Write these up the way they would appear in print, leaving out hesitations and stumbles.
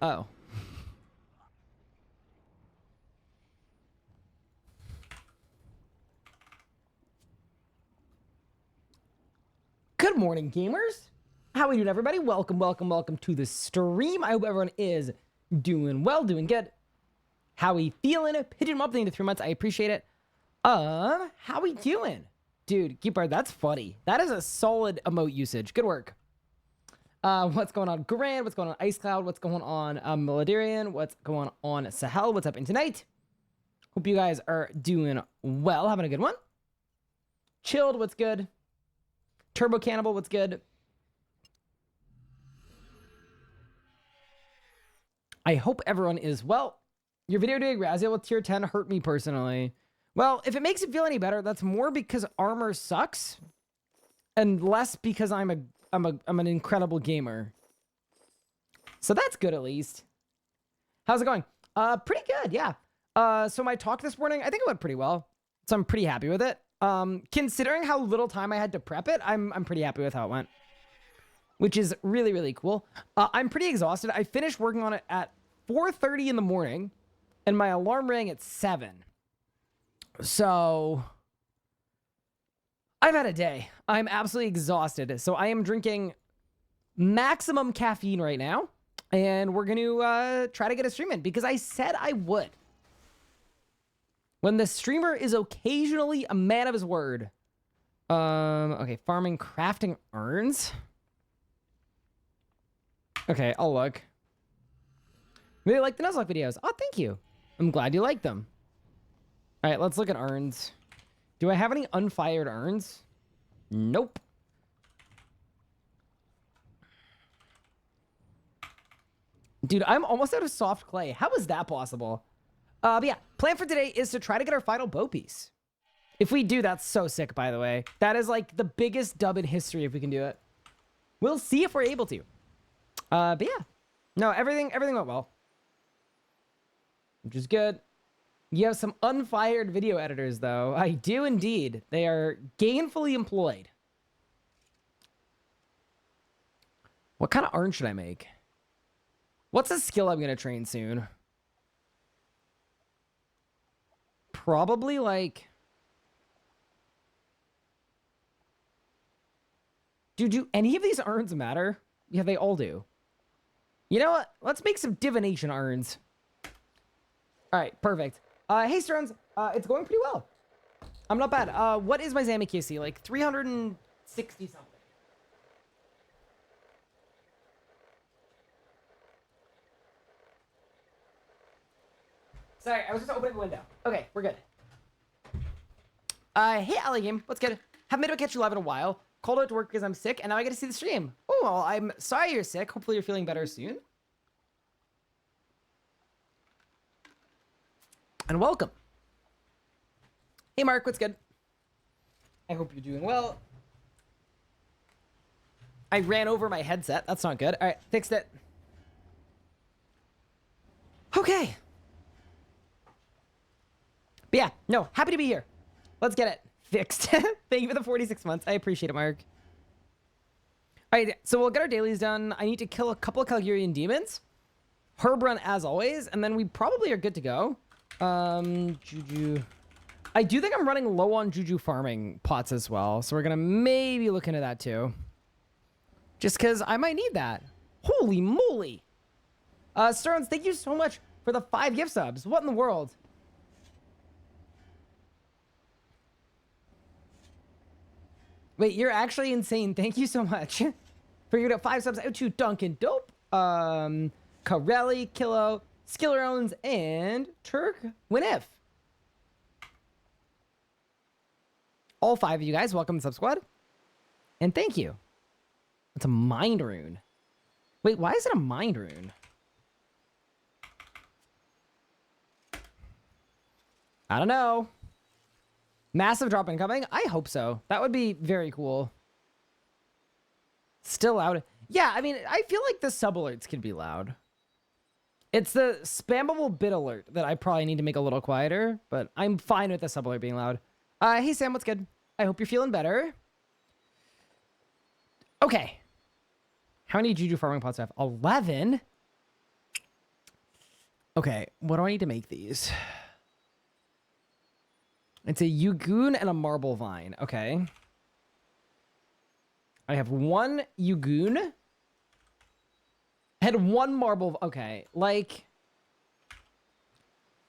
Oh. Good morning, gamers. How are we doing, everybody? Welcome to the stream. I hope everyone is doing well, doing good. How we feeling? Pitching them up into 3 months. I appreciate it. How we doing? Dude, Keeper, that's funny. That is a solid emote usage. Good work. What's going on, Grand? What's going on, Ice Cloud? What's going on, Librarian? What's going on, Sahel? What's up in tonight? Hope you guys are doing well, having a good one. Chilled, what's good? Turbo Cannibal, what's good? I hope everyone is well. Your video doing Raziel with tier 10 hurt me personally. Well, if it makes you feel any better, that's more because armor sucks and less because I'm an incredible gamer. So that's good at least. How's it going? Pretty good, yeah. So my talk this morning, I think it went pretty well. So I'm pretty happy with it. Considering how little time I had to prep it, I'm pretty happy with how it went, which is really, really cool. I'm pretty exhausted. I finished working on it at 4:30 in the morning and my alarm rang at 7. So I've had a day. I'm absolutely exhausted. So I am drinking maximum caffeine right now, and we're going to try to get a stream in because I said I would. When the streamer is occasionally a man of his word. Okay, farming, crafting urns. Okay, I'll look. Really like the Nuzlocke videos. Oh, thank you. I'm glad you like them. All right, let's look at urns. Do I have any unfired urns? Nope. Dude, I'm almost out of soft clay. How is that possible? But yeah, plan for today is to try to get our final bow piece. If we do, that's so sick, by the way. That is like the biggest dub in history if we can do it. We'll see if we're able to. But yeah. No, everything went well. Which is good. You have some unfired video editors, though. I do indeed. They are gainfully employed. What kind of urn should I make? What's a skill I'm going to train soon? Probably like... Dude, do any of these urns matter? Yeah, they all do. You know what? Let's make some divination urns. All right, perfect. Hey, Stones. It's going pretty well. I'm not bad. What is my Zami QC? Like 360 something. Sorry, I was just opening the window. Okay, we're good. Hey, Ali Game. What's good? Haven't been able to catch you live in a while. Called out to work because I'm sick, and now I get to see the stream. Oh, well, I'm sorry you're sick. Hopefully you're feeling better soon. And welcome. Hey, Mark. What's good? I hope you're doing well. I ran over my headset. That's not good. All right, fixed it. Okay. But yeah, no, happy to be here. Let's get it fixed. Thank you for the 46 months. I appreciate it, Mark. All right, so we'll get our dailies done. I need to kill a couple of Calgarian demons. Herb run as always, and then we probably are good to go. Juju. I do think I'm running low on Juju farming pots as well, so we're gonna maybe look into that too. Just because I might need that. Holy moly. Stearns, thank you so much for the 5 gift subs. What in the world? Wait, you're actually insane. Thank you so much. Figured out 5 subs out to Duncan Dope, Corelli, Kilo, Skillerones, and Turk Winif. All 5 of you guys, welcome to Sub Squad. And thank you. It's a mind rune. Wait, why is it a mind rune? I don't know. Massive drop incoming? I hope so. That would be very cool. Still loud. Yeah, I mean, I feel like the sub alerts can be loud. It's the spammable bit alert that I probably need to make a little quieter, but I'm fine with the sub alert being loud. Hey, Sam, what's good? I hope you're feeling better. Okay. How many Juju farming pots do I have? 11? Okay, what do I need to make these? It's a Yugoon and a marble vine. Okay. I have one Yugoon and one marble. Okay, like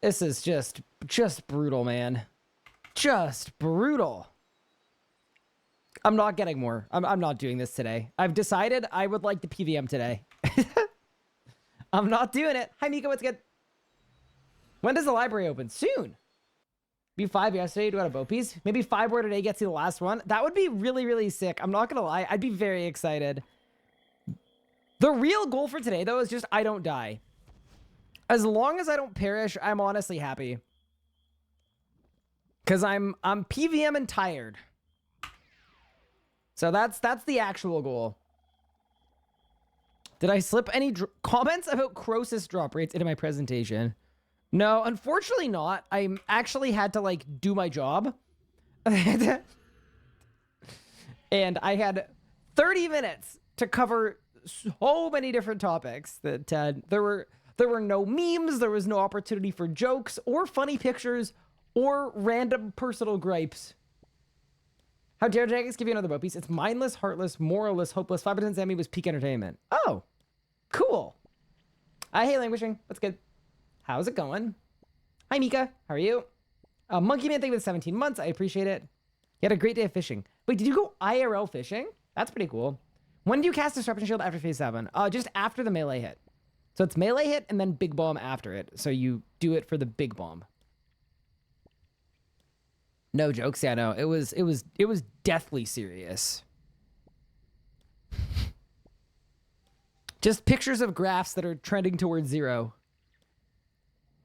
this is just brutal, man. Just brutal. I'm not getting more. I'm not doing this today. I've decided I would like the PVM today. I'm not doing it. Hi, Miko. What's good? When does the library open? Soon. Be 5 yesterday to go to Bo Peace. Maybe 5 more today gets you the last one. That would be really, really sick. I'm not going to lie. I'd be very excited. The real goal for today, though, is just I don't die. As long as I don't perish, I'm honestly happy. Because I'm PVM and tired. So that's the actual goal. Did I slip any comments about Croesus drop rates into my presentation? No, unfortunately not. I actually had to, like, do my job. And I had 30 minutes to cover so many different topics that there were no memes, there was no opportunity for jokes or funny pictures or random personal gripes. How dare Jagex give you another Bo Piece? It's mindless, heartless, moralless, hopeless. 5% Sammy was peak entertainment. Oh, cool. I hate languishing. What's good? How's it going? Hi, Mika. How are you? Monkey Man, thank you for the 17 months. I appreciate it. You had a great day of fishing. Wait, did you go IRL fishing? That's pretty cool. When do you cast Disruption Shield after phase 7? Just after the melee hit. So it's melee hit and then big bomb after it. So you do it for the big bomb. No jokes. Yeah, no. It was deathly serious. Just pictures of graphs that are trending towards 0.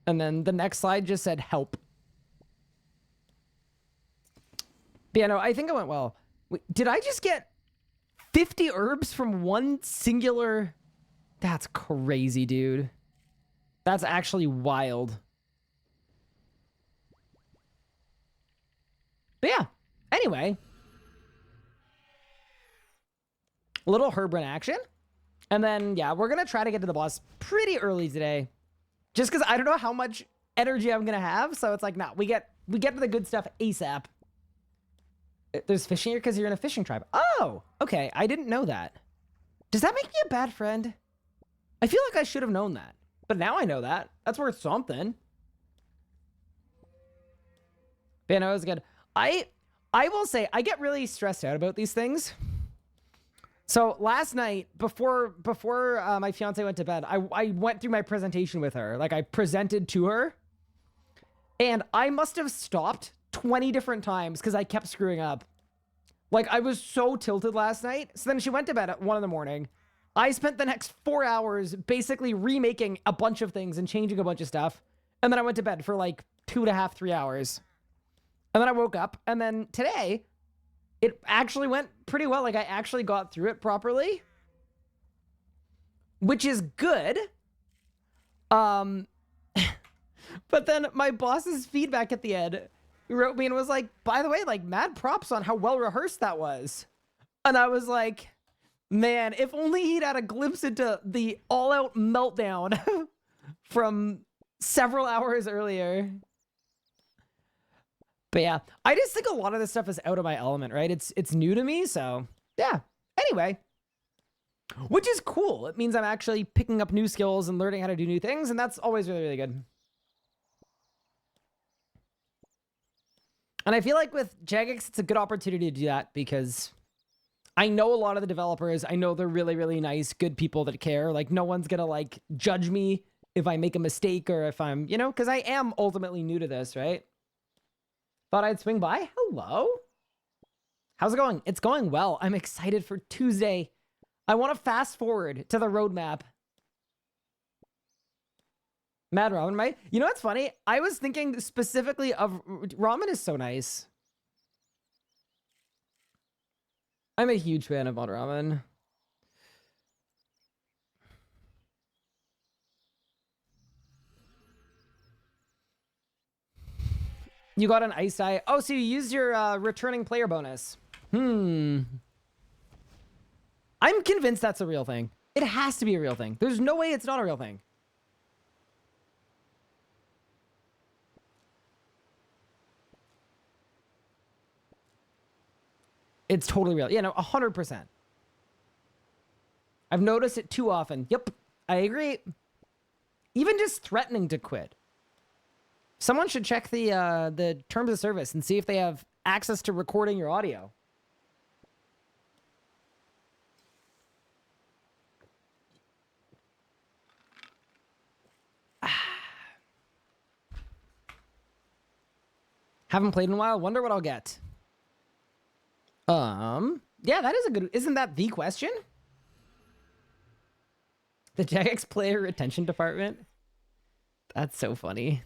And then the next slide just said help. But yeah, no, I think it went well. Wait, did I just get 50 herbs from one singular? That's crazy, dude. That's actually wild. But yeah, anyway. A little herb run action. And then, yeah, we're going to try to get to the boss pretty early today. Just because I don't know how much energy I'm going to have. So it's like, nah, we get to the good stuff ASAP. There's fishing here because you're in a fishing tribe. Oh, okay. I didn't know that. Does that make me a bad friend? I feel like I should have known that. But now I know that. That's worth something. But yeah, no, it was good. I will say, I get really stressed out about these things. So last night, before my fiance went to bed, I went through my presentation with her. Like, I presented to her. And I must have stopped 20 different times because I kept screwing up. Like, I was so tilted last night. So then she went to bed at 1 in the morning. I spent the next 4 hours basically remaking a bunch of things and changing a bunch of stuff. And then I went to bed for like 2.5, 3 hours. And then I woke up. And then today, it actually went pretty well. Like, I actually got through it properly, which is good. But then my boss's feedback at the end wrote me and was like, by the way, like, mad props on how well rehearsed that was. And I was like, man, if only he'd had a glimpse into the all-out meltdown from several hours earlier. But yeah, I just think a lot of this stuff is out of my element, right? It's new to me, so yeah. Anyway, which is cool. It means I'm actually picking up new skills and learning how to do new things, and that's always really, really good. And I feel like with Jagex, it's a good opportunity to do that because I know a lot of the developers. I know they're really, really nice, good people that care. Like, no one's gonna, like, judge me if I make a mistake or if I'm, you know, because I am ultimately new to this, right? Thought I'd swing by. Hello. How's it going? It's going well. I'm excited for Tuesday. I want to fast forward to the roadmap. Mad ramen, right? You know what's funny? I was thinking specifically of ramen is so nice. I'm a huge fan of mod ramen. You got an ice eye. Oh, so you used your returning player bonus. I'm convinced that's a real thing. It has to be a real thing. There's no way it's not a real thing. It's totally real. Yeah, no, 100%. I've noticed it too often. Yep, I agree. Even just threatening to quit. Someone should check the terms of service and see if they have access to recording your audio. Haven't played in a while. Wonder what I'll get. Yeah, that is a good... Isn't that the question? The Jagex player retention department? That's so funny.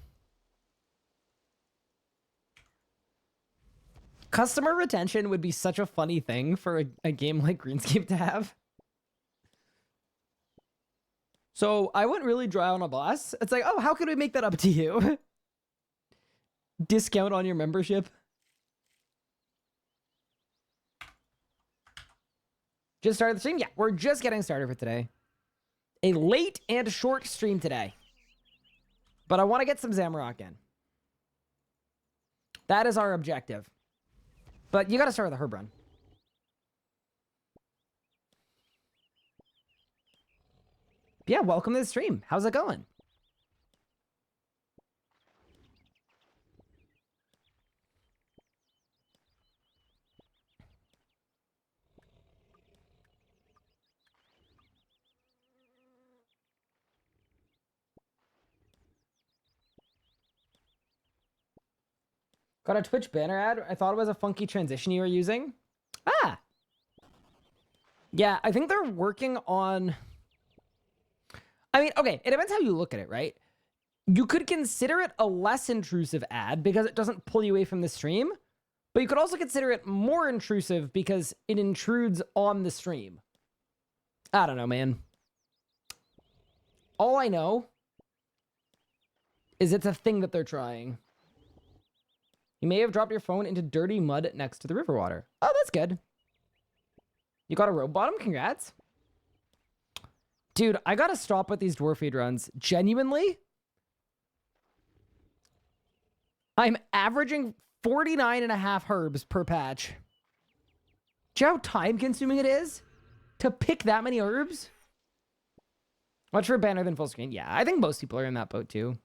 Customer retention would be such a funny thing for a game like RuneScape to have. So I went really dry on a boss. It's like, oh, how can we make that up to you? Discount on your membership. Just started the stream? Yeah, we're just getting started for today. A late and short stream today. But I want to get some Zamorak in. That is our objective. But you got to start with a herb run. Yeah, welcome to the stream. How's it going? Got a Twitch banner ad. I thought it was a funky transition you were using. Ah. Yeah, I think they're working on... I mean, okay, it depends how you look at it, right? You could consider it a less intrusive ad because it doesn't pull you away from the stream. But you could also consider it more intrusive because it intrudes on the stream. I don't know, man. All I know is it's a thing that they're trying. You may have dropped your phone into dirty mud next to the river water. Oh, that's good. You got a rope bottom? Congrats. Dude, I gotta stop with these dwarf feed runs. Genuinely, I'm averaging 49.5 herbs per patch. Do you know how time consuming it is to pick that many herbs? Much for a banner than full screen. Yeah, I think most people are in that boat too.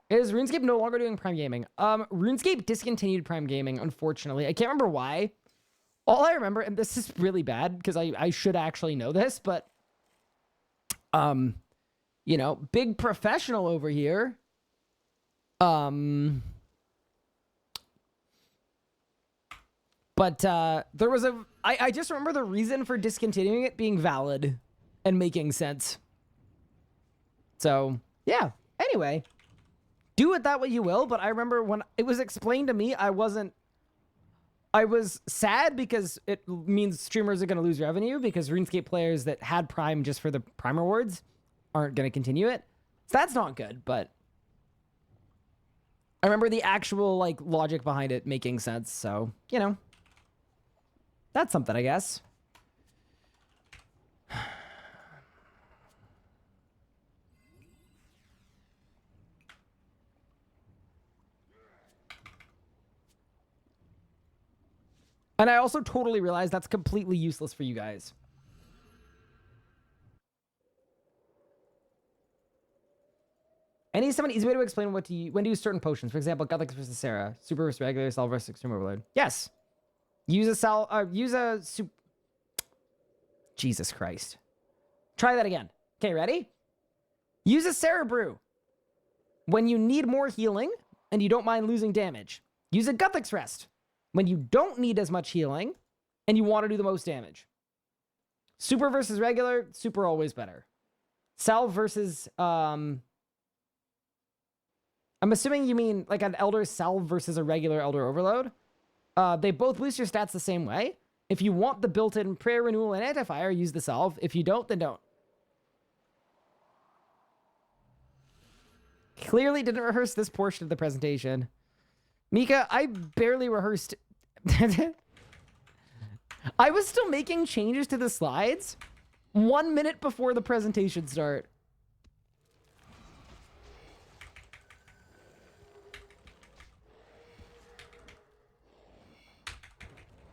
Is RuneScape no longer doing Prime Gaming? RuneScape discontinued Prime Gaming, unfortunately. I can't remember why. All I remember, and this is really bad because I should actually know this, but you know, big professional over here. But there was I just remember the reason for discontinuing it being valid and making sense. So, yeah. Anyway, do it that way you will, but I remember when it was explained to me, I was sad because it means streamers are going to lose revenue because RuneScape players that had Prime just for the Prime rewards aren't going to continue it. So that's not good, but I remember the actual like logic behind it making sense. So, you know, that's something, I guess. And I also totally realize that's completely useless for you guys. Any someone easy way to explain when to use certain potions? For example, Godlike versus Sarah, Super versus Regular, Salve versus Extreme Overload. Yes. Use a Jesus Christ. Try that again. Okay, ready? Use a Sarah brew when you need more healing and you don't mind losing damage. Use a Guthick's Rest when you don't need as much healing and you want to do the most damage. Super versus regular, super always better. Salve versus, I'm assuming you mean like an Elder Salve versus a regular Elder Overload. They both boost your stats the same way. If you want the built-in prayer, renewal, and anti-fire, use the Salve. If you don't, then don't. Clearly didn't rehearse this portion of the presentation. Mika, I barely rehearsed. I was still making changes to the slides 1 minute before the presentation start.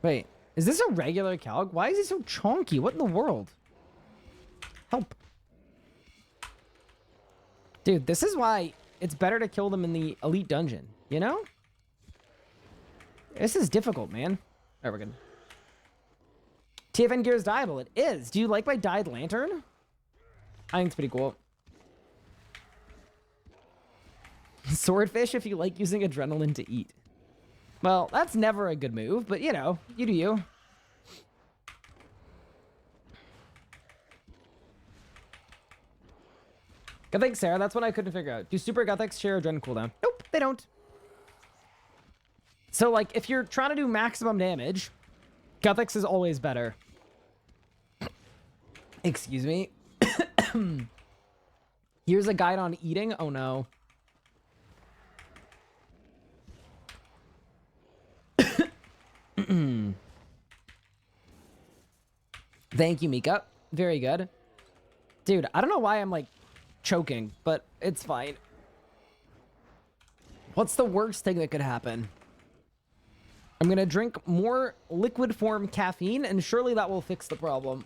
Wait, is this a regular calc? Why is he so chonky? What in the world? Help. Dude, this is why it's better to kill them in the elite dungeon, you know? This is difficult, man. All right, we're good. TFN gear is dyeable. It is. Do you like my dyed lantern? I think it's pretty cool. Swordfish if you like using adrenaline to eat. Well, that's never a good move, but you know, you do you. Gothic Sarah, that's what I couldn't figure out. Do super Gothics share adrenaline cooldown? Nope, they don't. So, like, if you're trying to do maximum damage, Gothics is always better. Excuse me. Here's a guide on eating. Oh, no. Thank you, Mika. Very good. Dude, I don't know why I'm, like, choking, but it's fine. What's the worst thing that could happen? I'm gonna drink more liquid form caffeine, and surely that will fix the problem.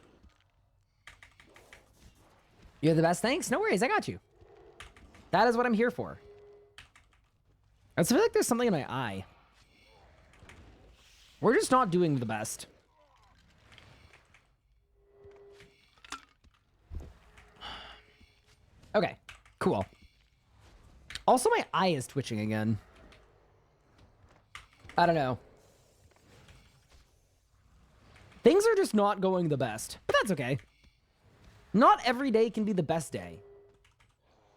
You're the best. Thanks. No worries. I got you. That is what I'm here for. I feel like there's something in my eye. We're just not doing the best. Okay, cool. Also, my eye is twitching again. I don't know. Things are just not going the best, but that's okay. Not every day can be the best day.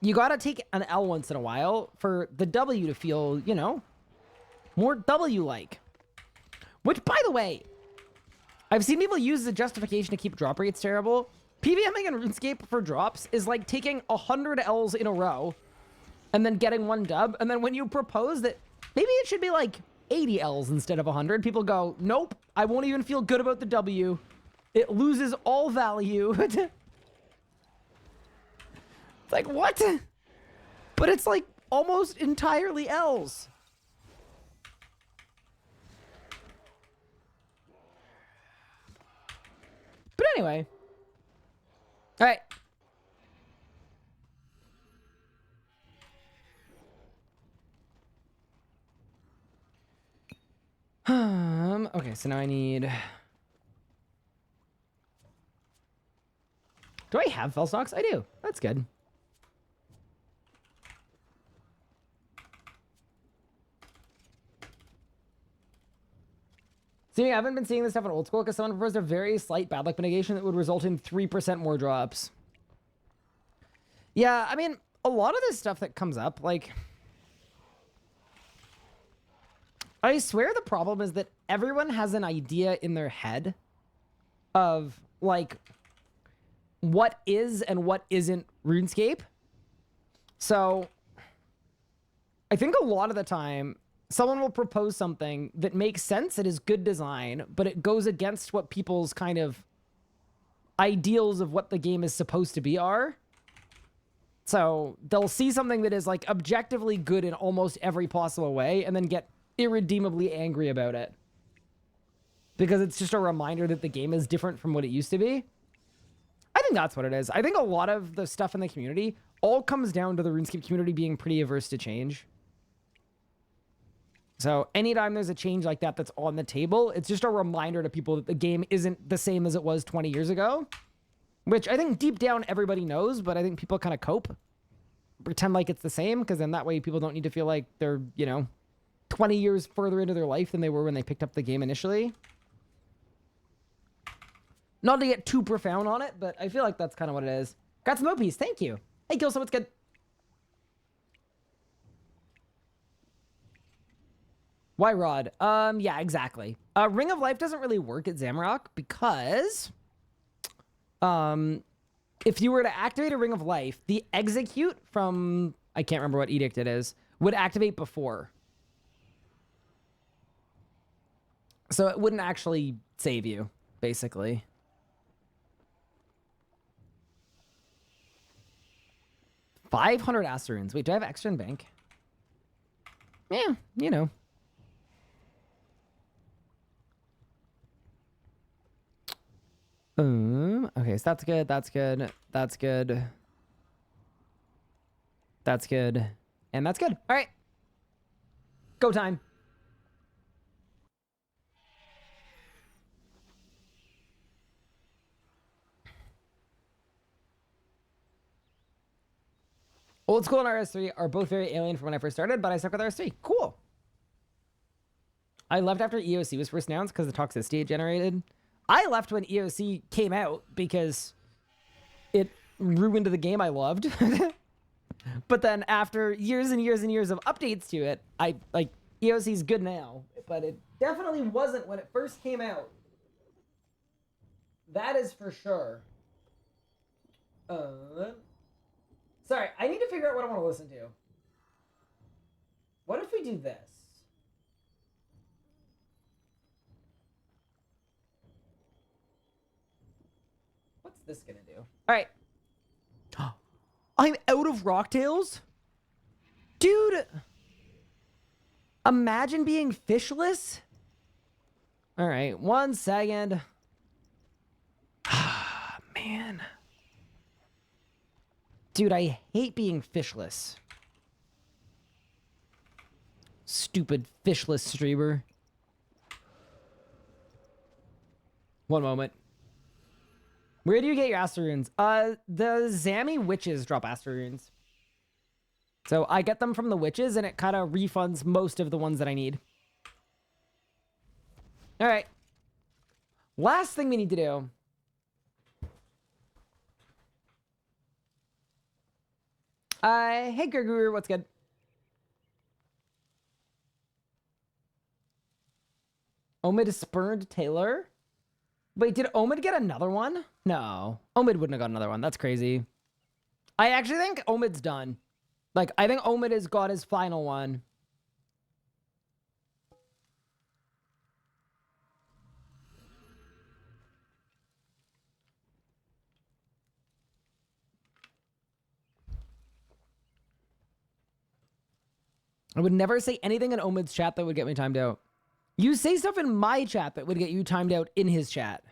You gotta take an L once in a while for the W to feel, you know, more W-like. Which, by the way, I've seen people use as a justification to keep drop rates terrible. PVMing in RuneScape for drops is like taking 100 L's in a row and then getting one dub. And then when you propose that maybe it should be like 80 L's instead of 100, people go, nope, I won't even feel good about the W. It loses all value. It's like, what? But it's like almost entirely L's. But anyway. All right. Okay, so now I need... Do I have fell stocks? I do. That's good. See, I haven't been seeing this stuff in old school because someone proposed a very slight bad luck mitigation that would result in 3% more drops. Yeah, I mean, a lot of this stuff that comes up, like... I swear the problem is that everyone has an idea in their head of, like, what is and what isn't RuneScape. So, I think a lot of the time, someone will propose something that makes sense, it is good design, but it goes against what people's kind of ideals of what the game is supposed to be are. So, they'll see something that is, like, objectively good in almost every possible way, and then get irredeemably angry about it because it's just a reminder that the game is different from what it used to be. I think that's what it is. I think a lot of the stuff in the community all comes down to the RuneScape community being pretty averse to change. So anytime there's a change like that that's on the table, it's just a reminder to people that the game isn't the same as it was 20 years ago, which I think deep down everybody knows, but I think people kind of cope, pretend like it's the same, because then that way people don't need to feel like they're, you know, 20 years further into their life than they were when they picked up the game initially. Not to get too profound on it, but I feel like that's kind of what it is. Got some OPs, thank you. Hey, Gilson, what's good? Why Rod? Yeah, exactly. Ring of Life doesn't really work at Zamorak because if you were to activate a Ring of Life, the execute from, I can't remember what edict it is, would activate before. So it wouldn't actually save you, basically. $500 Asteroons. Wait, do I have extra in bank? Yeah, you know. Okay, so that's good. That's good. That's good. That's good. And that's good. All right. Go time. Old school and RS3 are both very alien from when I first started, but I stuck with RS3. Cool. I left after EOC was first announced because the toxicity it generated. I left when EOC came out because it ruined the game I loved. But then after years and years and years of updates to it, I like EOC's good now, but it definitely wasn't when it first came out. That is for sure. Sorry, I need to figure out what I want to listen to. What if we do this? What's this gonna do? All right. I'm out of Rocktails? Dude! Imagine being fishless? All right, 1 second. Man. Dude, I hate being fishless. Stupid fishless streamer. One moment. Where do you get your Aster runes? The Zami witches drop Aster runes. So I get them from the witches, and it kind of refunds most of the ones that I need. All right. Last thing we need to do. Hey, Gregor, what's good? Omid spurned Taylor? Wait, did Omid get another one? No. Omid wouldn't have got another one. That's crazy. I actually think Omid's done. Like, I think Omid has got his final one. I would never say anything in Omid's chat that would get me timed out. You say stuff in my chat that would get you timed out in his chat.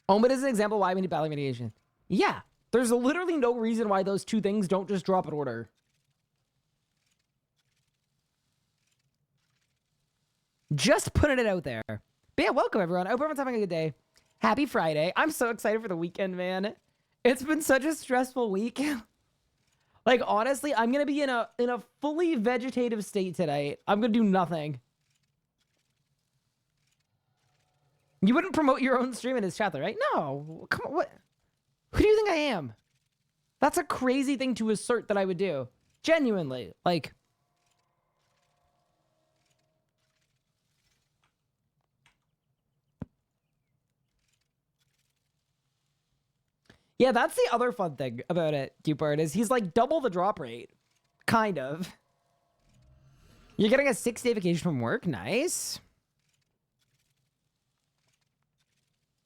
Omid is an example why we need battle mitigation. Yeah, there's literally no reason why those two things don't just drop in order. Just putting it out there. But yeah, welcome everyone. I hope everyone's having a good day. Happy Friday. I'm so excited for the weekend, man. It's been such a stressful week. Like, honestly, I'm going to be in a fully vegetative state tonight. I'm going to do nothing. You wouldn't promote your own stream in his chat, though, right? No. Come on. What? Who do you think I am? That's a crazy thing to assert that I would do. Genuinely. Like... Yeah, that's the other fun thing about it, Cupart, is he's like double the drop rate. Kind of. You're getting a 6-day vacation from work. Nice.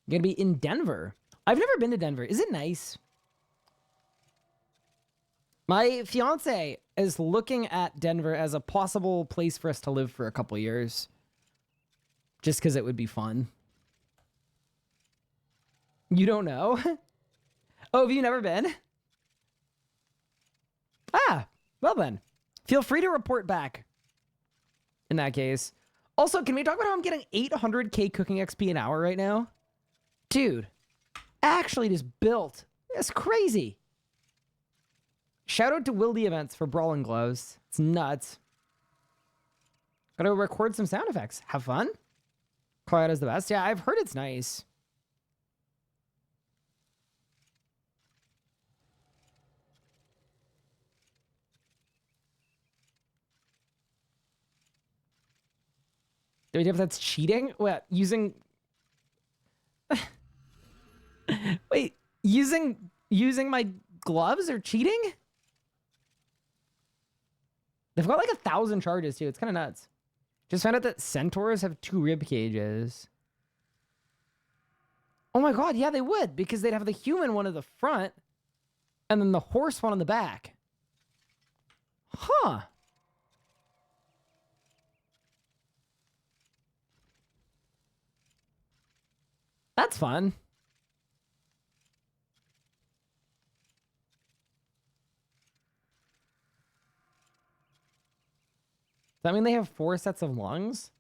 You're gonna be in Denver. I've never been to Denver. Is it nice? My fiance is looking at Denver as a possible place for us to live for a couple years. Just because it would be fun. You don't know? Oh, have you never been? Ah, well then. Feel free to report back. In that case. Also, can we talk about how I'm getting 800k cooking XP an hour right now? Dude, actually just built. That's crazy. Shout out to Wildy Events for Brawling Gloves. It's nuts. Gotta record some sound effects. Have fun. Colorado's the best. Yeah, I've heard it's nice. Do we know if that's cheating? What, using... Wait, using my gloves are cheating? They've got like 1,000 charges too. It's kind of nuts. Just found out that centaurs have 2 rib cages. Oh my god, yeah, they would, because they'd have the human one at the front and then the horse one on the back. Huh. That's fun. Does that mean they have 4 sets of lungs?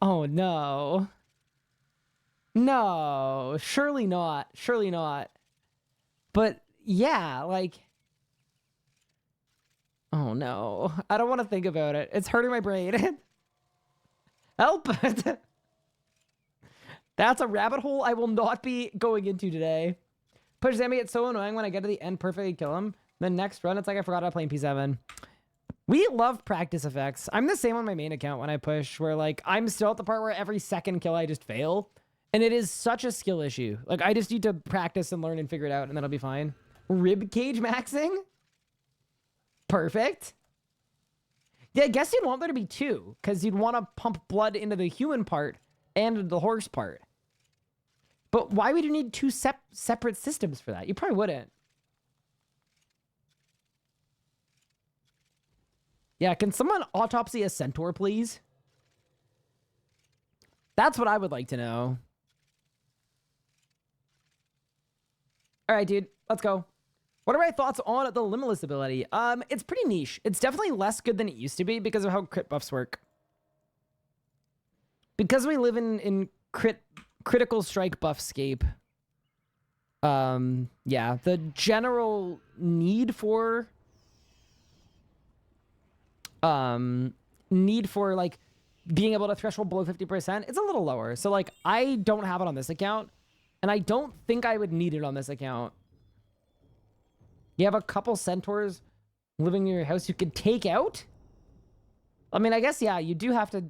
Oh, no. No, surely not. Surely not. But yeah, like... Oh, no. I don't want to think about it. It's hurting my brain. Help! That's a rabbit hole I will not be going into today. Push Zammy, it's so annoying when I get to the end perfectly kill him. The next run, it's like I forgot how to play in P7. We love practice effects. I'm the same on my main account when I push, where like I'm still at the part where every second kill I just fail. And it is such a skill issue. Like I just need to practice and learn and figure it out and then I'll be fine. Rib cage maxing? Perfect. Yeah, I guess you'd want there to be 2, because you'd want to pump blood into the human part and the horse part. But why would you need 2 separate systems for that? You probably wouldn't. Yeah, can someone autopsy a centaur, please? That's what I would like to know. All right, dude, let's go. What are my thoughts on the Limitless ability? It's pretty niche. It's definitely less good than it used to be because of how crit buffs work. Because we live in critical strike buffscape. Yeah, the general need for like being able to threshold below 50%, it's a little lower. So like I don't have it on this account, and I don't think I would need it on this account. You have a couple centaurs living in your house you could take out? I mean, I guess, yeah, you do have to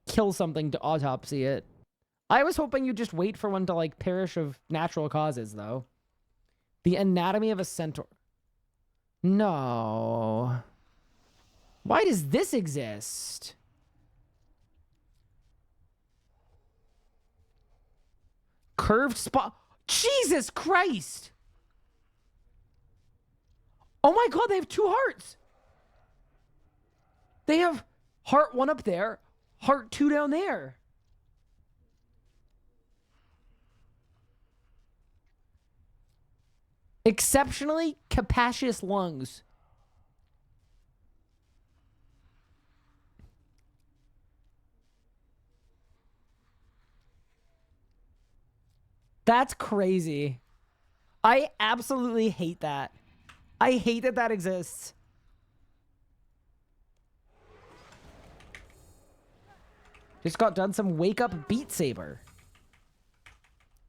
kill something to autopsy it. I was hoping you'd just wait for one to, like, perish of natural causes, though. The anatomy of a centaur. No. Why does this exist? Curved spot. Jesus Christ! Oh my god, they have 2 hearts! They have heart 1 up there, heart 2 down there. Exceptionally capacious lungs. That's crazy. I absolutely hate that. I hate that that exists. Just got done some wake up Beat Saber.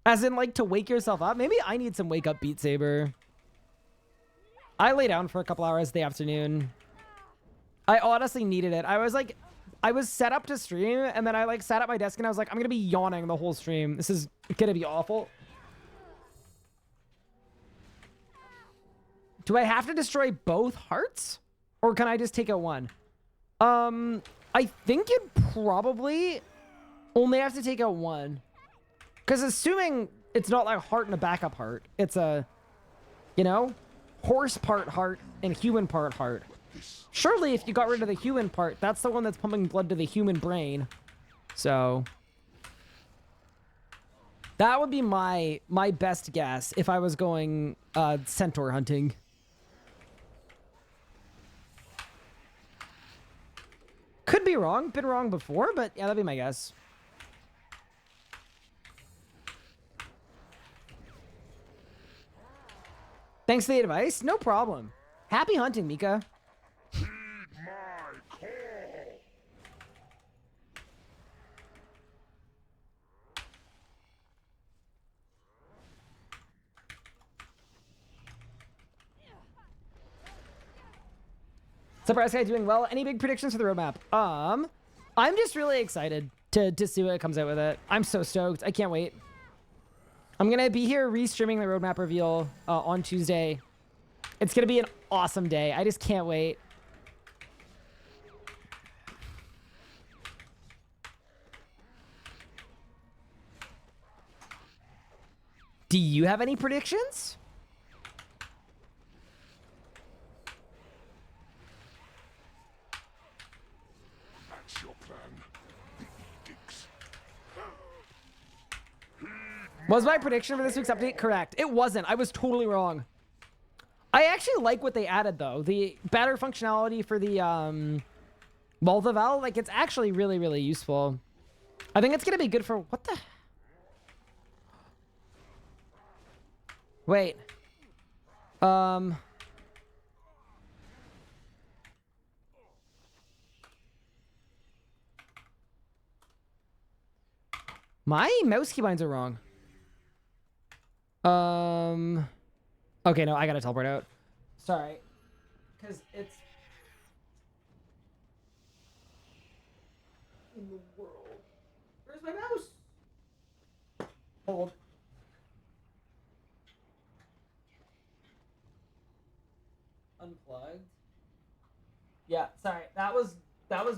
As in, like, to wake yourself up. Maybe I need some wake up Beat Saber. I lay down for a couple hours the afternoon. I honestly needed it. I was like, I was set up to stream, and then I like sat at my desk and I was like, I'm gonna be yawning the whole stream. This is gonna be awful. Do I have to destroy both hearts? Or can I just take out one? I think you'd probably only have to take out one. Because assuming it's not like a heart and a backup heart, it's a, you know, horse part heart and human part heart. Surely if you got rid of the human part, that's the one that's pumping blood to the human brain. So that would be my best guess if I was going centaur hunting. Could be wrong. Been wrong before, but yeah, that'd be my guess. Thanks for the advice. No problem. Happy hunting, Mika. Heed my call. Surprise guy doing well. Any big predictions for the roadmap? I'm just really excited to see what comes out with it. I'm so stoked. I can't wait. I'm gonna be here restreaming the roadmap reveal on Tuesday. It's gonna be an awesome day. I just can't wait. Do you have any predictions? That's your plan. Was my prediction for this week's update correct? It wasn't. I was totally wrong. I actually like what they added, though. The better functionality for the multi-val, like, it's actually really, really useful. I think it's going to be good for... What the... Wait. My mouse keybinds are wrong. Okay, no, I gotta teleport out. Sorry. Because it's... in the world. Where's my mouse? Hold. Unplugged. Yeah, sorry. That was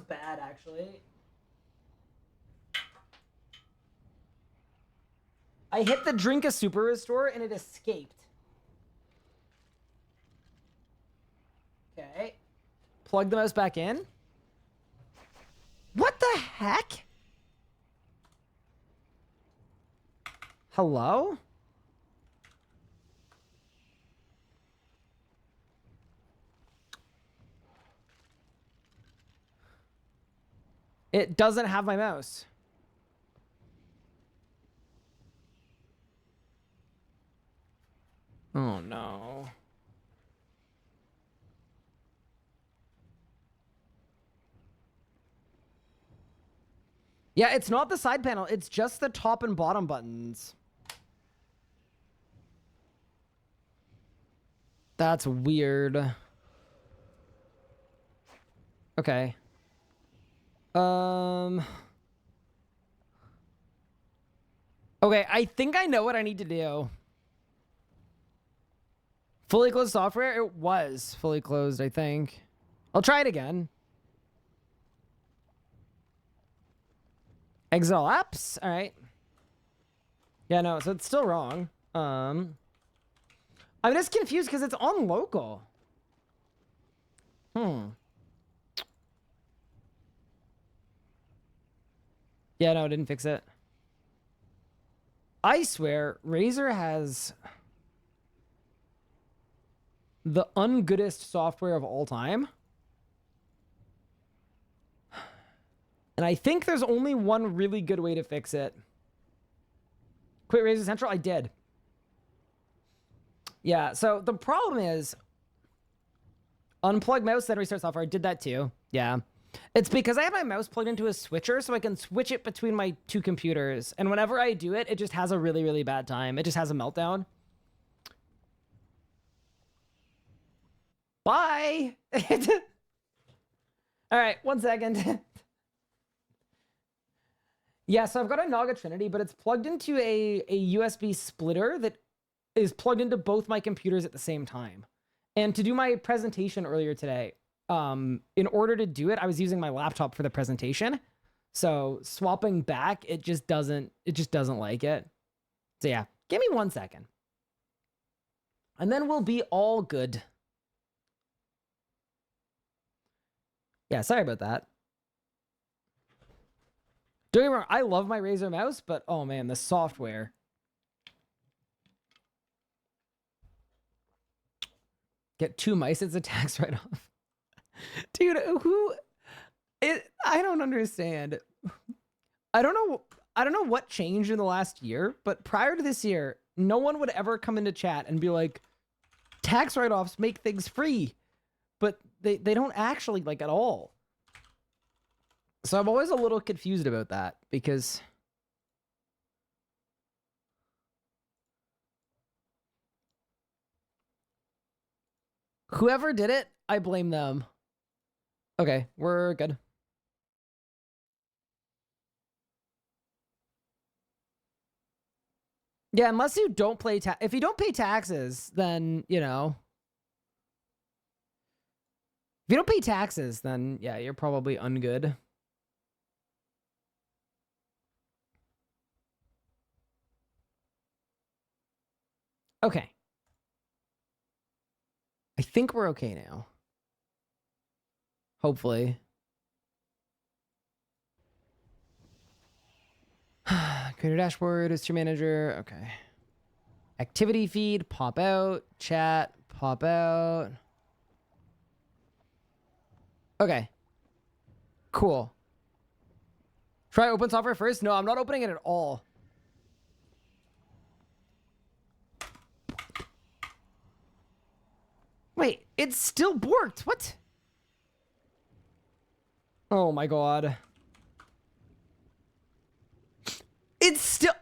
bad, actually. I hit the drink a super restore and it escaped. Okay. Plug the mouse back in. What the heck? Hello? It doesn't have my mouse. Oh no. Yeah, it's not the side panel. It's just the top and bottom buttons. That's weird. Okay. Okay, I think I know what I need to do. Fully closed software? It was fully closed, I think. I'll try it again. Exit all apps? All right. Yeah, no, so it's still wrong. I'm just confused because it's on local. Yeah, no, it didn't fix it. I swear, Razer has the ungoodest software of all time. And I think there's only one really good way to fix it. Quit Razer Central? I did. Yeah, so the problem is unplug mouse, then restart software. I did that too. Yeah. It's because I have my mouse plugged into a switcher so I can switch it between my two computers. And whenever I do it, it just has a really, really bad time. It just has a meltdown. Bye. All right, 1 second. Yeah, so I've got a Naga Trinity, but it's plugged into a USB splitter that is plugged into both my computers at the same time. And to do my presentation earlier today, in order to do it, I was using my laptop for the presentation. So swapping back, it just doesn't like it. So yeah, give me 1 second. And then we'll be all good. Yeah, sorry about that. Don't get me wrong, I love my Razer mouse, but oh man, the software. Get 2 mice, it's a tax write-off. Dude, I don't understand. I don't know what changed in the last year, but prior to this year, no one would ever come into chat and be like, tax write-offs make things free. But they don't actually, like, at all. So I'm always a little confused about that because whoever did it, I blame them. Okay, we're good. Yeah, unless you don't pay if you don't pay taxes, then, you know. If you don't pay taxes, then yeah, you're probably ungood. Okay. I think we're okay now. Hopefully. God, Creator dashboard, history manager. Okay. Activity feed, pop out. Chat, pop out. Okay. Cool. Try open software first? No, I'm not opening it at all. Wait, it still borked. What? Oh my god. It's still...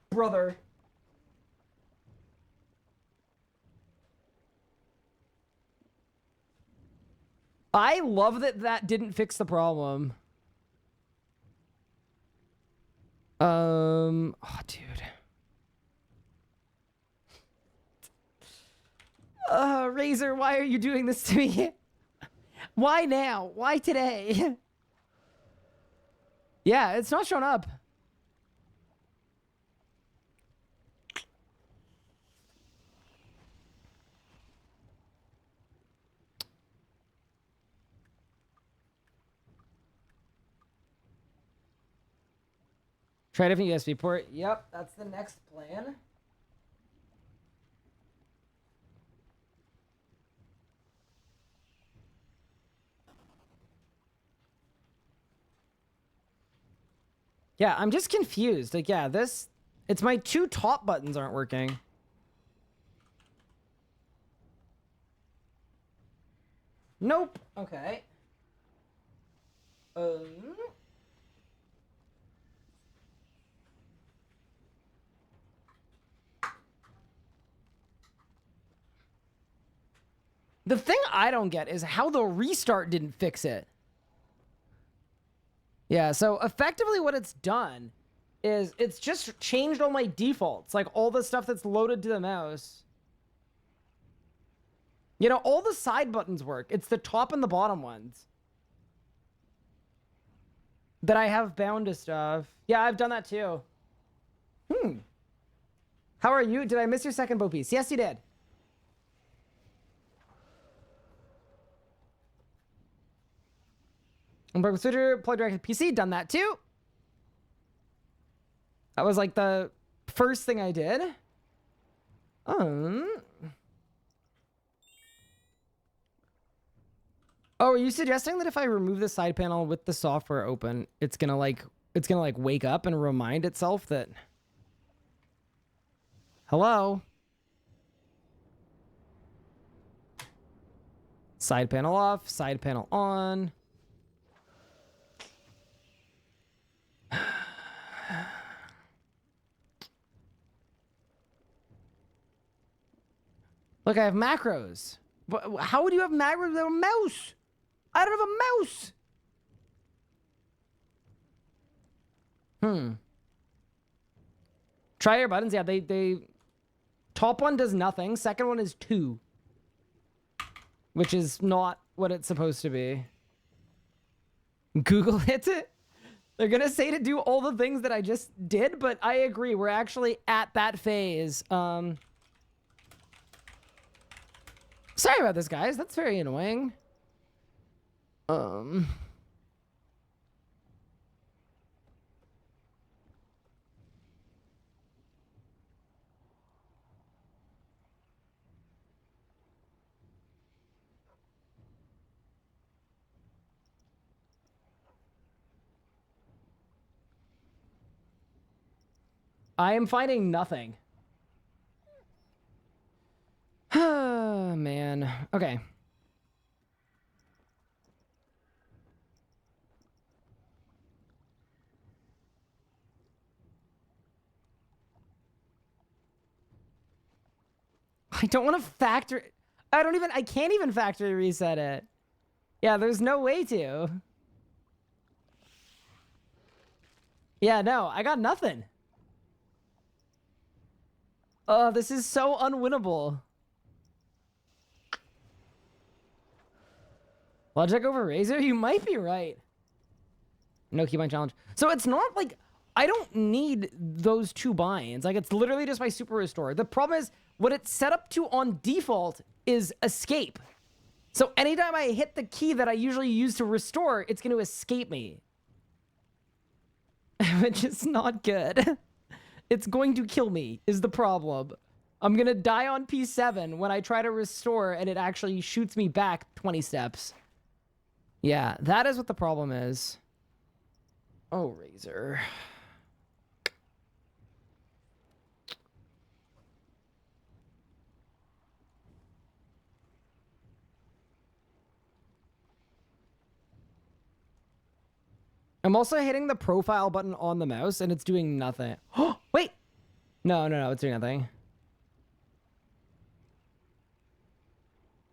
Brother. I love that that didn't fix the problem. Oh, dude. Razor, why are you doing this to me? Why now? Why today? Yeah, it's not showing up. Try a different USB port. Yep, that's the next plan. Yeah, I'm just confused. Like, yeah, it's my two top buttons aren't working. Nope. Okay. The thing I don't get is how the restart didn't fix it. Yeah, so effectively what it's done is it's just changed all my defaults, like all the stuff that's loaded to the mouse. You know, all the side buttons work. It's the top and the bottom ones that I have bound to stuff. Yeah, I've done that too. How are you? Did I miss your second bow piece? Yes, you did. Unplugged switcher, plug direct to PC, done that too. That was like the first thing I did. Oh, are you suggesting that if I remove the side panel with the software open, it's gonna like wake up and remind itself that, hello? Side panel off, side panel on. Look, I have macros. But how would you have macros with a mouse? I don't have a mouse. Try your buttons. Yeah, they top one does nothing. Second one is 2. Which is not what it's supposed to be. Google hits it. They're gonna say to do all the things that I just did, but I agree. We're actually at that phase. Sorry about this, guys. That's very annoying. I am finding nothing. Oh, man. Okay. I don't want to factor... I can't even factory reset it. Yeah, there's no way to. Yeah, no, I got nothing. Oh, this is so unwinnable. Logic over Razor? You might be right. No keybind challenge. So it's not like... I don't need those 2 binds. Like, it's literally just my super restore. The problem is, what it's set up to on default is escape. So anytime I hit the key that I usually use to restore, it's going to escape me. which is not good. It's going to kill me, is the problem. I'm gonna die on P7 when I try to restore and it actually shoots me back 20 steps. Yeah, that is what the problem is. Oh, Razor. I'm also hitting the profile button on the mouse and it's doing nothing. Oh, wait. No, it's doing nothing.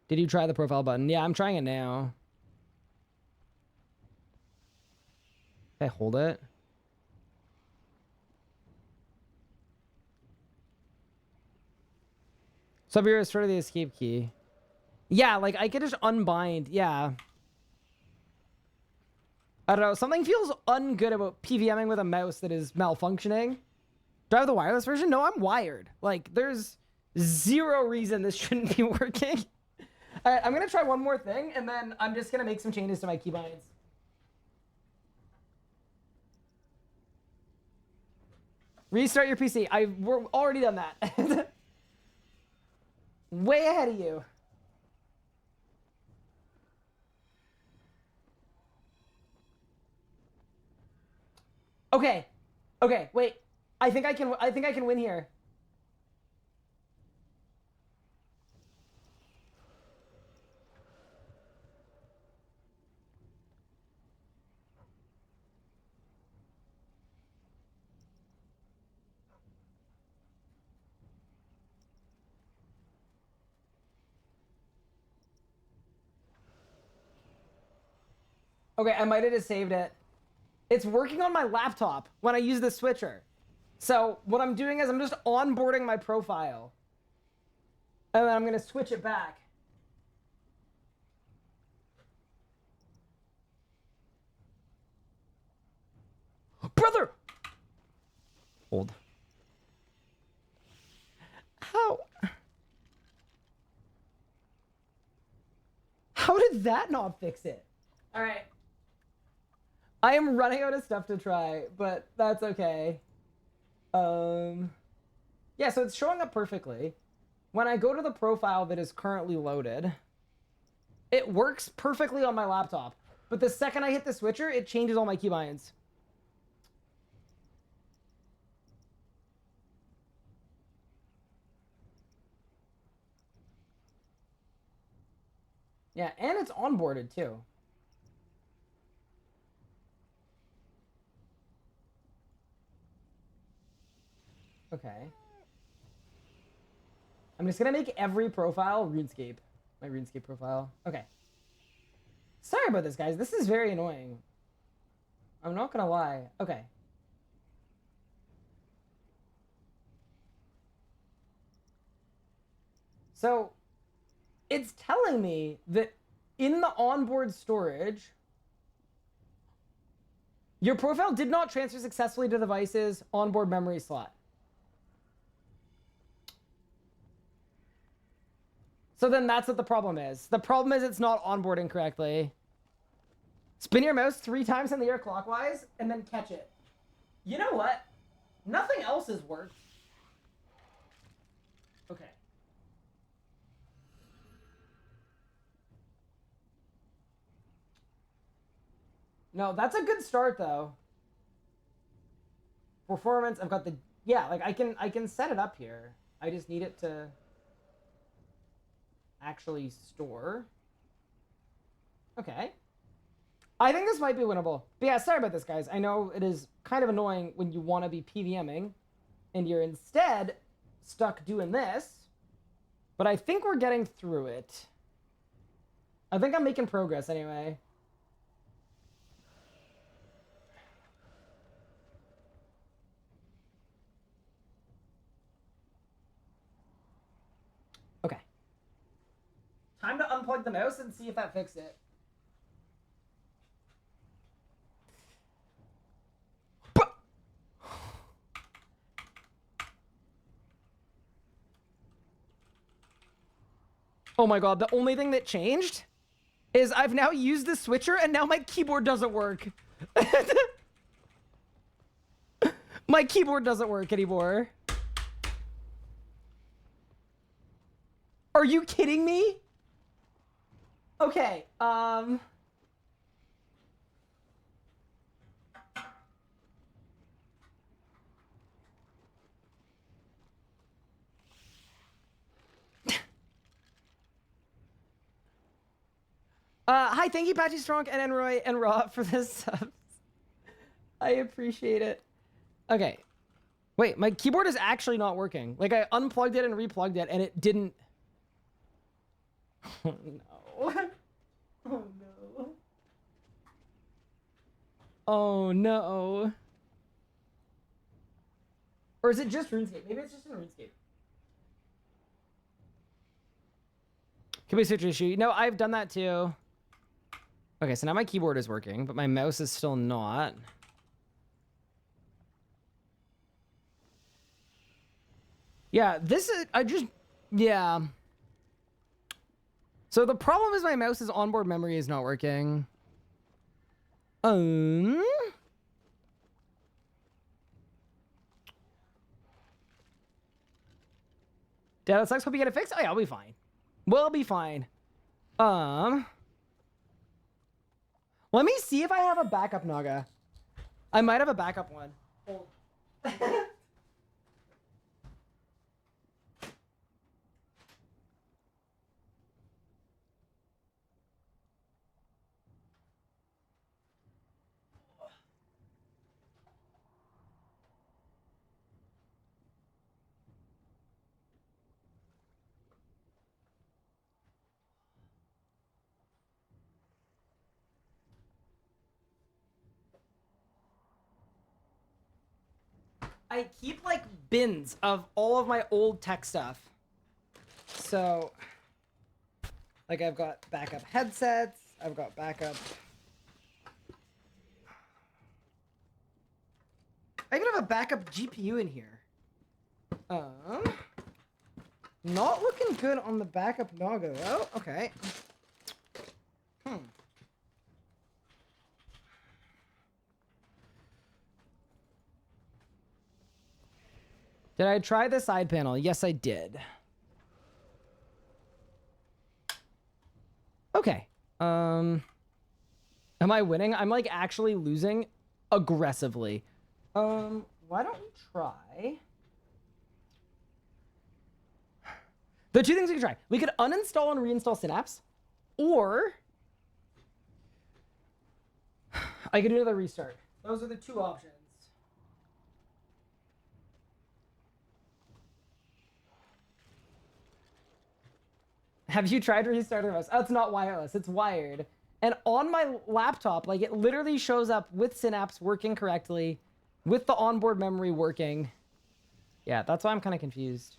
Did you try the profile button? Yeah, I'm trying it now. Okay, hold it. So if you're sort of the escape key. Yeah, like I could just unbind. Yeah. I don't know. Something feels ungood about PVMing with a mouse that is malfunctioning. Do I have the wireless version? No, I'm wired. Like, there's zero reason this shouldn't be working. All right, I'm going to try one more thing, and then I'm just going to make some changes to my keybinds. Restart your PC. We're already done that. Way ahead of you. Okay. Okay, wait. I think I can win here. Okay, I might have just saved it. It's working on my laptop when I use the switcher. So what I'm doing is I'm just onboarding my profile. And then I'm going to switch it back. Brother! Hold. How? How did that not fix it? All right. I am running out of stuff to try, but that's okay. Yeah, so it's showing up perfectly. When I go to the profile that is currently loaded, it works perfectly on my laptop. But the second I hit the switcher, it changes all my keybinds. Yeah, and it's onboarded too. Okay. I'm just gonna make every profile RuneScape. My RuneScape profile. Okay. Sorry about this, guys. This is very annoying. I'm not gonna lie. Okay. So, it's telling me that in the onboard storage, your profile did not transfer successfully to the device's onboard memory slot. So then that's what the problem is. The problem is it's not onboarding correctly. Spin your mouse 3 times in the air clockwise and then catch it. You know what? Nothing else has worked. Okay. No, that's a good start though. Performance, I've got the, yeah, like I can set it up here. I just need it to actually store. Okay. I think this might be winnable. But yeah, sorry about this, guys. I know it is kind of annoying when you want to be PVMing and you're instead stuck doing this. But I think we're getting through it. I think I'm making progress anyway. Okay. Time to unplug the mouse and see if that fixed it. Oh my god, the only thing that changed is I've now used the switcher and now my keyboard doesn't work. My keyboard doesn't work anymore. Are you kidding me? Okay, hi, thank you, Patchy Strong and Enroy and Raw for this subs. I appreciate it. Okay. Wait, my keyboard is actually not working. Like, I unplugged it and replugged it, and it didn't... Oh, no. Oh, no. Oh, no. Or is it just RuneScape? Maybe it's just in RuneScape. Could be a switch issue. No, I've done that too. Okay, so now my keyboard is working, but my mouse is still not. Yeah, this is... Yeah. So the problem is my mouse's onboard memory is not working. Yeah, that sucks. Hope you get it fixed. Oh yeah, I'll be fine. We'll be fine. Let me see if I have a backup Naga. I might have a backup one. Hold. I keep like bins of all of my old tech stuff. So, like, I've got backup headsets, I've got backup. I even have a backup GPU in here. Not looking good on the backup Naga though. Okay. Did I try the side panel? Yes, I did. Okay. Am I winning? I'm like actually losing aggressively. Why don't we try? There are two things we could try. We could uninstall and reinstall Synapse, or I could do another restart. Those are the two options. Have you tried restarting the mouse? Oh, it's not wireless, it's wired. And on my laptop, like, it literally shows up with Synapse working correctly, with the onboard memory working. Yeah, that's why I'm kind of confused.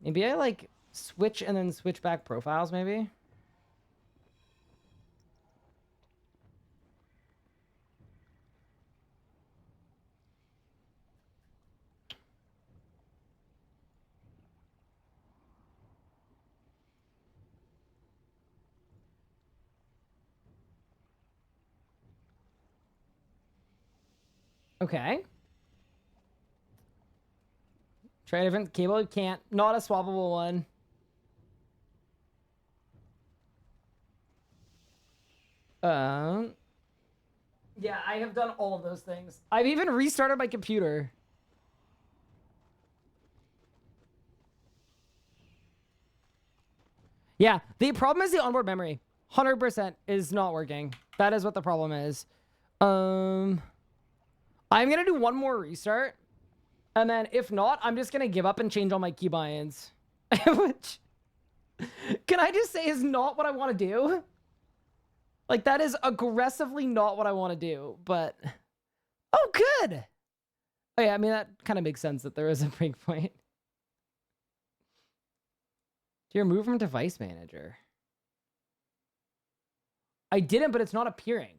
Maybe I, like, switch and then switch back profiles, maybe? Okay. Try a different cable. You can't. Not a swappable one. Yeah, I have done all of those things. I've even restarted my computer. Yeah, the problem is the onboard memory. 100% is not working. That is what the problem is. I'm gonna do one more restart. And then if not, I'm just gonna give up and change all my keybinds. Which, can I just say, is not what I want to do? Like, that is aggressively not what I want to do, but... Oh, good! Oh, yeah, I mean, that kind of makes sense that there is a breakpoint. Do you remove from device manager? I didn't, but it's not appearing.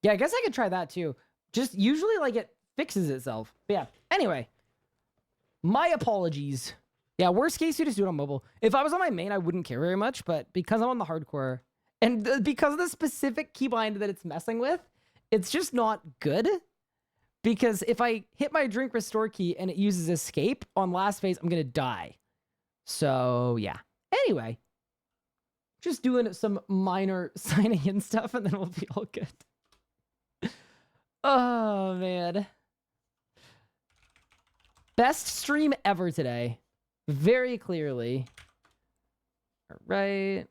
Yeah, I guess I could try that too. Just usually, like, it fixes itself. But yeah, anyway. My apologies. Yeah, worst case, you just do it on mobile. If I was on my main, I wouldn't care very much, but because I'm on the hardcore, and because of the specific keybind that it's messing with, it's just not good. Because if I hit my drink restore key and it uses escape on last phase, I'm going to die. So, yeah. Anyway, just doing some minor signing in stuff, and then we'll be all good. Oh, man. Best stream ever today. Very clearly. All right.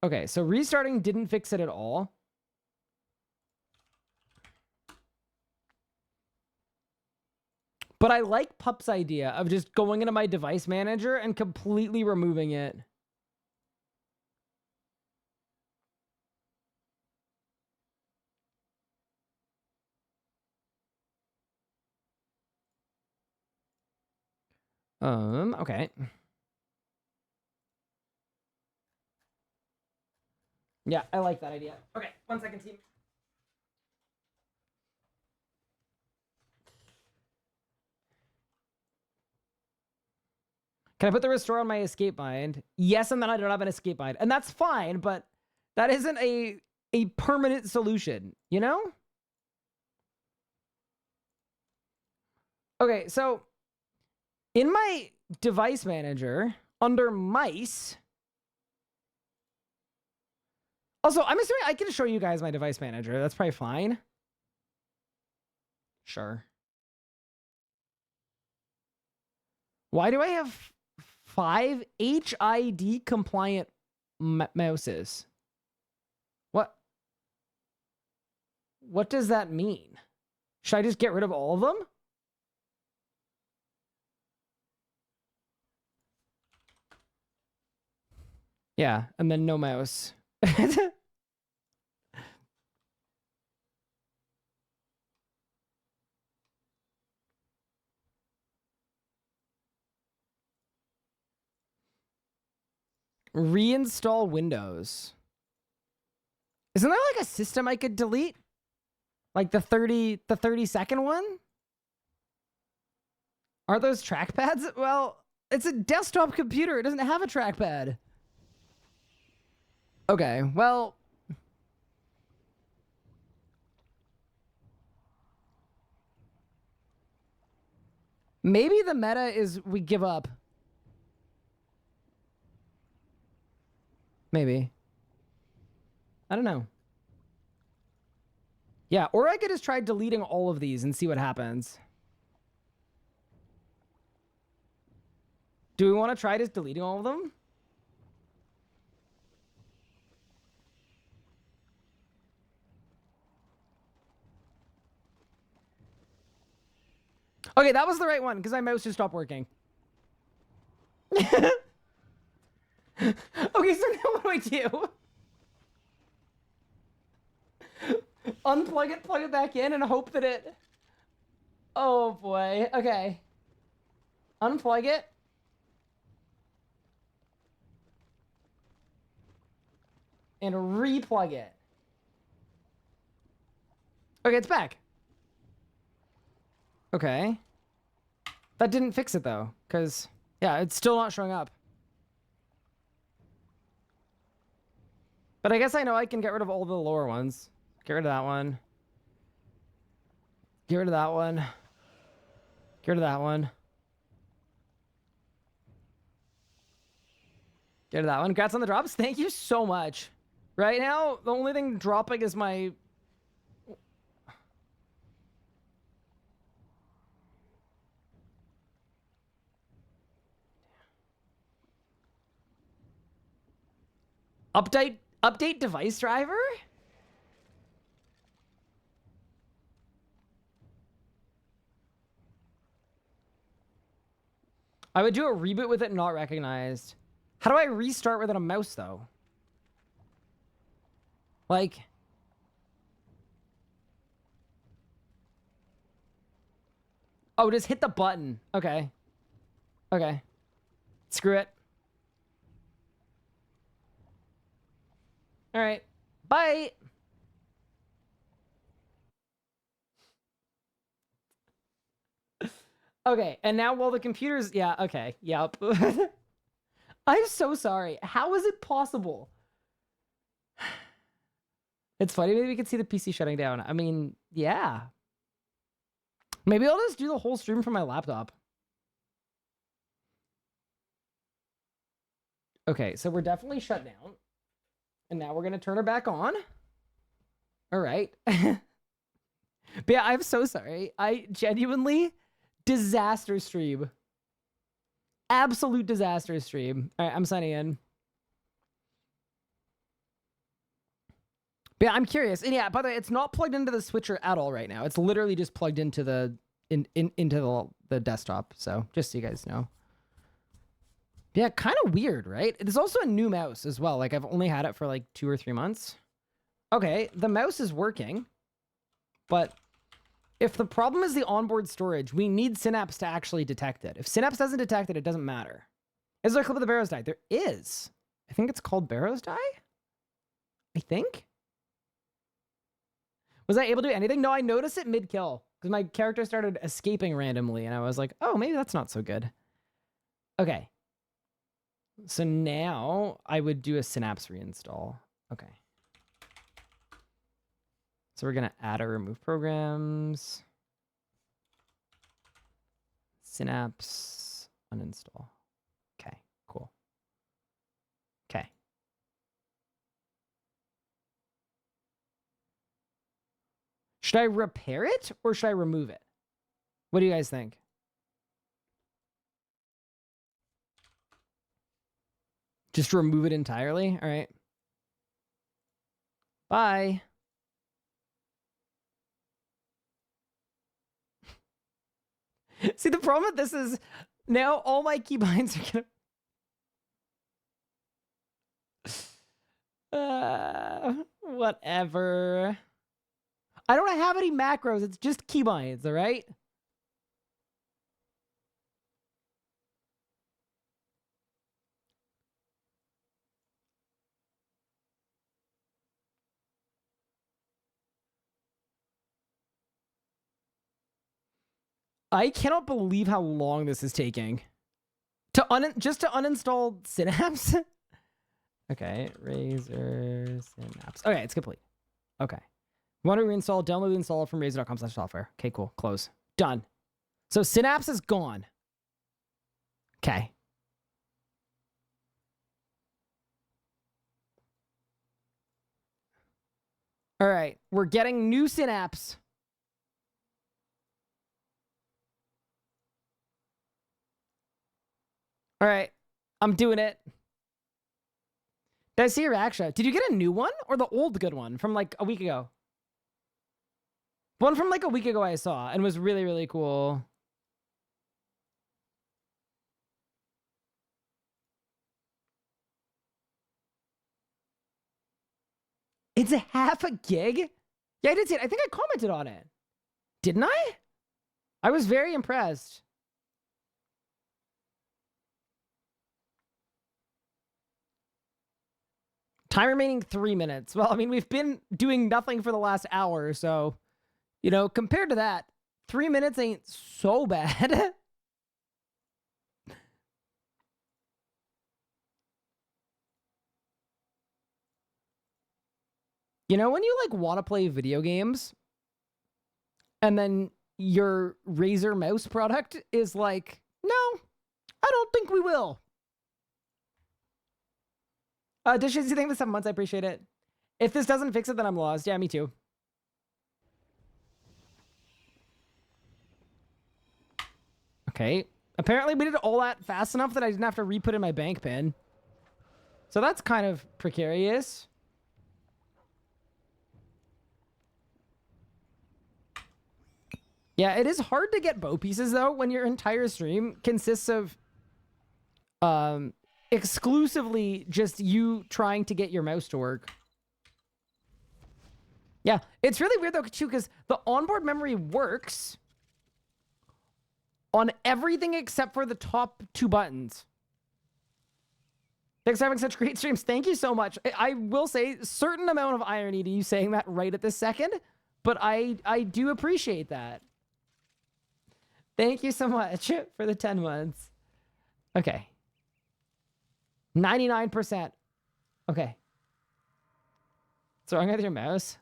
Okay, so restarting didn't fix it at all. But I like Pup's idea of just going into my device manager and completely removing it. Okay. Yeah, I like that idea. Okay, 1 second, team. Can I put the restore on my escape bind? Yes, and then I don't have an escape bind. And that's fine, but that isn't a permanent solution, you know? Okay, so in my device manager, under mice... Also, I'm assuming I can show you guys my device manager. That's probably fine. Sure. Why do I have 5 HID compliant mouses? What does that mean? Should I just get rid of all of them? Yeah, and then no mouse. Reinstall Windows. Isn't there like a system I could delete? Like the 30-second one? Aren't those trackpads? Well, it's a desktop computer. It doesn't have a trackpad. Okay, well... Maybe the meta is we give up. Maybe. I don't know. Yeah, or I could just try deleting all of these and see what happens. Do we want to try just deleting all of them? Okay, that was the right one, because my mouse just stopped working. Okay, so now what do I do? Unplug it, plug it back in, and hope that it... Oh, boy. Okay. Unplug it. And replug it. Okay, it's back. Okay. That didn't fix it, though, because, yeah, it's still not showing up. But I guess I know I can get rid of all the lower ones. Get rid of that one. Get rid of that one. Get rid of that one. Get rid of that one. Congrats on the drops. Thank you so much. Right now, the only thing dropping is my... Update device driver? I would do a reboot with it not recognized. How do I restart without a mouse, though? Like... Oh, just hit the button. Okay. Okay. Screw it. All right. Bye. Okay, and now while the computer's... Yeah, okay, yep. I'm so sorry. How is it possible? It's funny, maybe we can see the PC shutting down. I mean, yeah. Maybe I'll just do the whole stream from my laptop. Okay, so we're definitely shut down. And now we're going to turn her back on. All right. But yeah, I'm so sorry. I genuinely... Disaster stream. Absolute disaster stream. All right, I'm signing in. But yeah, I'm curious. And yeah, by the way, it's not plugged into the switcher at all right now. It's literally just plugged into the into the desktop. So just so you guys know. Yeah, kind of weird, right? There's also a new mouse as well. Like I've only had it for like 2 or 3 months. Okay, the mouse is working, but if the problem is the onboard storage, we need Synapse to actually detect it. If Synapse doesn't detect it, it doesn't matter. Is there a clip of the Barrows die? There is. I think it's called Barrows die? I think. Was I able to do anything? No, I noticed it mid-kill because my character started escaping randomly and I was like, oh, maybe that's not so good. Okay. So now I would do a Synapse reinstall. Okay. So we're going to add or remove programs. Synapse uninstall. Okay, cool. Okay. Should I repair it or should I remove it? What do you guys think? Just remove it entirely? All right. Bye. See, the problem with this is now all my keybinds are gonna... whatever. I don't have any macros. It's just keybinds, all right? I cannot believe how long this is taking. Just to uninstall Synapse? Okay, Razer Synapse. Okay, it's complete. Okay. Want to reinstall, download the installer from razer.com/software. Okay, cool. Close. Done. So Synapse is gone. Okay. All right. We're getting new Synapse. All right. I'm doing it. Did I see your reaction? Did you get a new one or the old good one from like a week ago? One from like a week ago I saw and was really, really cool. It's a half a gig? Yeah, I did see it. I think I commented on it. Didn't I? I was very impressed. Time remaining 3 minutes. Well, I mean, we've been doing nothing for the last hour, so, you know, compared to that, 3 minutes ain't so bad. You know, when you, like, want to play video games, and then your Razer mouse product is like, no, I don't think we will. Dishes, you think the 7 months? I appreciate it. If this doesn't fix it, then I'm lost. Yeah, me too. Okay. Apparently we did all that fast enough that I didn't have to re-put in my bank pin. So that's kind of precarious. Yeah, it is hard to get bow pieces, though, when your entire stream consists of exclusively just you trying to get your mouse to work. Yeah, it's really weird, though, too, because the onboard memory works on everything except for the top 2 buttons. Thanks for having such great streams. Thank you so much. I will say, certain amount of irony to you saying that right at this second, but I do appreciate that. Thank you so much for the 10 months. Okay. 99%. Okay. What's wrong with your mouse?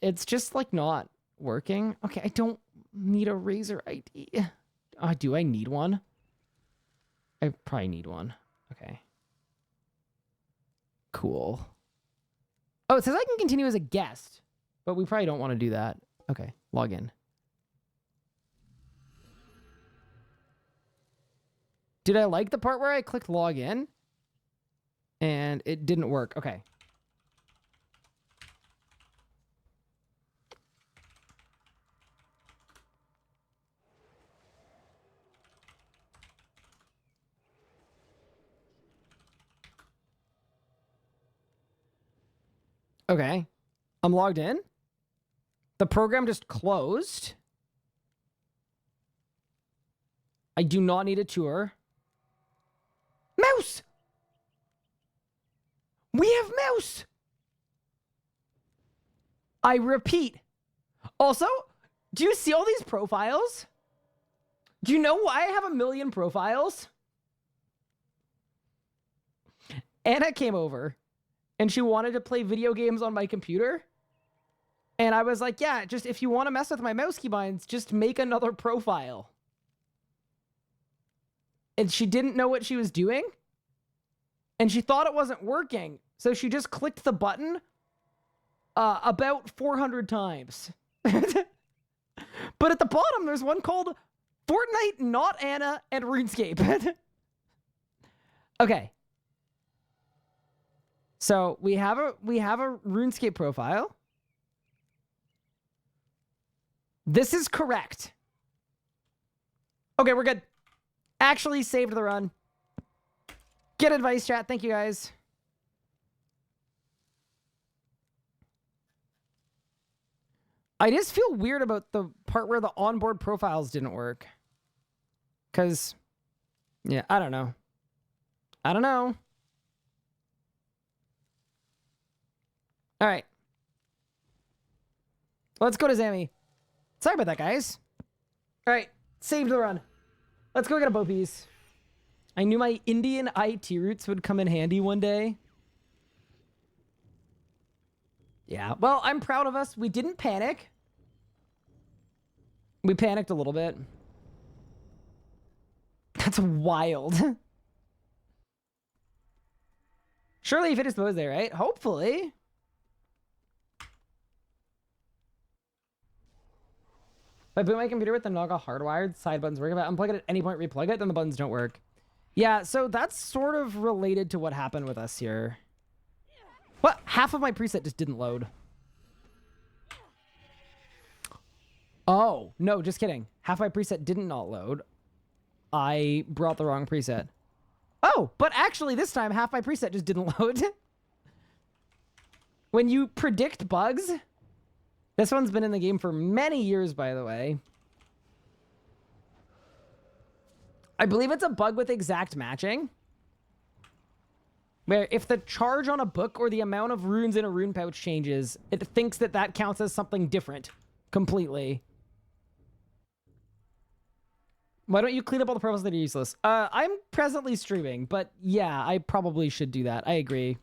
It's just like not working. Okay, I don't need a Razer ID. Do I need one? I probably need one. Okay. Cool. Oh, it says I can continue as a guest, but we probably don't want to do that. Okay, log in. Did I like the part where I clicked log in? And it didn't work. Okay. Okay. I'm logged in. The program just closed. I do not need a tour. Mouse! We have mouse! I repeat. Also, do you see all these profiles? Do you know why I have 1 million profiles? Anna came over and she wanted to play video games on my computer. And I was like, yeah, just if you want to mess with my mouse keybinds, just make another profile. And she didn't know what she was doing. And she thought it wasn't working. So she just clicked the button about 400 times. But at the bottom, there's one called Fortnite, Not Anna, and RuneScape. Okay. So we have a RuneScape profile. This is correct. Okay, we're good. Actually saved the run. Get advice, chat. Thank you, guys. I just feel weird about the part where the onboard profiles didn't work. Because, yeah, I don't know. I don't know. All right. Let's go to Zammy. Sorry about that, guys. All right. Saved the run. Let's go get a bow piece. I knew my Indian IT roots would come in handy one day. Yeah. Well, I'm proud of us. We didn't panic. We panicked a little bit. That's wild. Surely if it is supposed there, right? Hopefully. If I boot my computer with the Naga hardwired, side buttons work. If I unplug it at any point, replug it, then the buttons don't work. Yeah, so that's sort of related to what happened with us here. What? Half of my preset just didn't load. Oh, no, just kidding. Half my preset didn't not load. I brought the wrong preset. Oh, but actually this time half my preset just didn't load. When you predict bugs... This one's been in the game for many years, by the way. I believe it's a bug with exact matching. Where if the charge on a book or the amount of runes in a rune pouch changes, it thinks that that counts as something different completely. Why don't you clean up all the profiles that are useless? I'm presently streaming, but yeah, I probably should do that. I agree.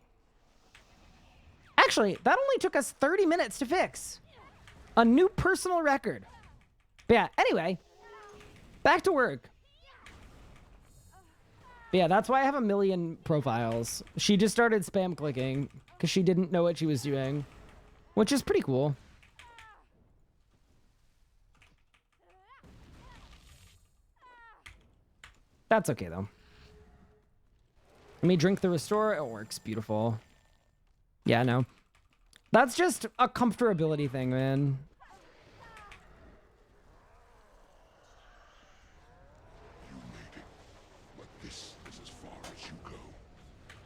Actually, that only took us 30 minutes to fix. A new personal record. But yeah, anyway, back to work. But yeah, that's why I have 1 million profiles. She just started spam clicking because she didn't know what she was doing, which is pretty cool. That's okay, though. Let me drink the restore. It works. Beautiful. Yeah, no. That's just a comfortability thing, man.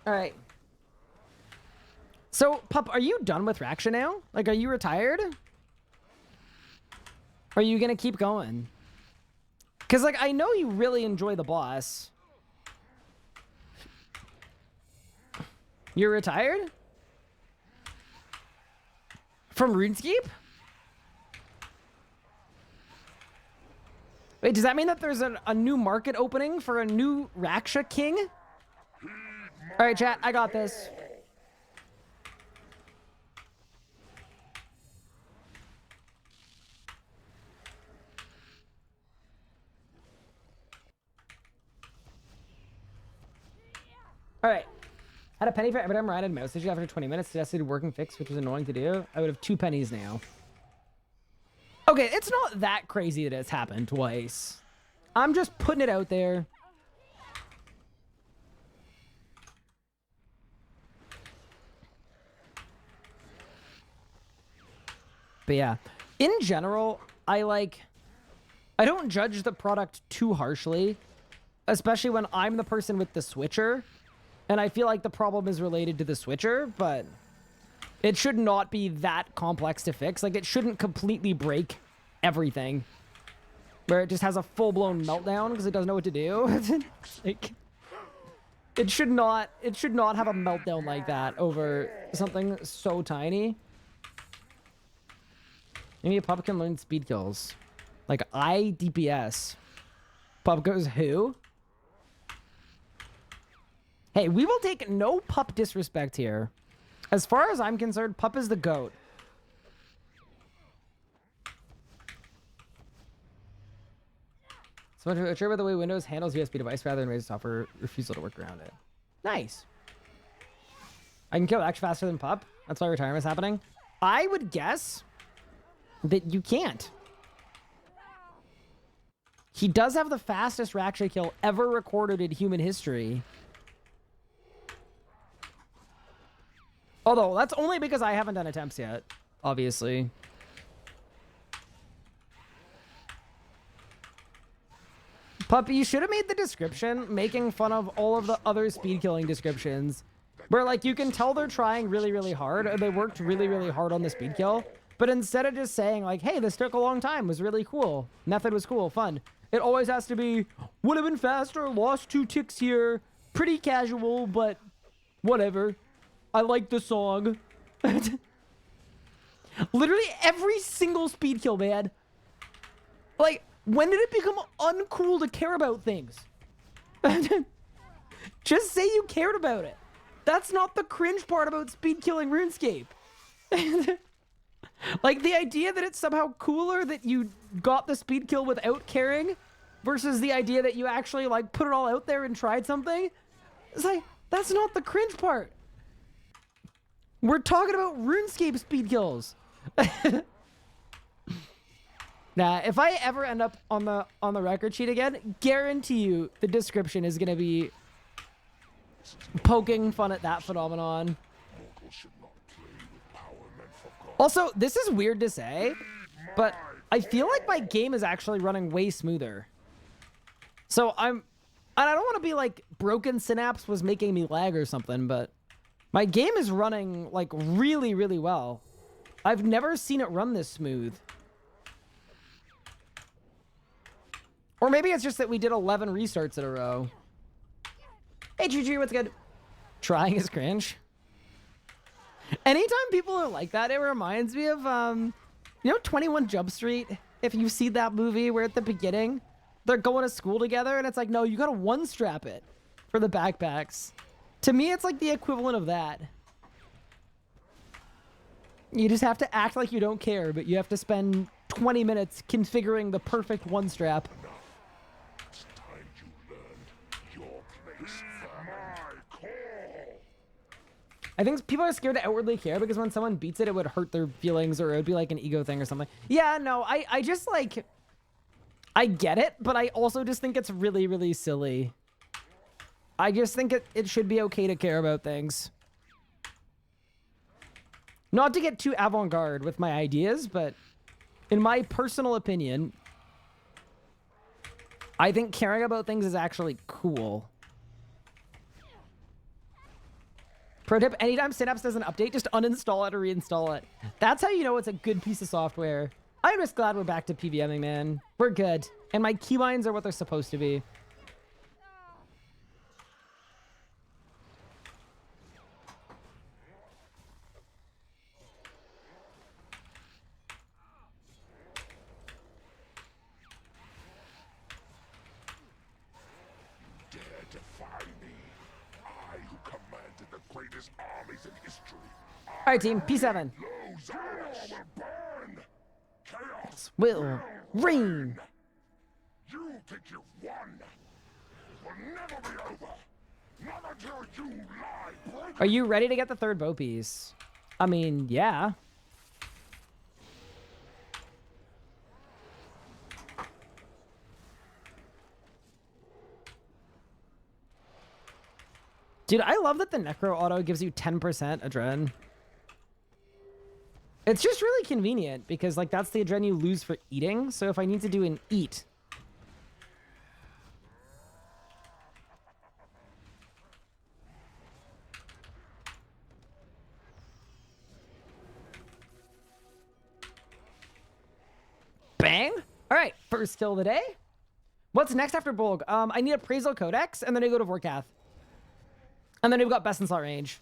All right. So, Pup, are you done with Raksha now? Like, are you retired? Or are you gonna keep going? Because, like, I know you really enjoy the boss. You're retired? From RuneScape? Wait, does that mean that there's a new market opening for a new Raksha king? All right, chat, I got this. All right. Had a penny for every time I had mouse issue after 20 minutes. Suggested working fix, which was annoying to do. I would have 2 pennies now. Okay, it's not that crazy that it's happened twice. I'm just putting it out there. But yeah, in general, I don't judge the product too harshly, especially when I'm the person with the switcher. And I feel like the problem is related to the switcher, but it should not be that complex to fix. Like, it shouldn't completely break everything, where it just has a full-blown meltdown because it doesn't know what to do. Like, it should not have a meltdown like that over something so tiny. Maybe a pup can learn speed kills. Like, DPS. Pup goes who? Hey, we will take no pup disrespect here. As far as I'm concerned, pup is the GOAT. So much sure about the way Windows handles USB device rather than raise software refusal to work around it. Nice. I can kill X faster than pup. That's why retirement is happening. I would guess that you can't. He does have the fastest Raksha kill ever recorded in human history. Although, that's only because I haven't done attempts yet, obviously. Puppy, you should have made the description making fun of all of the other speed killing descriptions. Where, like, you can tell they're trying really, really hard, or they worked really, really hard on the speed kill. But instead of just saying, like, hey, this took a long time, was really cool. Method was cool, fun. It always has to be, would have been faster, lost 2 ticks here, pretty casual, but whatever. I like the song. Literally every single speed kill, man. Like, when did it become uncool to care about things? Just say you cared about it. That's not the cringe part about speed killing RuneScape. Like, the idea that it's somehow cooler that you got the speed kill without caring versus the idea that you actually, like, put it all out there and tried something. It's like, that's not the cringe part. We're talking about RuneScape speed kills. Nah, if I ever end up on the record sheet again, guarantee you the description is gonna be poking fun at that phenomenon. Also, this is weird to say, but I feel like my game is actually running way smoother. So I don't want to be like broken synapse was making me lag or something, but my game is running like really, really well. I've never seen it run this smooth. Or maybe it's just that we did 11 restarts in a row. Hey, GG, what's good? Trying is cringe. Anytime people are like that, it reminds me of, you know, 21 Jump Street? If you've seen that movie where at the beginning, they're going to school together and it's like, no, you gotta one-strap it for the backpacks. To me, it's like the equivalent of that. You just have to act like you don't care, but you have to spend 20 minutes configuring the perfect one-strap. I think people are scared to outwardly care because when someone beats it, it would hurt their feelings or it would be like an ego thing or something. Yeah, no, I just like, I get it, but I also just think it's really, really silly. I just think it should be okay to care about things. Not to get too avant-garde with my ideas, but in my personal opinion, I think caring about things is actually cool. Pro tip, anytime Synapse does an update, just uninstall it or reinstall it. That's how you know it's a good piece of software. I'm just glad we're back to PVMing, man. We're good. And my keybinds are what they're supposed to be. fastest armies in history. All right, team. P7. Those will burn. Chaos Will reign. You think you've won. It will never be over. Not until you lie broken. Are you ready to get the third bow piece? I mean, yeah. Dude, I love that the Necro auto gives you 10% adrenaline. It's just really convenient because, like, that's the adrenaline you lose for eating. So if I need to do an eat. Bang. All right, first kill of the day. What's next after Bolg? I need Appraisal Codex, and then I go to Vorkath. And then we've got Best in Slot Range.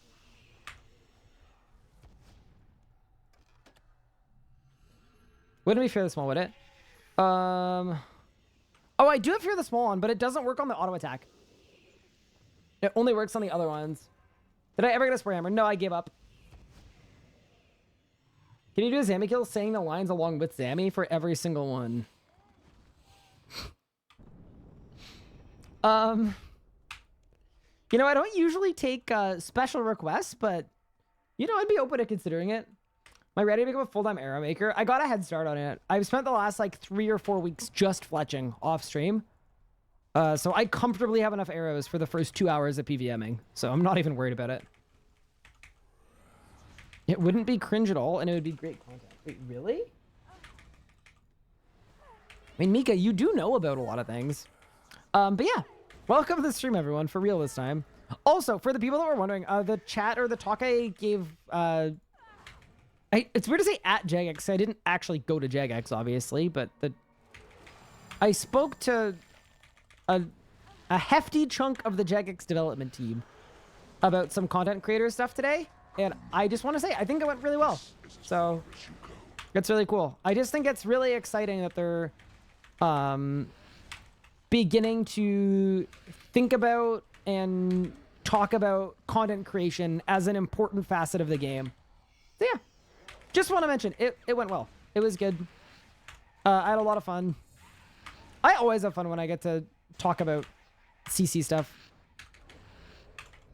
Wouldn't be Fear the Small, would it? Oh, I do have Fear the Small one, but it doesn't work on the auto attack. It only works on the other ones. Did I ever get a Spray Hammer? No, I gave up. Can you do a Zammy kill saying the lines along with Zammy for every single one? You know, I don't usually take special requests, but, you know, I'd be open to considering it. Am I ready to become a full-time arrow maker? I got a head start on it. I've spent the last, like, 3 or 4 weeks just fletching off stream. So I comfortably have enough arrows for the first 2 hours of PVMing. So I'm not even worried about it. It wouldn't be cringe at all, and it would be great content. Wait, really? I mean, Mika, you do know about a lot of things. But yeah. Welcome to the stream, everyone, for real this time. Also, for the people that were wondering, the chat or the talk I gave, it's weird to say at Jagex. I didn't actually go to Jagex, obviously, but I spoke to a hefty chunk of the Jagex development team about some content creator stuff today, and I just want to say, I think it went really well. So, it's really cool. I just think it's really exciting that they're, beginning to think about and talk about content creation as an important facet of the game. So yeah, just want to mention, it went well. It was good. I had a lot of fun. I always have fun when I get to talk about CC stuff.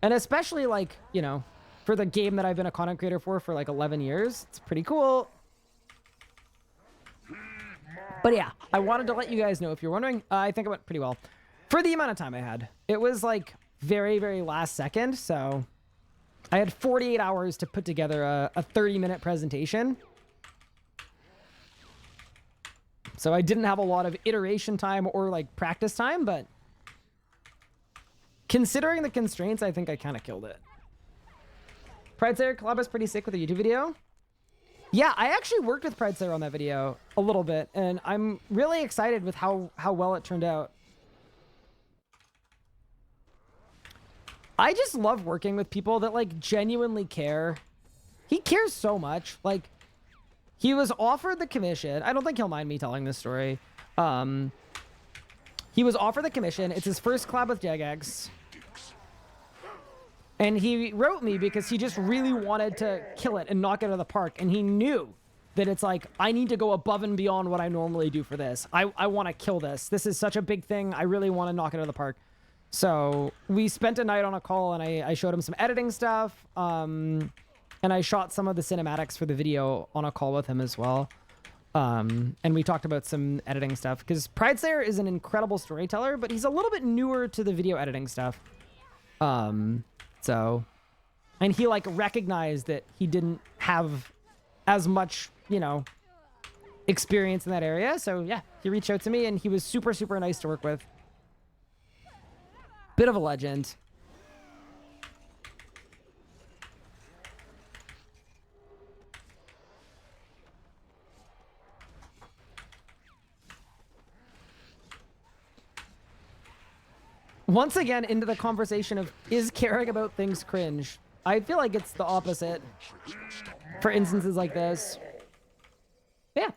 And especially, like, you know, for the game that I've been a content creator for like 11 years. It's pretty cool. But yeah, I wanted to let you guys know, if you're wondering, I think it went pretty well. For the amount of time I had. It was like very, very last second, so I had 48 hours to put together a 30-minute presentation. So I didn't have a lot of iteration time or like practice time, but considering the constraints, I think I kind of killed it. Pride Slayer collab is pretty sick with the YouTube video. Yeah, I actually worked with Pride Slayer on that video a little bit, and I'm really excited with how well it turned out. I just love working with people that, like, genuinely care. He cares so much. Like, he was offered the commission. I don't think he'll mind me telling this story. He was offered the commission. It's his first collab with Jagex. And he wrote me because he just really wanted to kill it and knock it out of the park. And he knew that it's like, I need to go above and beyond what I normally do for this. I want to kill this. This is such a big thing. I really want to knock it out of the park. So we spent a night on a call, and I showed him some editing stuff. And I shot some of the cinematics for the video on a call with him as well. And we talked about some editing stuff. Because Pride Slayer is an incredible storyteller, but he's a little bit newer to the video editing stuff. So, and he, like, recognized that he didn't have as much, you know, experience in that area. So, yeah, he reached out to me, and he was super, super nice to work with. Bit of a legend. Once again, into the conversation of, is caring about things cringe? I feel like it's the opposite for instances like this. Yeah.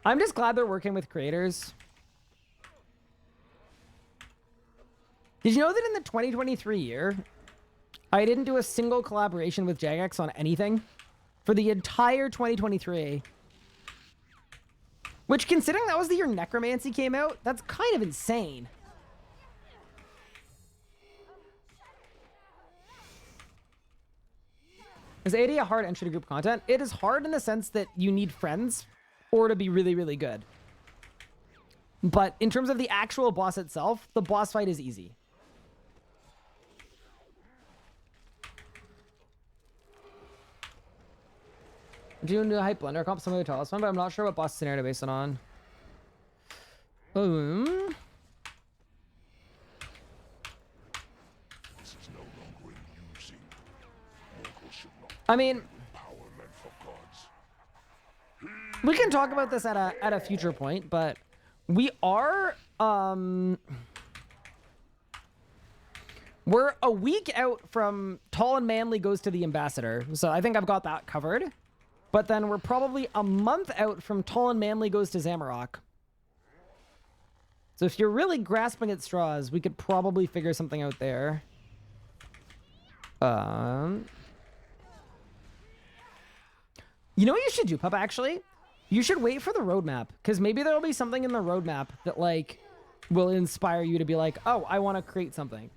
I'm just glad they're working with creators. Did you know that in the 2023 year, I didn't do a single collaboration with Jagex on anything for the entire 2023. Which, considering that was the year Necromancy came out, that's kind of insane. Is AD a hard entry to group content? It is hard in the sense that you need friends or to be really, really good. But in terms of the actual boss itself, the boss fight is easy. I'm doing a hype blender comp, some of the tallest one, but I'm not sure what boss scenario to base it on. This is no longer amusing. Mortals should not I mean, power meant for gods. we can talk about this at a future point, but we are we're a week out from Tall and Manly goes to the Ambassador, so I think I've got that covered. But then we're probably a month out from Tall and Manly goes to Zamorak. So if you're really grasping at straws, we could probably figure something out there. You know what you should do, Pup, actually? You should wait for the roadmap, because maybe there'll be something in the roadmap that, like, will inspire you to be like, oh, I want to create something.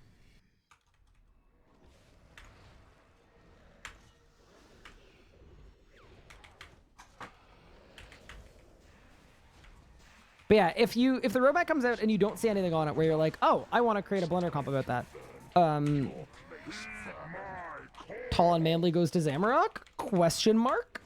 But yeah, if the roadmap comes out and you don't see anything on it where you're like, oh, I want to create a blender comp about that. Tall and Manly goes to Zamorak? Question mark?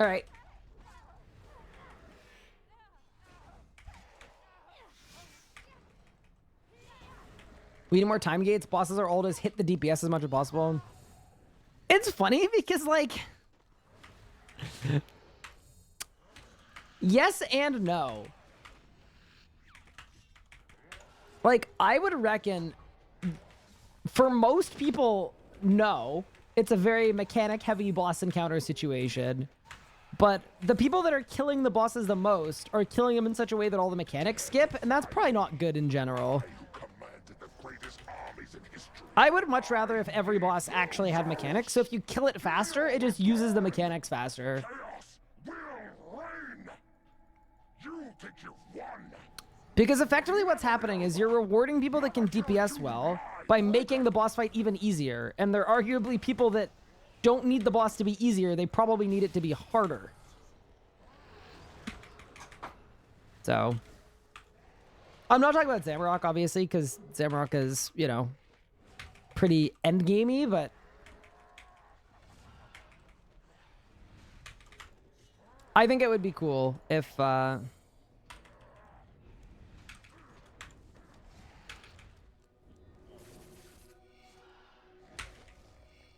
All right. We need more time gates. Bosses are old as hit the DPS as much as possible. It's funny because, like, yes and no. Like, I would reckon for most people, no. It's a very mechanic-heavy boss encounter situation. But the people that are killing the bosses the most are killing them in such a way that all the mechanics skip, and that's probably not good in general. I would much rather if every boss actually had mechanics, so if you kill it faster, it just uses the mechanics faster. Because effectively what's happening is you're rewarding people that can DPS well by making the boss fight even easier, and there are arguably people that don't need the boss to be easier, they probably need it to be harder. So, I'm not talking about Zamorak, obviously, because Zamorak is, you know, pretty endgamey, but I think it would be cool if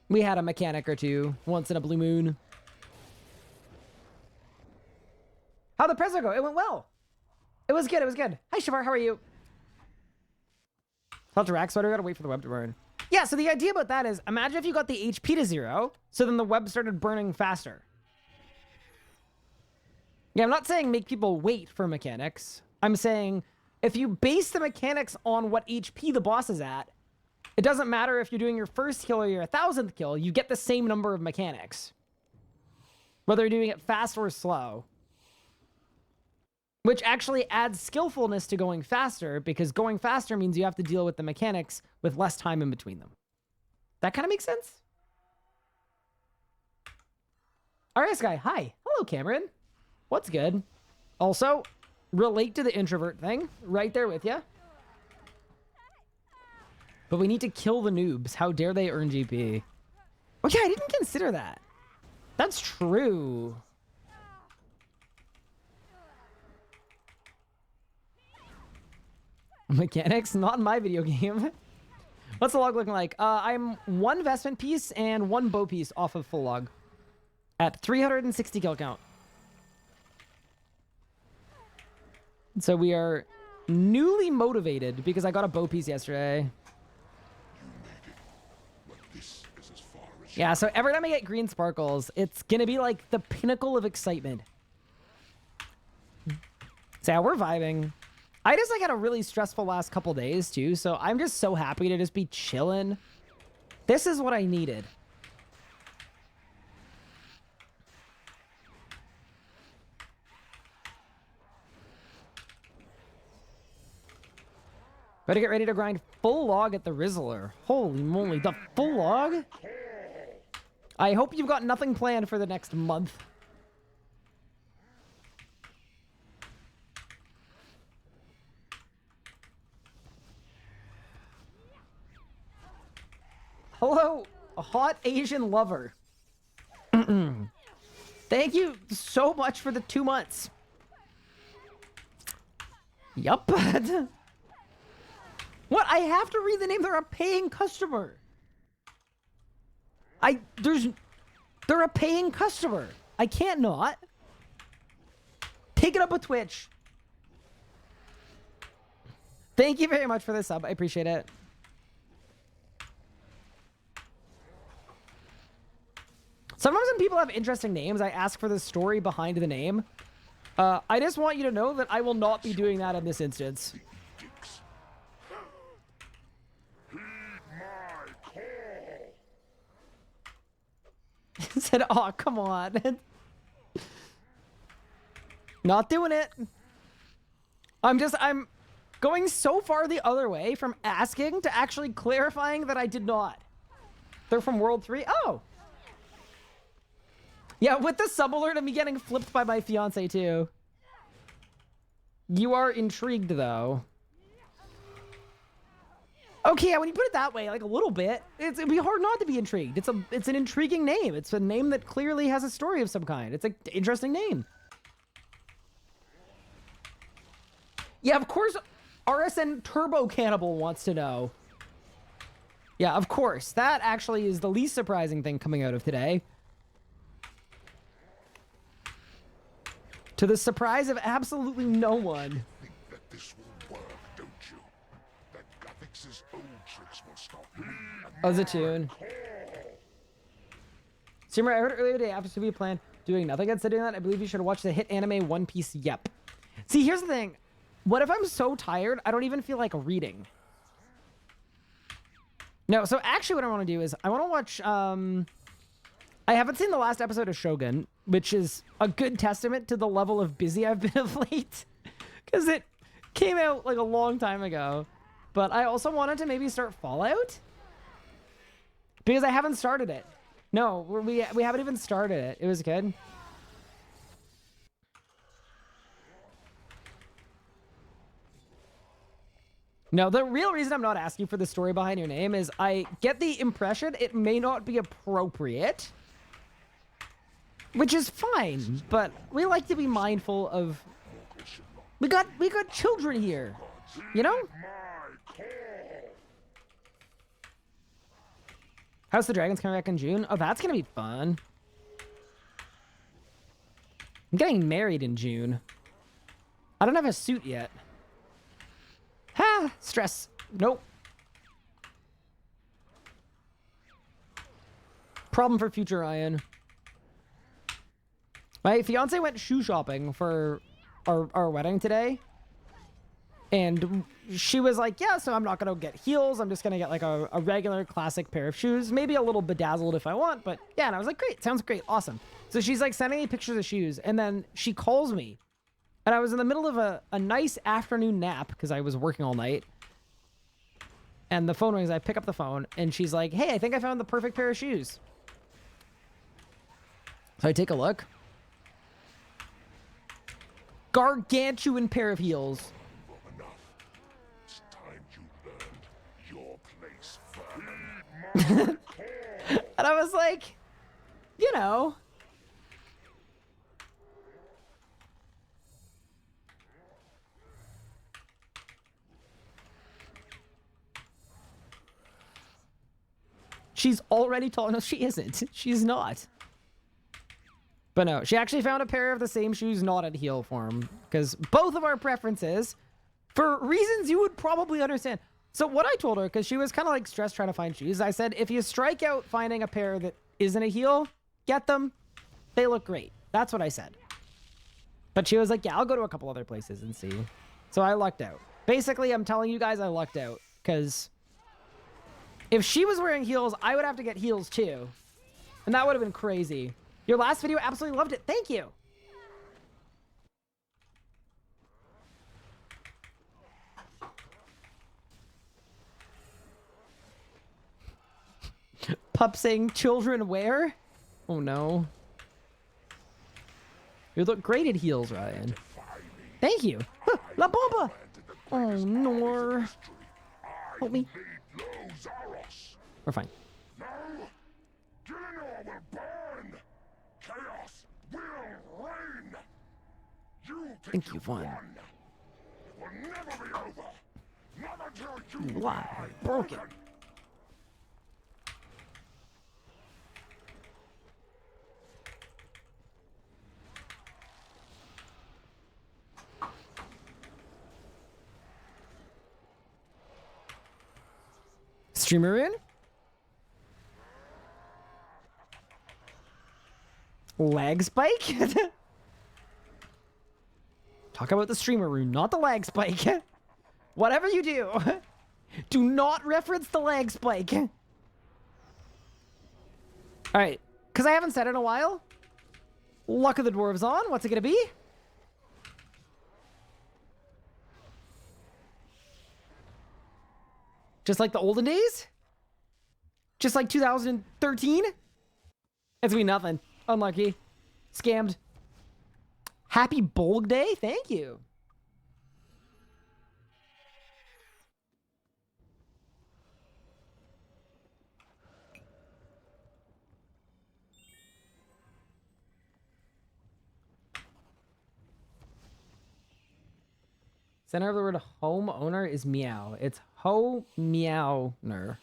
we had a mechanic or two once in a blue moon. How'd the preso go? It went well. It was good. It was good. Hi, Shavar. How are you? Felt to rack sweater. Gotta wait for the web to burn. Yeah, so the idea about that is, imagine if you got the HP to 0, so then the web started burning faster. Yeah, I'm not saying make people wait for mechanics. I'm saying if you base the mechanics on what HP the boss is at, it doesn't matter if you're doing your first kill or your 1000th kill, you get the same number of mechanics. Whether you're doing it fast or slow. Which actually adds skillfulness to going faster, because going faster means you have to deal with the mechanics with less time in between them. That kind of makes sense? RS guy, hi. Hello, Cameron. What's good? Also, relate to the introvert thing. Right there with you. But we need to kill the noobs. How dare they earn GP? Oh yeah, I didn't consider that. That's true. Mechanics? Not in my video game. What's the log looking like? I'm 1 vestment piece and 1 bow piece off of full log. At 360 kill count. So we are newly motivated because I got a bow piece yesterday. Yeah, so every time I get green sparkles, it's gonna be like the pinnacle of excitement. So yeah, we're vibing. I just like had a really stressful last couple days too, so I'm just so happy to just be chilling. This is what I needed. Better get ready to grind full log at the Rizzler. Holy moly, the full log? I hope you've got nothing planned for the next month. Hello, a hot Asian lover. Thank you so much for the 2 months. Yup. What? I have to read the name. They're a paying customer. They're a paying customer. I can't not. Pick it up with Twitch. Thank you very much for the sub. I appreciate it. Sometimes when people have interesting names, I ask for the story behind the name. I just want you to know that I will not be doing that in this instance. He said, oh, come on. Not doing it. I'm going so far the other way from asking to actually clarifying that I did not. They're from World 3. Oh. Yeah, with the sub alert of me getting flipped by my fiance too. You are intrigued though. Okay, when you put it that way, like a little bit, it'd be hard not to be intrigued. It's an intriguing name. It's a name that clearly has a story of some kind. It's an interesting name. Yeah, of course, RSN Turbo Cannibal wants to know. Yeah, of course. That actually is the least surprising thing coming out of today. To the surprise of absolutely no one. Think that this will work, don't you? That Graphics' old tricks will stop me. Oh, the tune. Simmer, I heard earlier today after Studio Plan doing nothing instead of that. I believe you should watch the hit anime One Piece. Yep. See, here's the thing. What if I'm so tired, I don't even feel like reading? No, so actually what I want to do is I want to watch, I haven't seen the last episode of Shogun, which is a good testament to the level of busy I've been of late. Because it came out like a long time ago. But I also wanted to maybe start Fallout. Because I haven't started it. No, we haven't even started it. It was good. No, the real reason I'm not asking for the story behind your name is I get the impression it may not be appropriate. Which is fine, but we like to be mindful of... We got children here, you know? House of the Dragons coming back in June? Oh, that's gonna be fun. I'm getting married in June. I don't have a suit yet. Ha! Stress. Nope. Problem for future Ryan. My fiance went shoe shopping for our wedding today. And she was like, yeah, so I'm not going to get heels. I'm just going to get like a regular classic pair of shoes. Maybe a little bedazzled if I want. But yeah, and I was like, great. Sounds great. Awesome. So she's like sending me pictures of shoes. And then she calls me. And I was in the middle of a nice afternoon nap because I was working all night. And the phone rings. I pick up the phone. And she's like, hey, I think I found the perfect pair of shoes. So I take a look. Gargantuan pair of heels. It's time you learned your place, And I was like, you know. She's already told. No, she isn't. She's not. But no, she actually found a pair of the same shoes not at heel form. Because both of our preferences, for reasons you would probably understand. So what I told her, because she was kind of like stressed trying to find shoes, I said, if you strike out finding a pair that isn't a heal, get them. They look great. That's what I said. But she was like, yeah, I'll go to a couple other places and see. So I lucked out. Basically, I'm telling you guys I lucked out. Because if she was wearing heels, I would have to get heels too. And that would have been crazy. Your last video, absolutely loved it. Thank you. Pup saying children wear? Oh no. You look great at heels, Ryan. Thank you. Huh, La Bomba! Oh no. Help me. We're fine. No, Gillinor will burn. Chaos will reign. You Think you've won. It will never be over. Not until you Lie. Broken. Streamer in? Lag spike? Talk about the streamer rune, not the lag spike. Whatever you do, do not reference the lag spike. All right, because I haven't said it in a while. Luck of the Dwarves on. What's it going to be? Just like the olden days? Just like 2013? It's gonna be nothing. Unlucky. Scammed. Happy Bolg Day? Thank you. Center of the word homeowner is meow. It's ho meowner.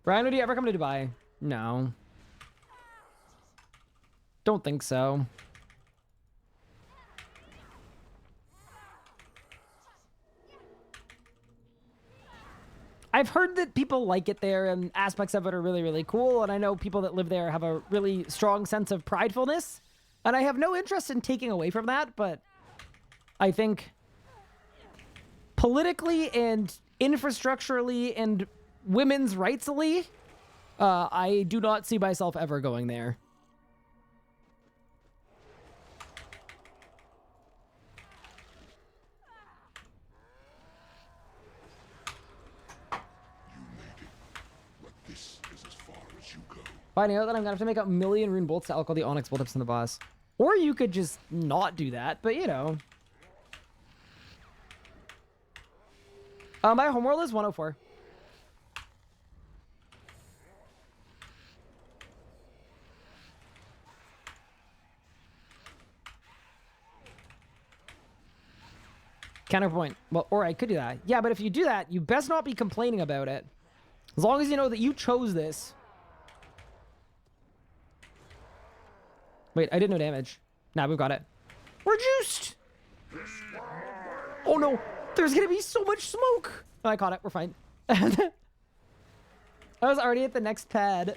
Brian, would you ever come to Dubai? No. Don't think so. I've heard that people like it there and aspects of it are really, really cool. And I know people that live there have a really strong sense of pridefulness. And I have no interest in taking away from that. But I think politically and infrastructurally and women's rightsly, I do not see myself ever going there. Finding out that I'm gonna have to make a million rune bolts to alcohol the onyx bolt ups in the boss. Or you could just not do that, but you know. My homeworld is 104. Counterpoint. Well, or I could do that. Yeah, but if you do that, you best not be complaining about it. As long as you know that you chose this. Wait, I did no damage. Nah, we've got it. We're juiced! Oh no, there's gonna be so much smoke! Oh, I caught it, we're fine. I was already at the next pad.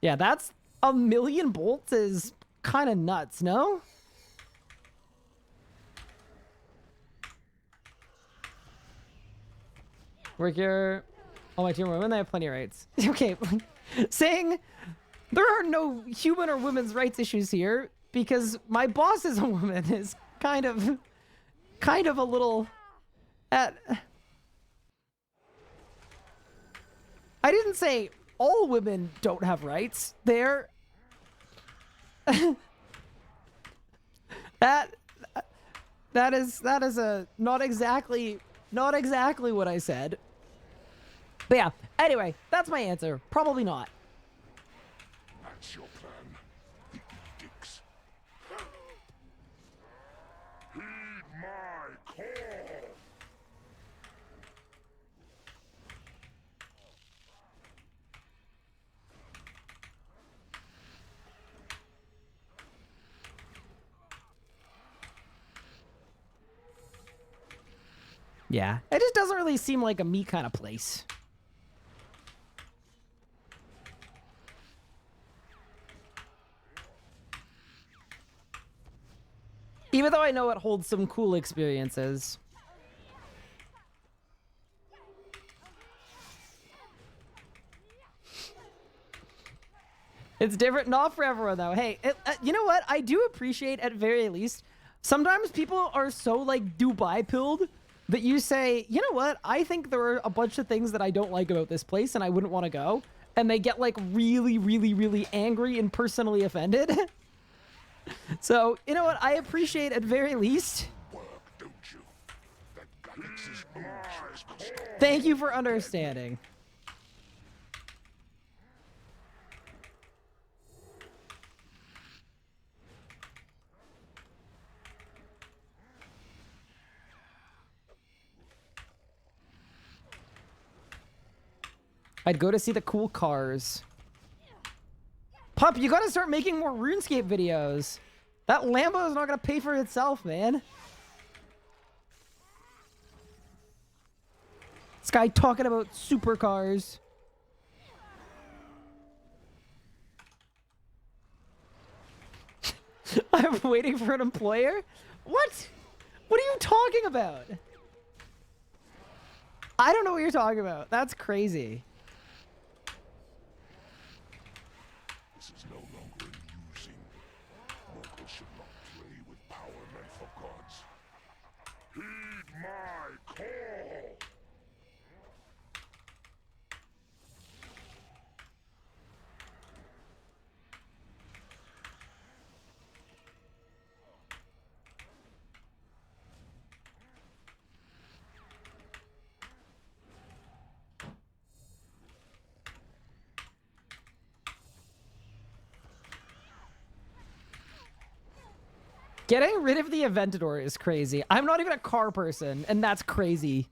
Yeah, that's a million bolts is kind of nuts, no? Work your... Oh, my team women, they have plenty of rights. Okay, saying... There are no human or women's rights issues here because my boss is a woman is kind of a little I didn't say all women don't have rights. They're that is a not exactly what I said. But yeah, anyway, that's my answer. Probably not. That's your plan. The edicts. Heed my call. Yeah, it just doesn't really seem like a me kind of place. Even though I know it holds some cool experiences. It's different, not for everyone though. Hey, you know what? I do appreciate at very least, sometimes people are so like Dubai pilled that you say, you know what? I think there are a bunch of things that I don't like about this place and I wouldn't want to go. And they get like really, really, really angry and personally offended. So, you know what? I appreciate at very least. Thank you for understanding. I'd go to see the cool cars. Pup, you gotta start making more RuneScape videos. That Lambo is not gonna pay for itself, man. This guy talking about supercars. I'm waiting for an employer? What? What are you talking about? I don't know what you're talking about. That's crazy. This is no longer amusing. Mortals should not play with power meant for gods. Heed my call! Getting rid of the Aventador is crazy. I'm not even a car person, and that's crazy.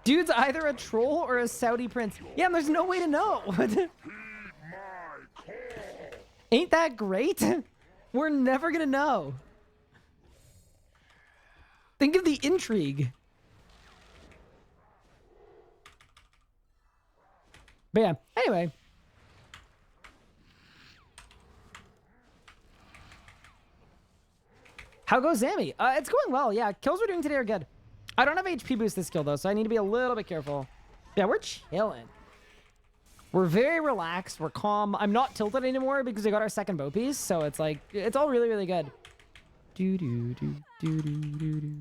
Dude's either a troll or a Saudi prince. Yeah, and there's no way to know. Ain't that great? We're never gonna know. Think of the intrigue. But yeah, anyway. How goes Zammy? It's going well, yeah. Kills we're doing today are good. I don't have HP boost this kill though, so I need to be a little bit careful. Yeah, we're chilling. We're very relaxed. We're calm. I'm not tilted anymore because we got our second bow piece. So it's like, it's all really, really good. Do, do, do, do, do, do, do.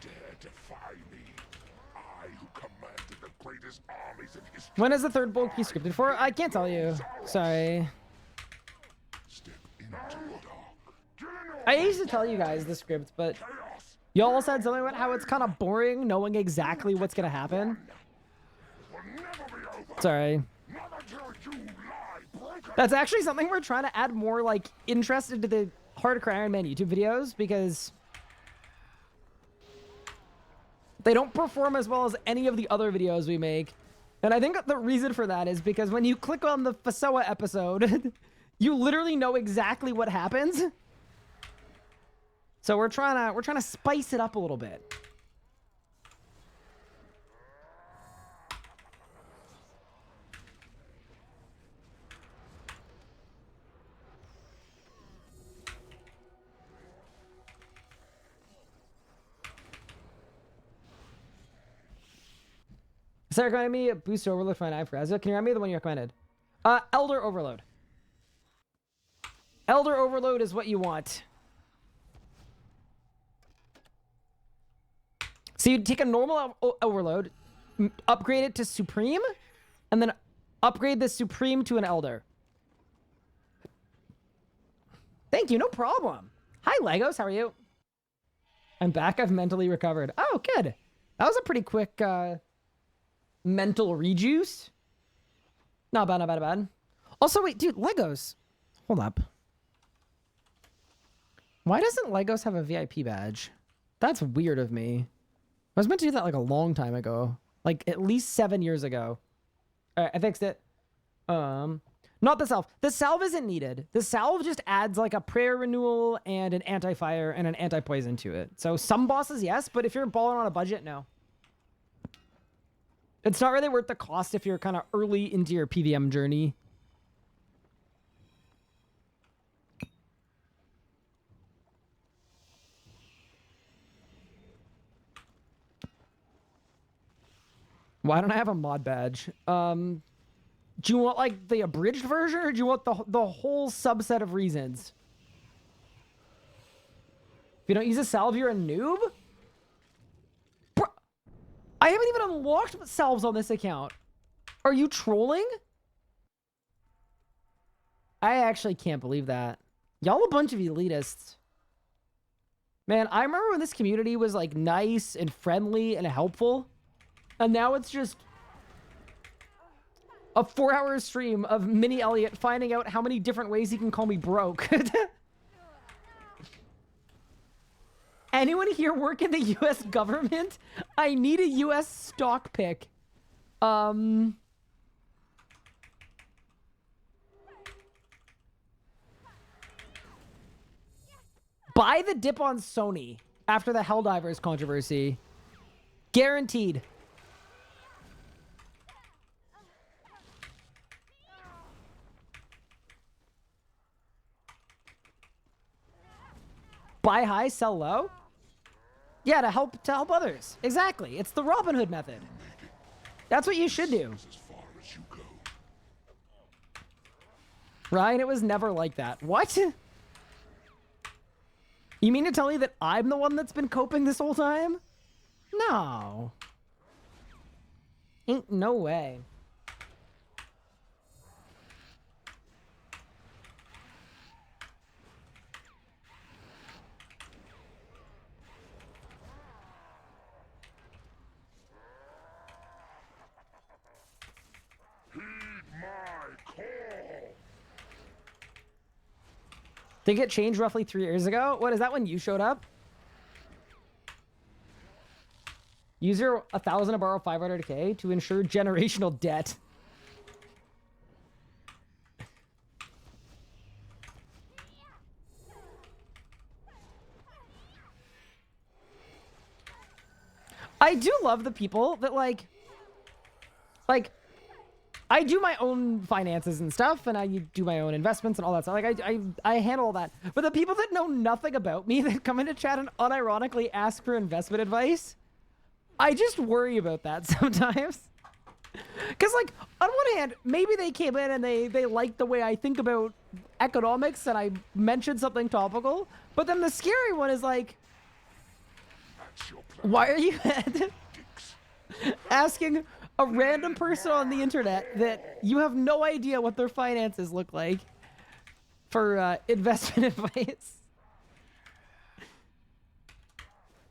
Dare defy me. I who commanded the greatest armies in history. When is the third bow piece scripted for? I can't tell you. Sorry. Step into the dark. I used to tell you guys the script, but y'all said something about how it's kind of boring knowing exactly what's going to happen. Sorry. That's actually something we're trying to add more like interest into the Hardcore Iron Man YouTube videos because they don't perform as well as any of the other videos we make. And I think the reason for that is because when you click on the Fasoa episode, you literally know exactly what happens. So we're trying to spice it up a little bit. Sarah recommended me a boost overload for my knife for Azul. Can you remind me of the one you recommended? Elder Overload. Elder Overload is what you want. So you take a normal overload, upgrade it to Supreme, and then upgrade the Supreme to an Elder. Thank you, no problem. Hi, Legos. How are you? I'm back. I've mentally recovered. Oh, good. That was a pretty quick mental rejuice. Not bad, not bad, not bad. Also, wait, dude, Legos. Hold up. Why doesn't Legos have a VIP badge? That's weird of me. I was meant to do that like a long time ago. Like at least 7 years ago. All right, I fixed it. Not the salve. The salve isn't needed. The salve just adds like a prayer renewal and an anti-fire and an anti-poison to it. So some bosses, yes, but if you're balling on a budget, no. It's not really worth the cost if you're kind of early into your PVM journey. Why don't I have a mod badge? Do you want like the abridged version, or do you want the whole subset of reasons? If you don't use a salve, you're a noob? Bro, I haven't even unlocked salves on this account. Are you trolling? I actually can't believe that. Y'all a bunch of elitists. Man, I remember when this community was like nice and friendly and helpful. And now it's just a 4-hour stream of Mini Elliot finding out how many different ways he can call me broke. Anyone here work in the US government? I need a US stock pick. Buy the dip on Sony after the Helldivers controversy. Guaranteed. Buy high, sell low? Yeah, to help others. Exactly. It's the Robin Hood method. That's what you should do. Ryan, it was never like that. What? You mean to tell me that I'm the one that's been coping this whole time? No. Ain't no way. Did it get changed roughly 3 years ago? What, is that when you showed up? Use your 1,000 to borrow 500k to ensure generational debt. I do love the people that like I do my own finances and stuff, and I do my own investments and all that stuff. Like I handle all that. But the people that know nothing about me that come into chat and unironically ask for investment advice, I just worry about that sometimes. Because like on one hand, maybe they came in and they like the way I think about economics and I mentioned something topical. But then the scary one is like, why are you asking a random person on the internet that you have no idea what their finances look like for investment advice?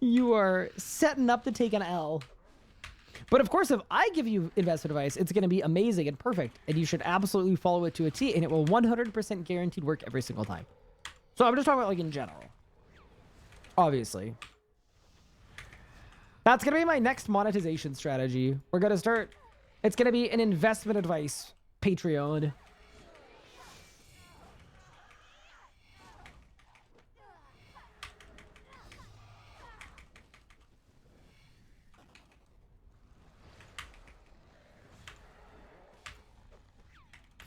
You are setting up to take an L. But of course, if I give you investment advice, it's going to be amazing and perfect, and you should absolutely follow it to a T, and it will 100% guaranteed work every single time. So I'm just talking about like in general. Obviously. That's going to be my next monetization strategy. We're going to start... It's going to be an investment advice Patreon.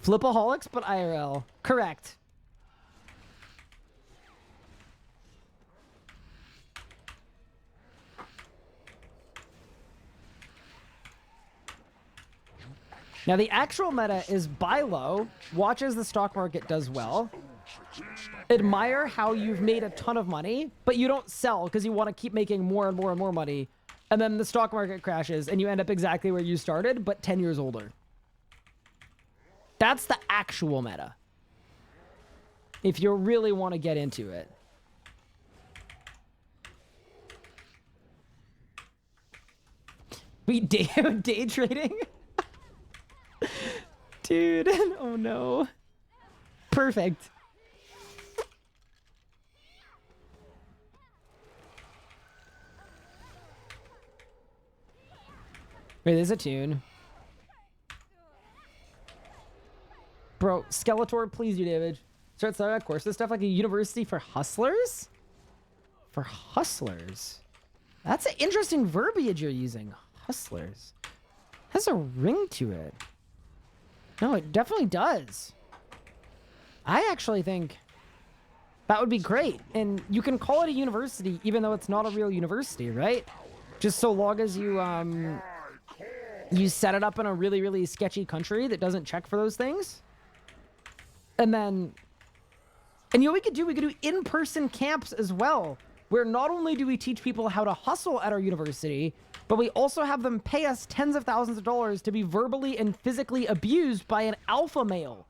Flipaholics, but IRL. Correct. Now, the actual meta is buy low, watch as the stock market does well, admire how you've made a ton of money, but you don't sell because you want to keep making more and more and more money, and then the stock market crashes and you end up exactly where you started, but 10 years older. That's the actual meta. If you really want to get into it. We day trading? Dude, oh no. Perfect. Wait, there's a tune. Bro, Skeletor, please do damage. Start starting courses stuff like a university for hustlers? For hustlers? That's an interesting verbiage you're using. Hustlers. Has a ring to it. No, it definitely does. I actually think that would be great. And you can call it a university even though it's not a real university, right? Just so long as you you set it up in a really, really sketchy country that doesn't check for those things. And then, and you know what we could do? We could do in-person camps as well, where not only do we teach people how to hustle at our university, but we also have them pay us tens of thousands of dollars to be verbally and physically abused by an alpha male.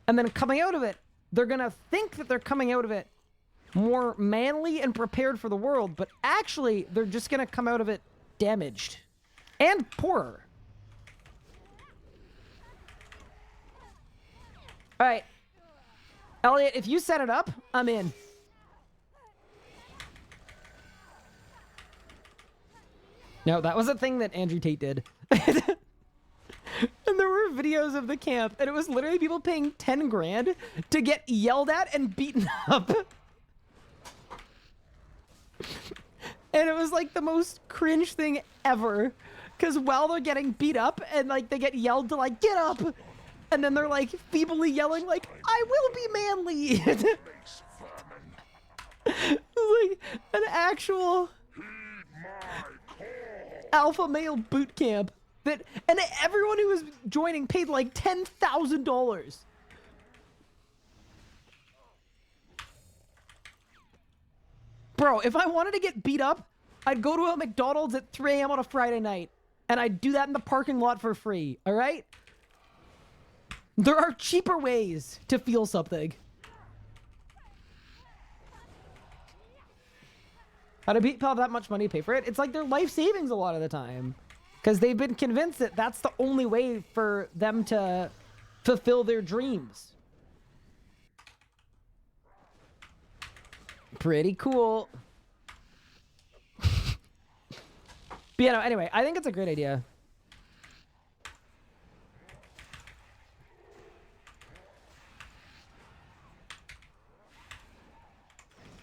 And then coming out of it, they're going to think that they're coming out of it more manly and prepared for the world, but actually they're just going to come out of it damaged and poorer. All right. Elliot, if you set it up, I'm in. No, that was a thing that Andrew Tate did. And there were videos of the camp, and it was literally people paying 10 grand to get yelled at and beaten up. And it was like the most cringe thing ever. Because while they're getting beat up and like they get yelled to like, get up. And then they're like feebly yelling like, I will be manly. Like an actual alpha male boot camp. That, and everyone who was joining paid like $10,000. Bro, if I wanted to get beat up, I'd go to a McDonald's at 3 a.m. on a Friday night. And I'd do that in the parking lot for free, all right? There are cheaper ways to feel something. How do people have that much money to pay for it? It's like their life savings a lot of the time. Because they've been convinced that that's the only way for them to fulfill their dreams. Pretty cool. But yeah, no, anyway, I think it's a great idea.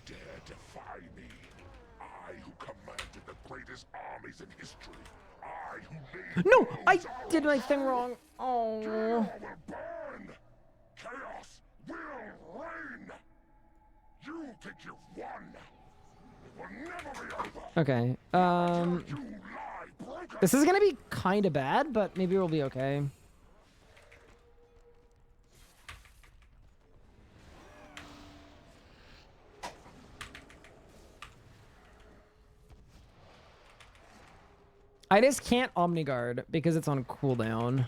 Dare defy me. I who commanded the greatest armies in history. I who laid No, I those did my thing wrong. Oh. Hell will burn. Chaos will reign. You think you've won. It will never be over. Okay. You lie, broken. This is gonna be kind of bad, but maybe we'll be okay. I just can't Omni Guard because it's on cooldown.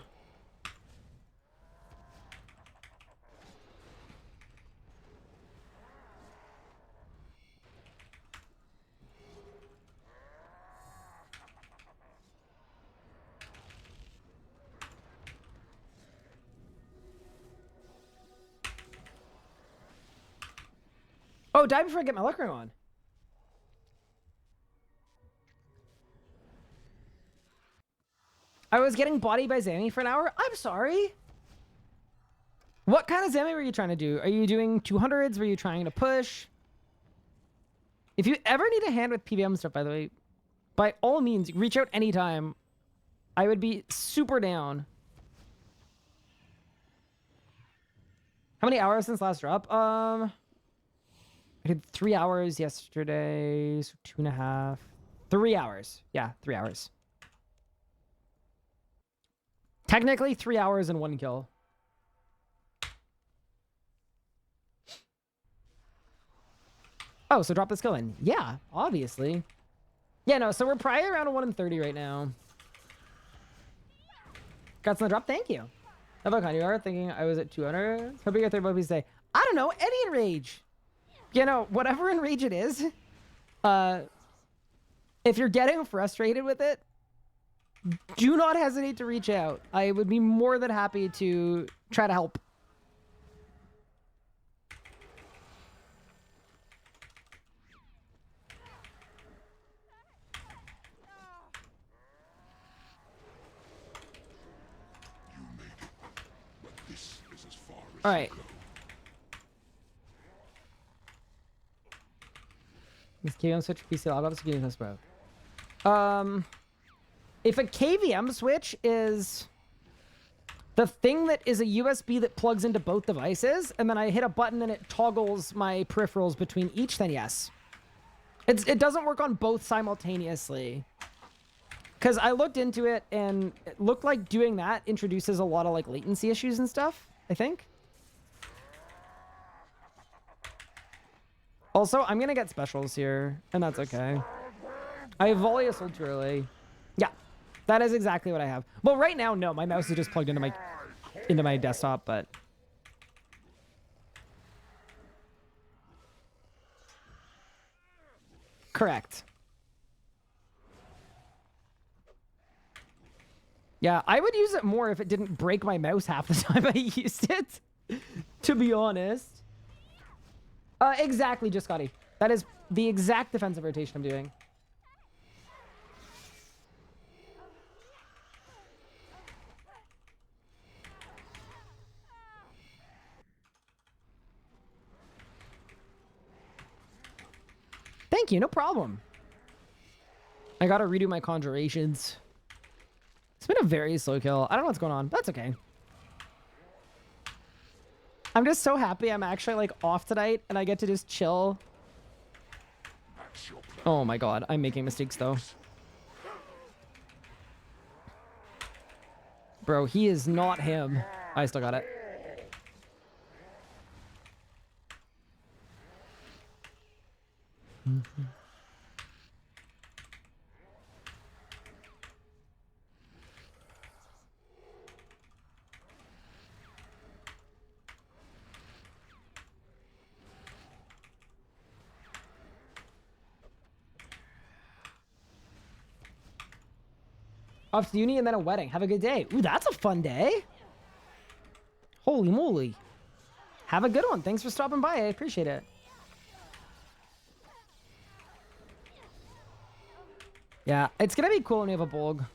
Oh, die before I get my luck ring on. I was getting bodied by Zammy for an hour. I'm sorry. What kind of Zammy were you trying to do? Are you doing 200s? Were you trying to push? If you ever need a hand with PVM stuff, by the way, by all means, reach out anytime. I would be super down. How many hours since last drop? I did 3 hours yesterday, so 2.5. 3 hours. Yeah, 3 hours. Technically 3 hours and 1 kill. Oh, so drop this kill in. Yeah, obviously. Yeah, no, so we're probably around a 1 in 30 right now. Got some drop, thank you. How about you are thinking I was at 200? Hope you get there, please say. I don't know, any enrage. You know, whatever enrage it is. If you're getting frustrated with it, do not hesitate to reach out. I would be more than happy to try to help. All right. This KVM switch PC log off the test bro. If a KVM switch is the thing that is a USB that plugs into both devices, and then I hit a button and it toggles my peripherals between each, then yes. It doesn't work on both simultaneously. Because I looked into it and it looked like doing that introduces a lot of like latency issues and stuff, I think. Also, I'm going to get specials here, and that's okay. I have volley assault too early. Yeah, that is exactly what I have. Well, right now, no. My mouse is just plugged into my desktop, but... Correct. Yeah, I would use it more if it didn't break my mouse half the time I used it, to be honest. Exactly, just Scotty. That is the exact defensive rotation I'm doing. Thank you, no problem. I gotta redo my conjurations. It's been a very slow kill. I don't know what's going on. That's okay. I'm just so happy I'm actually like off tonight and I get to just chill. Oh my god, I'm making mistakes though. Bro, he is not him. I still got it. Off to uni and then a wedding. Have a good day. Ooh, that's a fun day. Holy moly. Have a good one. Thanks for stopping by. I appreciate it. Yeah, it's going to be cool when we have a Bolg.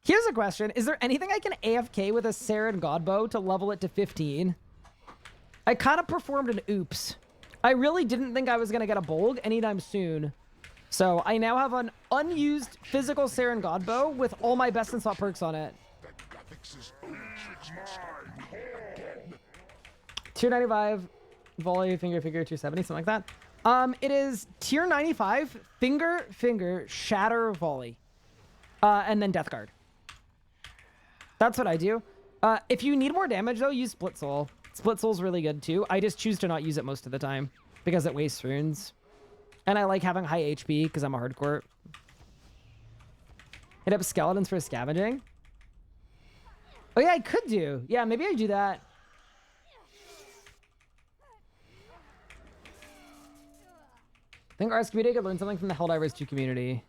Here's a question. Is there anything I can AFK with a Saren Godbow to level it to 15? I kind of performed an oops. I really didn't think I was going to get a Bolg anytime soon. So I now have an unused physical Saren Godbow with all my best in slot perks on it. Tier 95, volley, finger, 270, something like that. It is tier 95, finger, shatter, volley. And then death guard. That's what I do. If you need more damage though, use split soul. Split soul's really good too. I just choose to not use it most of the time because it wastes runes. And I like having high HP because I'm a hardcore. Hit up skeletons for scavenging. Oh yeah, I could do. Yeah, maybe I do that. I think our community could learn something from the Helldivers 2 community.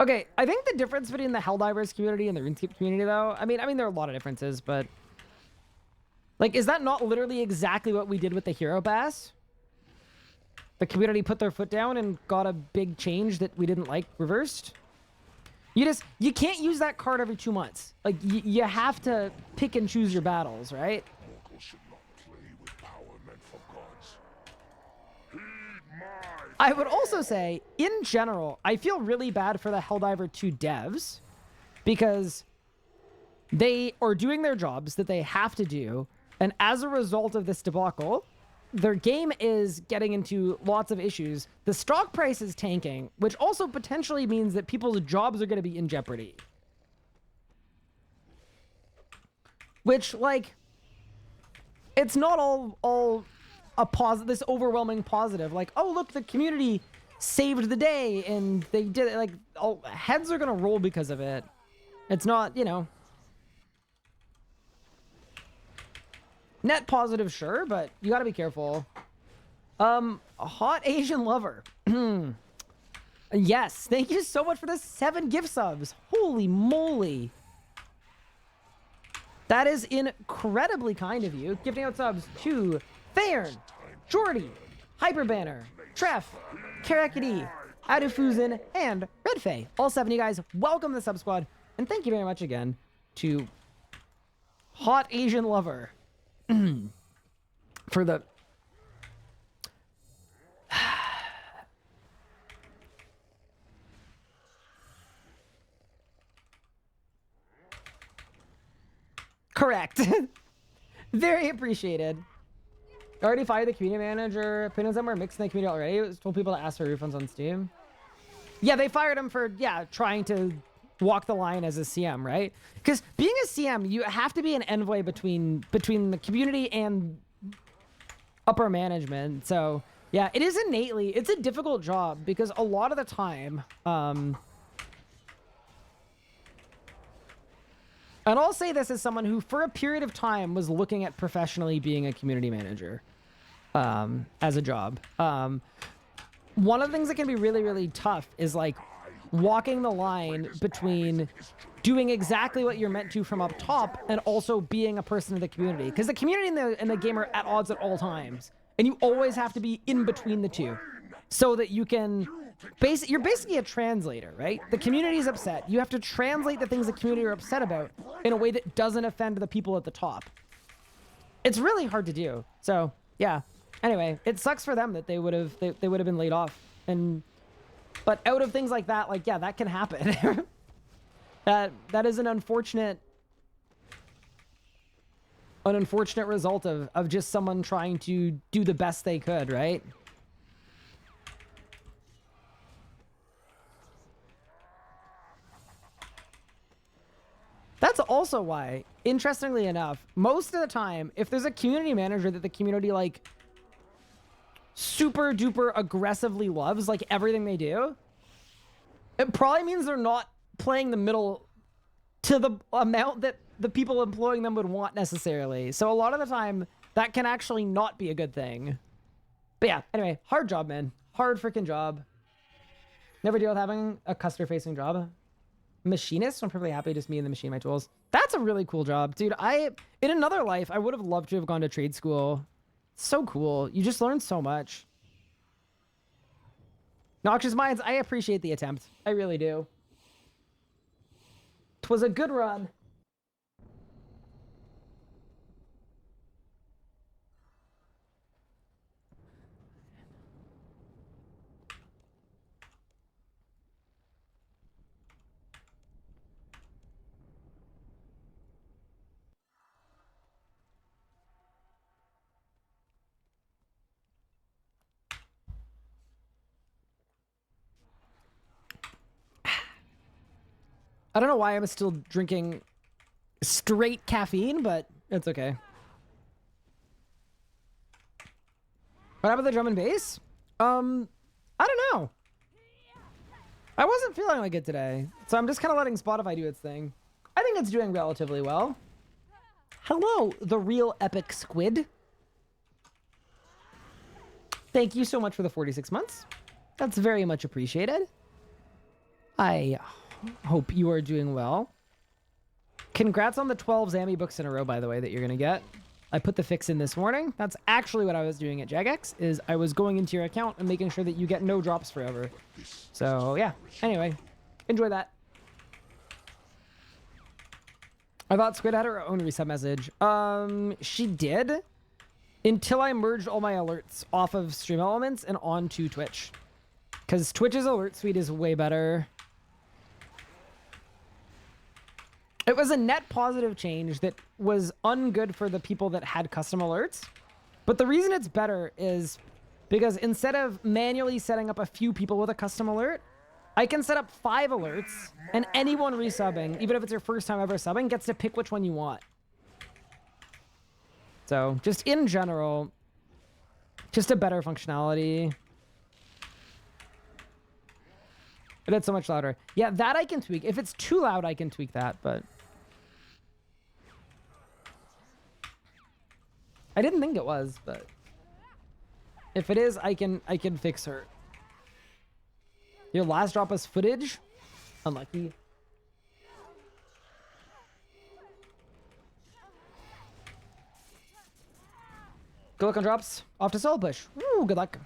Okay, I think the difference between the Helldivers community and the RuneScape community though, I mean there are a lot of differences, but like, is that not literally exactly what we did with the Hero Pass? The community put their foot down and got a big change that we didn't like reversed. You can't use that card every 2 months. Like, you have to pick and choose your battles, right? I would also say, in general, I feel really bad for the Helldiver 2 devs because they are doing their jobs that they have to do. And as a result of this debacle, their game is getting into lots of issues. The stock price is tanking, which also potentially means that people's jobs are going to be in jeopardy. Which, like, it's not all a positive, this overwhelming positive. Like, oh, look, the community saved the day and they did it. Like, oh, heads are going to roll because of it. It's not, you know. Net positive, sure, but you gotta be careful. A hot Asian lover. Yes, thank you so much for the 7 gift subs. Holy moly. That is incredibly kind of you. Gifting out subs to Thayern, Jordy, Hyperbanner, Treff, Karakadi, Adufuzin, and Redfay. All 7 of you guys, welcome to the sub squad. And thank you very much again to Hot Asian Lover for the... Correct. Very appreciated. Already fired the community manager. Opinions on were mixed in the community already. Told people to ask for refunds on Steam. Yeah, they fired him for, trying to walk the line as a CM, right? Because being a CM, you have to be an envoy between the community and upper management. So, yeah, it is innately, it's a difficult job because a lot of the time, and I'll say this as someone who, for a period of time, was looking at professionally being a community manager as a job. One of the things that can be really, really tough is like walking the line between doing exactly what you're meant to from up top and also being a person in the community. Because the community and the game are at odds at all times. And you always have to be in between the two so that you can... You're basically a translator, right? The community is upset. You have to translate the things the community are upset about in a way that doesn't offend the people at the top. It's really hard to do. So, yeah. Anyway, it sucks for them that they would have been laid off. But out of things like that, like, yeah, that can happen. that is an unfortunate result of just someone trying to do the best they could, right? That's also why, interestingly enough, most of the time, if there's a community manager that the community, like, super duper aggressively loves, like, everything they do, it probably means they're not playing the middle to the amount that the people employing them would want necessarily. So a lot of the time, that can actually not be a good thing. But yeah, anyway, hard job, man. Hard freaking job. Never deal with having a customer-facing job. Machinist, I'm perfectly happy just me and the machine my tools. That's a really cool job, dude. In another life, I would have loved to have gone to trade school. So cool. You just learn so much. Noxious Minds, I appreciate the attempt. I really do. 'Twas a good run. I don't know why I'm still drinking straight caffeine, but it's okay. What happened to the drum and bass? I don't know. I wasn't feeling like it today, so I'm just kind of letting Spotify do its thing. I think it's doing relatively well. Hello, the real epic squid. Thank you so much for the 46 months. That's very much appreciated. I hope you are doing well. Congrats on the 12 Zammy books in a row, by the way, that you're going to get. I put the fix in this morning. That's actually what I was doing at Jagex, is I was going into your account and making sure that you get no drops forever. So, yeah. Anyway, enjoy that. I thought Squid had her own resub message. She did, until I merged all my alerts off of Stream Elements and onto Twitch. Because Twitch's alert suite is way better. It was a net positive change that was ungood for the people that had custom alerts. But the reason it's better is because instead of manually setting up a few people with a custom alert, I can set up 5 alerts, and anyone resubbing, even if it's your first time ever subbing, gets to pick which one you want. So, just in general, just a better functionality. But it's so much louder. Yeah, that I can tweak. If it's too loud, I can tweak that, but... I didn't think it was, but... If it is, I can fix her. Your last drop was footage. Unlucky. Good luck on drops. Off to solo push. Ooh, good luck.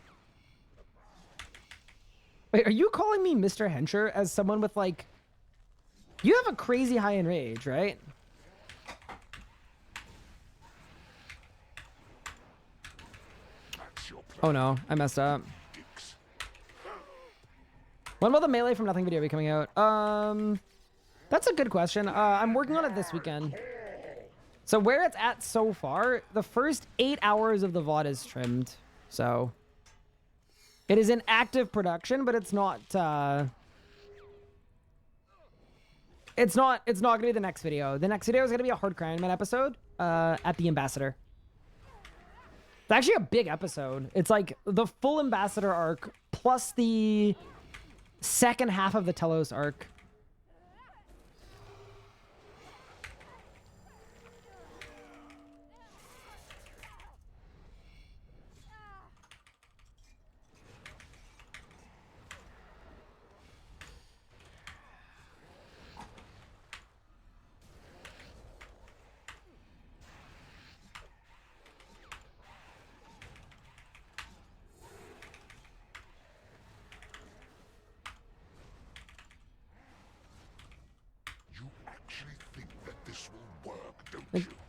Wait, are you calling me Mr. Hencher as someone with, like... You have a crazy high in rage, right? Oh no, I messed up. When will the Melee from Nothing video be coming out? That's a good question. I'm working on it this weekend. So where it's at so far, the first 8 hours of the VOD is trimmed. So it is in active production, but it's not gonna be the next video. The next video is gonna be a Hardcore Iron Man episode at the Ambassador. It's actually a big episode. It's like the full Ambassador arc plus the second half of the Telos arc.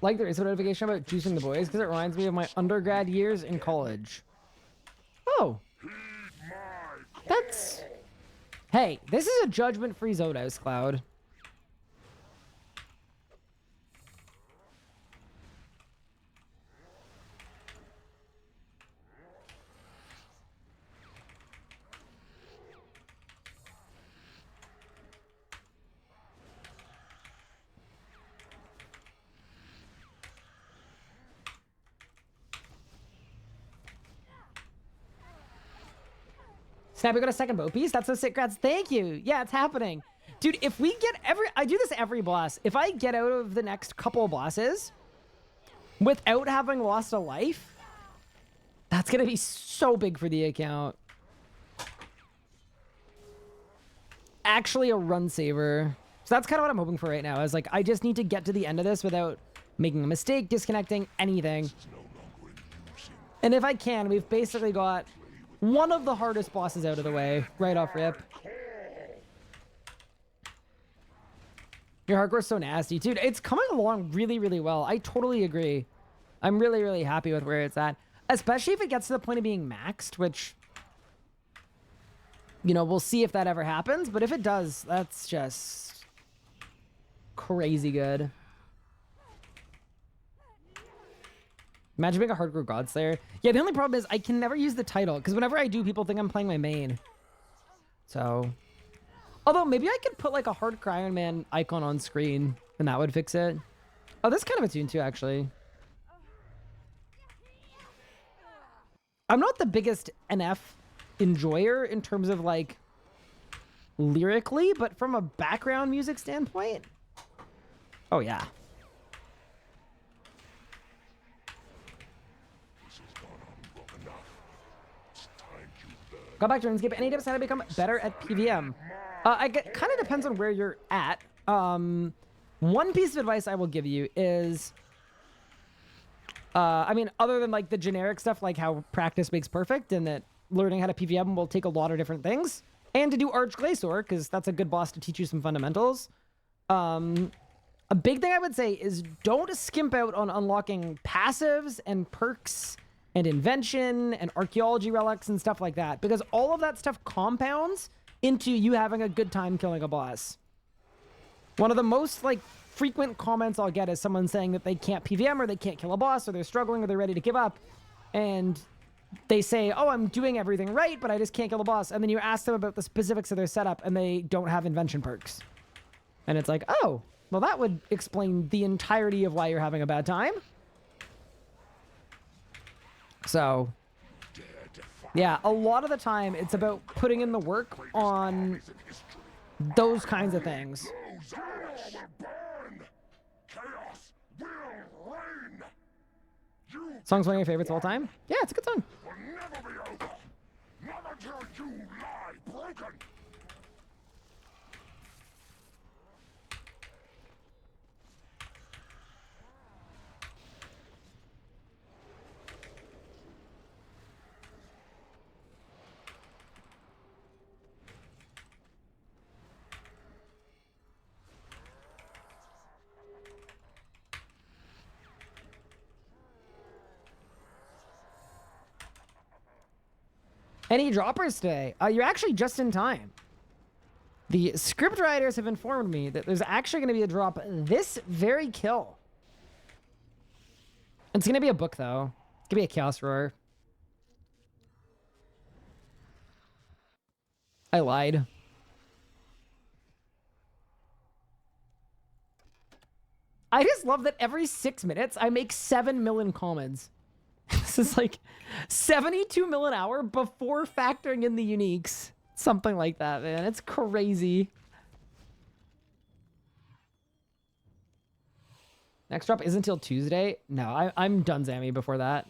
Like there is a notification about juicing the boys because it reminds me of my undergrad years in college. Oh. That's... Hey, this is a judgment-free zone house, Cloud. Snap, we got a second boat piece. That's so sick, Grats. Thank you. Yeah, it's happening. Dude, if we get I do this every boss. If I get out of the next couple of bosses without having lost a life, that's going to be so big for the account. Actually a run saver. So that's kind of what I'm hoping for right now. Is like, I just need to get to the end of this without making a mistake, disconnecting, anything. And if I can, we've basically got one of the hardest bosses out of the way, right off rip. Your hardcore's so nasty. Dude, it's coming along really, really well. I totally agree. I'm really, really happy with where it's at. Especially if it gets to the point of being maxed, which, you know, we'll see if that ever happens. But if it does, that's just crazy good. Imagine being a hardcore Godslayer. Yeah, the only problem is I can never use the title, because whenever I do, people think I'm playing my main. So, although maybe I could put like a hardcore Iron Man icon on screen, and that would fix it. Oh, that's kind of a tune too, actually. I'm not the biggest NF enjoyer in terms of like lyrically, but from a background music standpoint, oh yeah. Got back to RuneScape. Any tips how to become better at PVM? Kind of depends on where you're at. One piece of advice I will give you is, I mean, other than like the generic stuff, like how practice makes perfect and that learning how to PVM will take a lot of different things, and to do Arch Glacier, because that's a good boss to teach you some fundamentals. A big thing I would say is don't skimp out on unlocking passives and perks and invention and archaeology relics and stuff like that, because all of that stuff compounds into you having a good time killing a boss. One of the most like frequent comments I'll get is someone saying that they can't PVM or they can't kill a boss or they're struggling or they're ready to give up, and they say, oh, I'm doing everything right, but I just can't kill a boss. And then you ask them about the specifics of their setup and they don't have invention perks. And it's like, oh, well, that would explain the entirety of why you're having a bad time. So, yeah, a lot of the time it's about putting in the work on those kinds of things. Song's one of your favorites of all time? Yeah, it's a good song. Any droppers today? You're actually just in time. The script writers have informed me that there's actually going to be a drop this very kill. It's going to be a book, though. It's going to be a Chaos Roar. I lied. I just love that every 6 minutes I make 7 million comments. This is like 72 mil an hour before factoring in the uniques. Something like that, man. It's crazy. Next drop isn't until Tuesday. No, I'm done Zammy before that.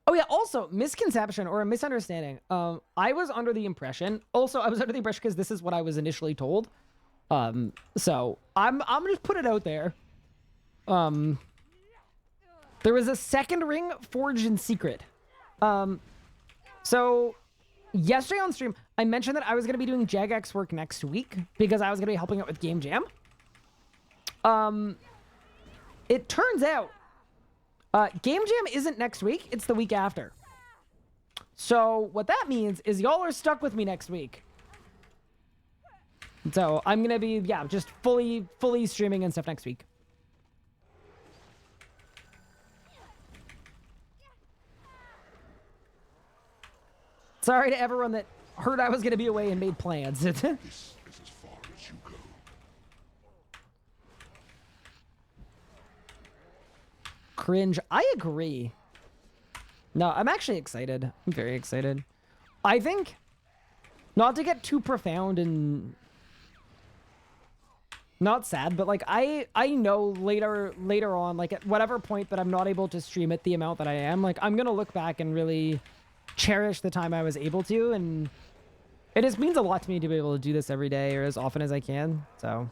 Oh yeah, also misconception or a misunderstanding. I was under the impression, because this is what I was initially told. So I'm just put it out there. There was a second ring forged in secret. So yesterday on stream, I mentioned that I was going to be doing Jagex work next week because I was going to be helping out with Game Jam. It turns out Game Jam isn't next week. It's the week after. So what that means is y'all are stuck with me next week. So I'm going to be, yeah, just fully streaming and stuff next week. Sorry to everyone that heard I was going to be away and made plans. This is as far as you go. Cringe. I agree. No, I'm actually excited. I'm very excited. I think, not to get too profound and not sad, but like I know later on, like at whatever point that I'm not able to stream it the amount that I am, like I'm gonna look back and really cherish the time I was able to, and it just means a lot to me to be able to do this every day or as often as I can. So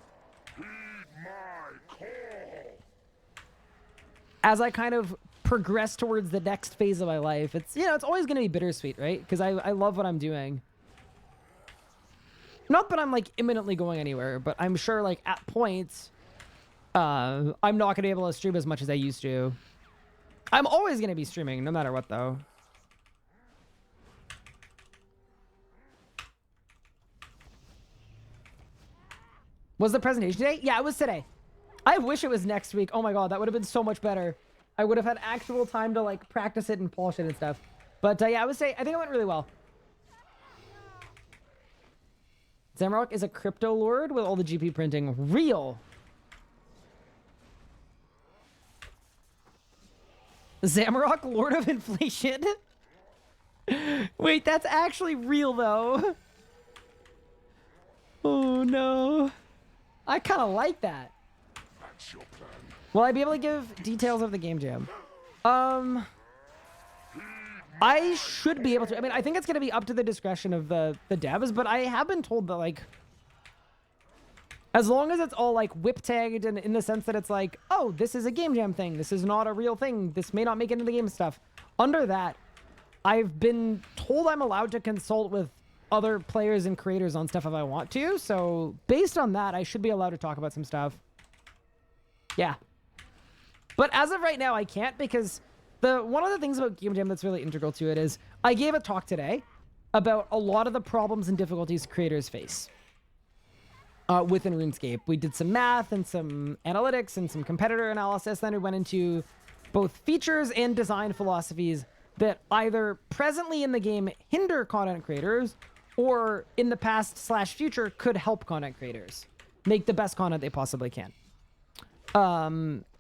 as I kind of progress towards the next phase of my life, it's, you know, it's always going to be bittersweet, right? Because I love what I'm doing. Not that I'm like imminently going anywhere, but I'm sure like at points, I'm not going to be able to stream as much as I used to. I'm always going to be streaming no matter what though. Was the presentation today? Yeah, it was today. I wish it was next week. Oh my god, that would have been so much better. I would have had actual time to like practice it and polish it and stuff. But yeah, I think it went really well. Zamrock is a crypto lord with all the GP printing. Real. Zamrock, Lord of Inflation? Wait, that's actually real though. Oh no. I kind of like that. That's your plan. Will I be able to give details of the game jam? I should be able to. I mean, I think it's going to be up to the discretion of the devs, but I have been told that, like, as long as it's all, like, whip tagged and in the sense that it's like, oh, this is a game jam thing. This is not a real thing. This may not make it into the game stuff. Under that, I've been told I'm allowed to consult with other players and creators on stuff if I want to. So based on that, I should be allowed to talk about some stuff. Yeah. But as of right now, I can't, because one of the things about Game Jam that's really integral to it is I gave a talk today about a lot of the problems and difficulties creators face within RuneScape. We did some math and some analytics and some competitor analysis. Then we went into both features and design philosophies that either presently in the game hinder content creators or in the past/future could help content creators make the best content they possibly can.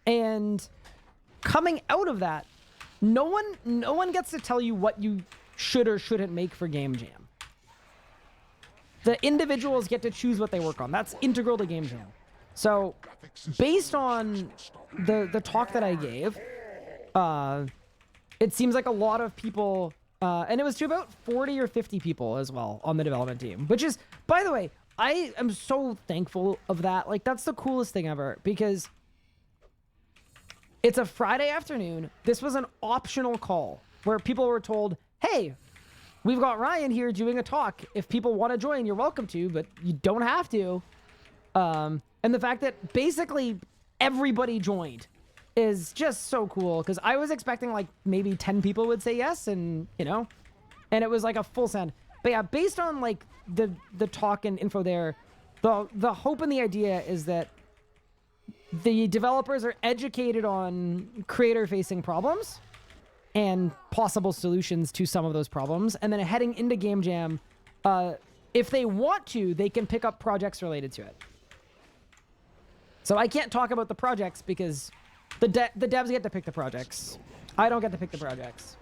And coming out of that, no one gets to tell you what you should or shouldn't make for Game Jam. The individuals get to choose what they work on. That's integral to Game Jam. So based on the talk that I gave, it seems like a lot of people, and it was to about 40 or 50 people as well on the development team, which is, by the way, I am so thankful of that. Like, that's the coolest thing ever, because it's a Friday afternoon. This was an optional call where people were told, hey, we've got Ryan here doing a talk. If people want to join, you're welcome to, but you don't have to. And the fact that basically everybody joined is just so cool because I was expecting like maybe 10 people would say yes, and you know, and it was like a full send. But yeah, based on like the talk and info there, the hope and the idea is that the developers are educated on creator-facing problems and possible solutions to some of those problems, and then heading into Game Jam, if they want to, they can pick up projects related to it. So I can't talk about the projects because the devs get to pick the projects. I don't get to pick the projects.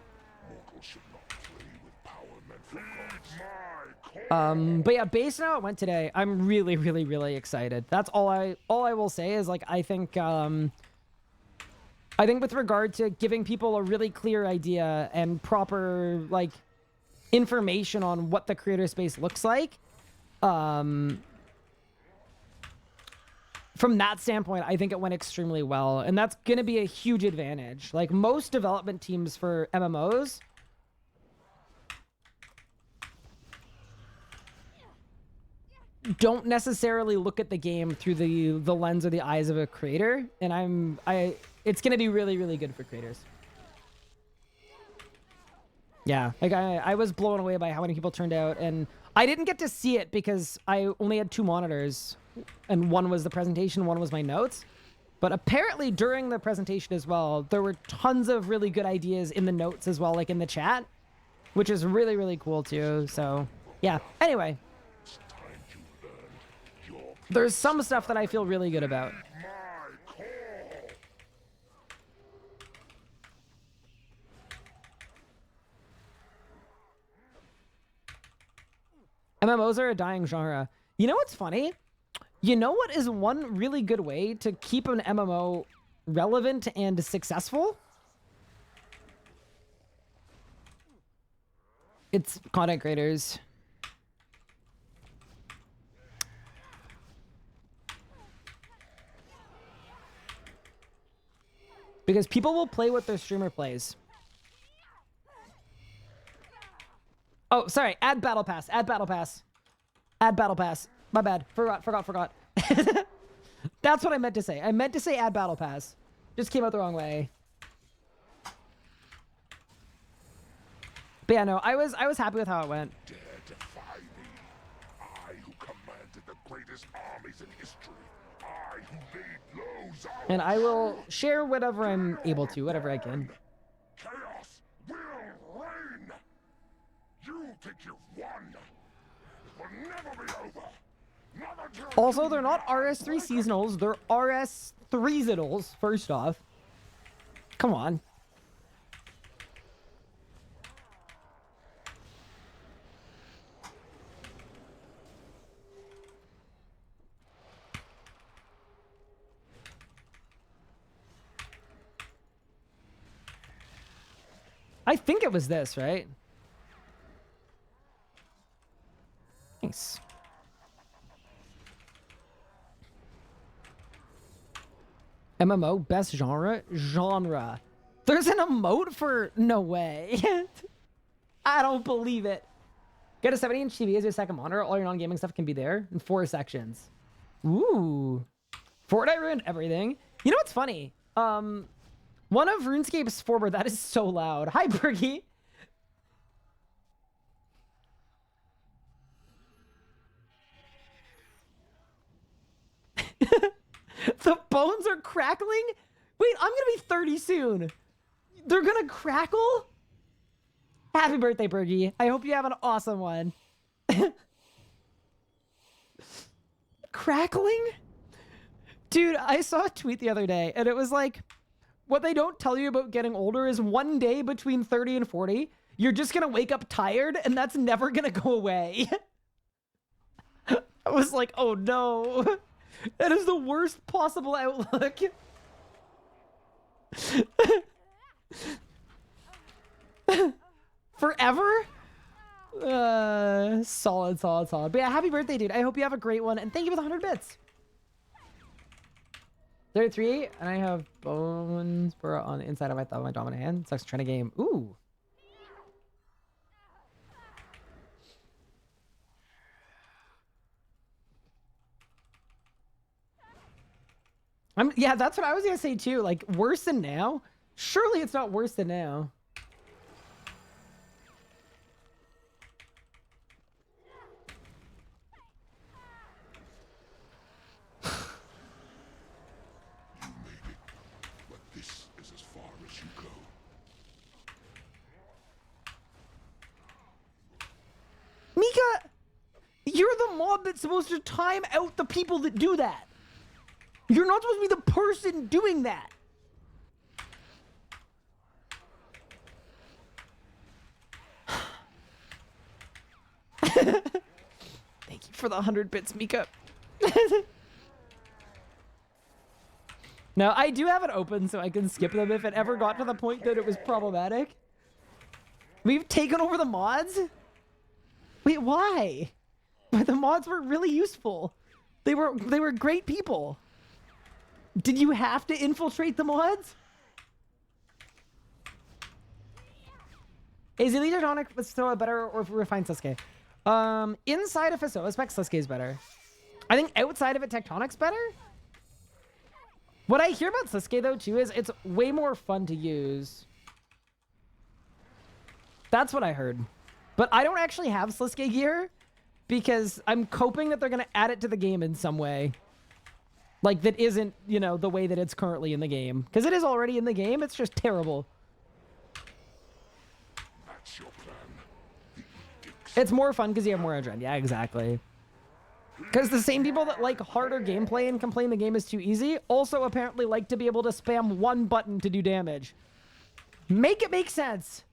But yeah, based on how it went today, I'm really, really, really excited. That's all I will say is like I think with regard to giving people a really clear idea and proper like information on what the creator space looks like, from that standpoint, I think it went extremely well, and that's going to be a huge advantage. Like most development teams for MMOs don't necessarily look at the game through the lens or the eyes of a creator, and it's going to be really, really good for creators. Yeah, like I was blown away by how many people turned out, and I didn't get to see it because I only had 2 monitors, and one was the presentation, one was my notes. But apparently during the presentation as well, there were tons of really good ideas in the notes as well, like in the chat, which is really, really cool too. So yeah, anyway, there's some stuff that I feel really good about. MMOs are a dying genre. You know what's funny? You know what is one really good way to keep an MMO relevant and successful? It's content creators. Because people will play what their streamer plays. Oh, sorry. Add battle pass. Add battle pass. Add battle pass. My bad. Forgot. That's what I meant to say. I meant to say add battle pass. Just came out the wrong way. But yeah, no, I was happy with how it went. Dare defy me. I who commanded the greatest armies in history. I who laid low Zoro's And I will share whatever I'm able to, whatever I can. Chaos will reign. You think you've won. It will never be over. Not until Also, they're not RS3 seasonals, they're RS3 ziddles, first off. Come on. I think it was this, right? Nice. MMO, best genre? Genre. There's an emote for... No way. I don't believe it. Get a 70-inch TV as your second monitor. All your non-gaming stuff can be there in 4 sections. Ooh. Fortnite ruined everything. You know what's funny? One of RuneScape's forward, that is so loud. Hi, Bergie. The bones are crackling? Wait, I'm gonna be 30 soon. They're gonna crackle? Happy birthday, Bergie. I hope you have an awesome one. Crackling? Dude, I saw a tweet the other day, and it was like, what they don't tell you about getting older is one day between 30 and 40, you're just gonna wake up tired, and that's never gonna go away. I was like, oh no. That is the worst possible outlook. Forever? Solid. But yeah, happy birthday, dude. I hope you have a great one, and thank you for the 100 bits. 33, and I have bones for on the inside of my thumb, my dominant hand. Sucks trying to game. Ooh. Yeah, that's what I was gonna say too. Like, worse than now? Surely it's not worse than now. You made it, but this is as far as you go. Mika, you're the mob that's supposed to time out the people that do that. You're not supposed to be the person doing that. Thank you for the 100 bits, Mika. No, I do have it open so I can skip them if it ever got to the point that it was problematic. We've taken over the mods? Wait, why? But the mods were really useful. They were great people. Did you have to infiltrate the mods? Is Elite Tonic still a better or refined Sasuke? Inside of Fasoa spec, Sasuke is better. I think outside of it, Tectonic's better. What I hear about Sasuke though too is it's way more fun to use. That's what I heard. But I don't actually have Sasuke gear because I'm hoping that they're going to add it to the game in some way. Like that isn't, you know, the way that it's currently in the game. Because it is already in the game. It's just terrible. That's your plan. It's more fun because you have more adrenaline. Yeah, exactly. Because the same people that like harder gameplay and complain the game is too easy also apparently like to be able to spam one button to do damage. Make it make sense.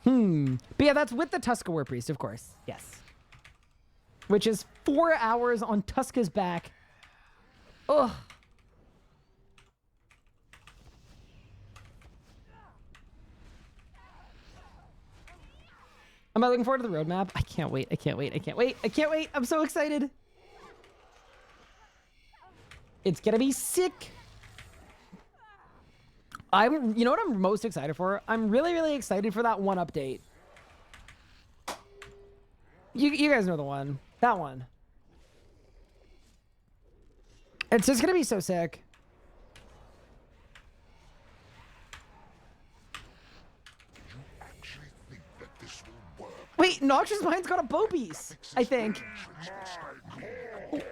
But yeah, that's with the Tuska War Priest, of course. Yes. Which is 4 hours on Tuska's back. Ugh. Am I looking forward to the roadmap? I can't wait. I can't wait. I can't wait. I can't wait. I'm so excited. It's gonna be sick. You know what I'm most excited for? I'm really, really excited for that one update. You guys know the one. That one. It's just gonna be so sick. You actually think that this will work? Wait, Noxious Mind's got a bow piece, I think.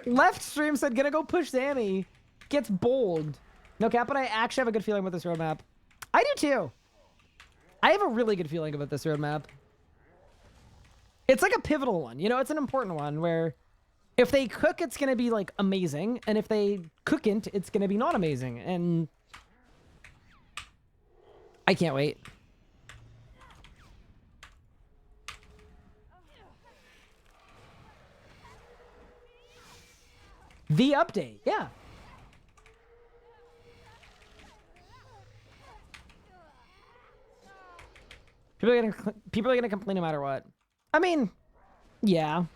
Left stream said, gonna go push Sammy. Gets bold. No cap, but I actually have a good feeling about this roadmap. I do too. I have a really good feeling about this roadmap. It's like a pivotal one. You know, it's an important one where if they cook, it's going to be like amazing. And if they cookn't, it's going to be not amazing. And I can't wait. The update. Yeah. People are gonna complain no matter what. I mean, yeah,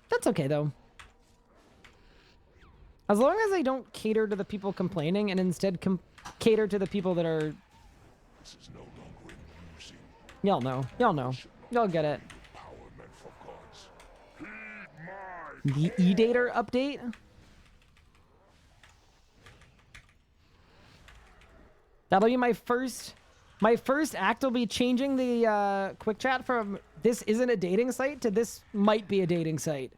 that's okay though. As long as I don't cater to the people complaining and instead cater to the people that are. This is no longer amusing. Y'all know. Y'all know. Y'all get it. Power meant for gods. Heed my The E-Dater update. That'll be my first. My first act will be changing the quick chat from "this isn't a dating site" to "this might be a dating site."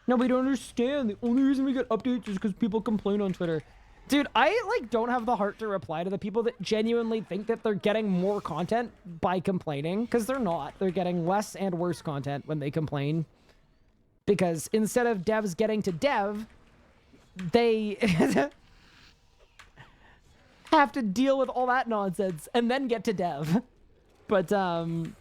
No, we don't understand. The only reason we get updates is because people complain on Twitter. Dude, I like don't have the heart to reply to the people that genuinely think that they're getting more content by complaining, because they're not. They're getting less and worse content when they complain. Because instead of devs getting to dev, they have to deal with all that nonsense and then get to dev. But I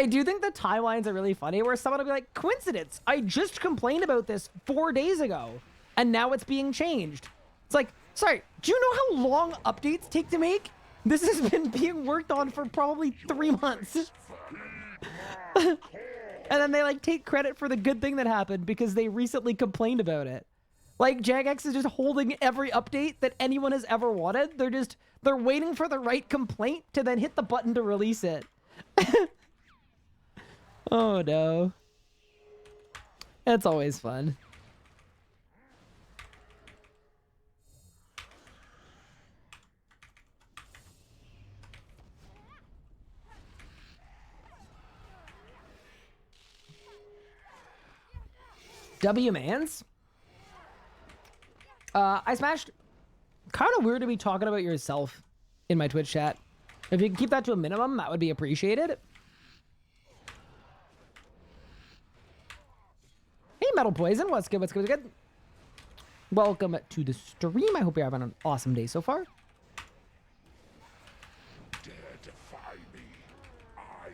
do think the timelines are really funny where someone will be like, coincidence, I just complained about this 4 days ago and now it's being changed. It's like, sorry, do you know how long updates take to make? This has been being worked on for probably 3 months. And then they like take credit for the good thing that happened because they recently complained about it. Like, Jagex is just holding every update that anyone has ever wanted. They're waiting for the right complaint to then hit the button to release it. Oh, no. That's always fun. W-Mans? I smashed... Kind of weird to be talking about yourself in my Twitch chat. If you can keep that to a minimum, that would be appreciated. Hey, Metal Poison. What's good? What's good? What's good? Welcome to the stream. I hope you're having an awesome day so far. Dare defy me.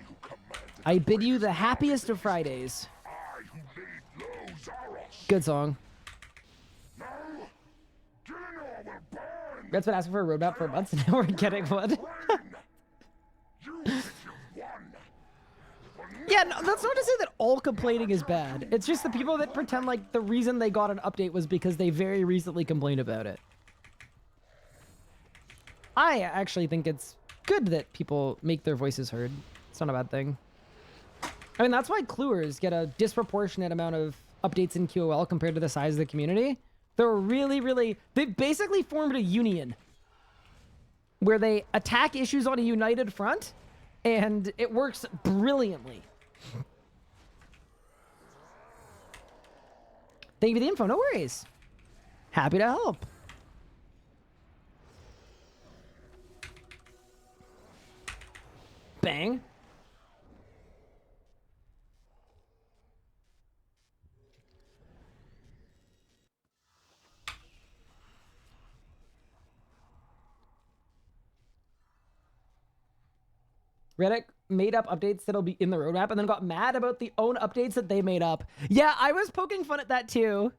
Who commanded I bid you the happiest of Fridays. who made low Zaros. Good song. No, Gino will burn. Red's been asking for a roadmap for months, and now we're getting one. You think you've won. Yeah, no, that's not to say that all complaining is bad. It's just the people that pretend like the reason they got an update was because they very recently complained about it. I actually think it's good that people make their voices heard. It's not a bad thing. I mean, that's why Cluers get a disproportionate amount of updates in QOL compared to the size of the community. They're they've basically formed a union where they attack issues on a united front, and it works brilliantly. Thank you for the info. No worries. Happy to help. Bang. Reddit made up updates that'll be in the roadmap and then got mad about the own updates that they made up. Yeah, I was poking fun at that too.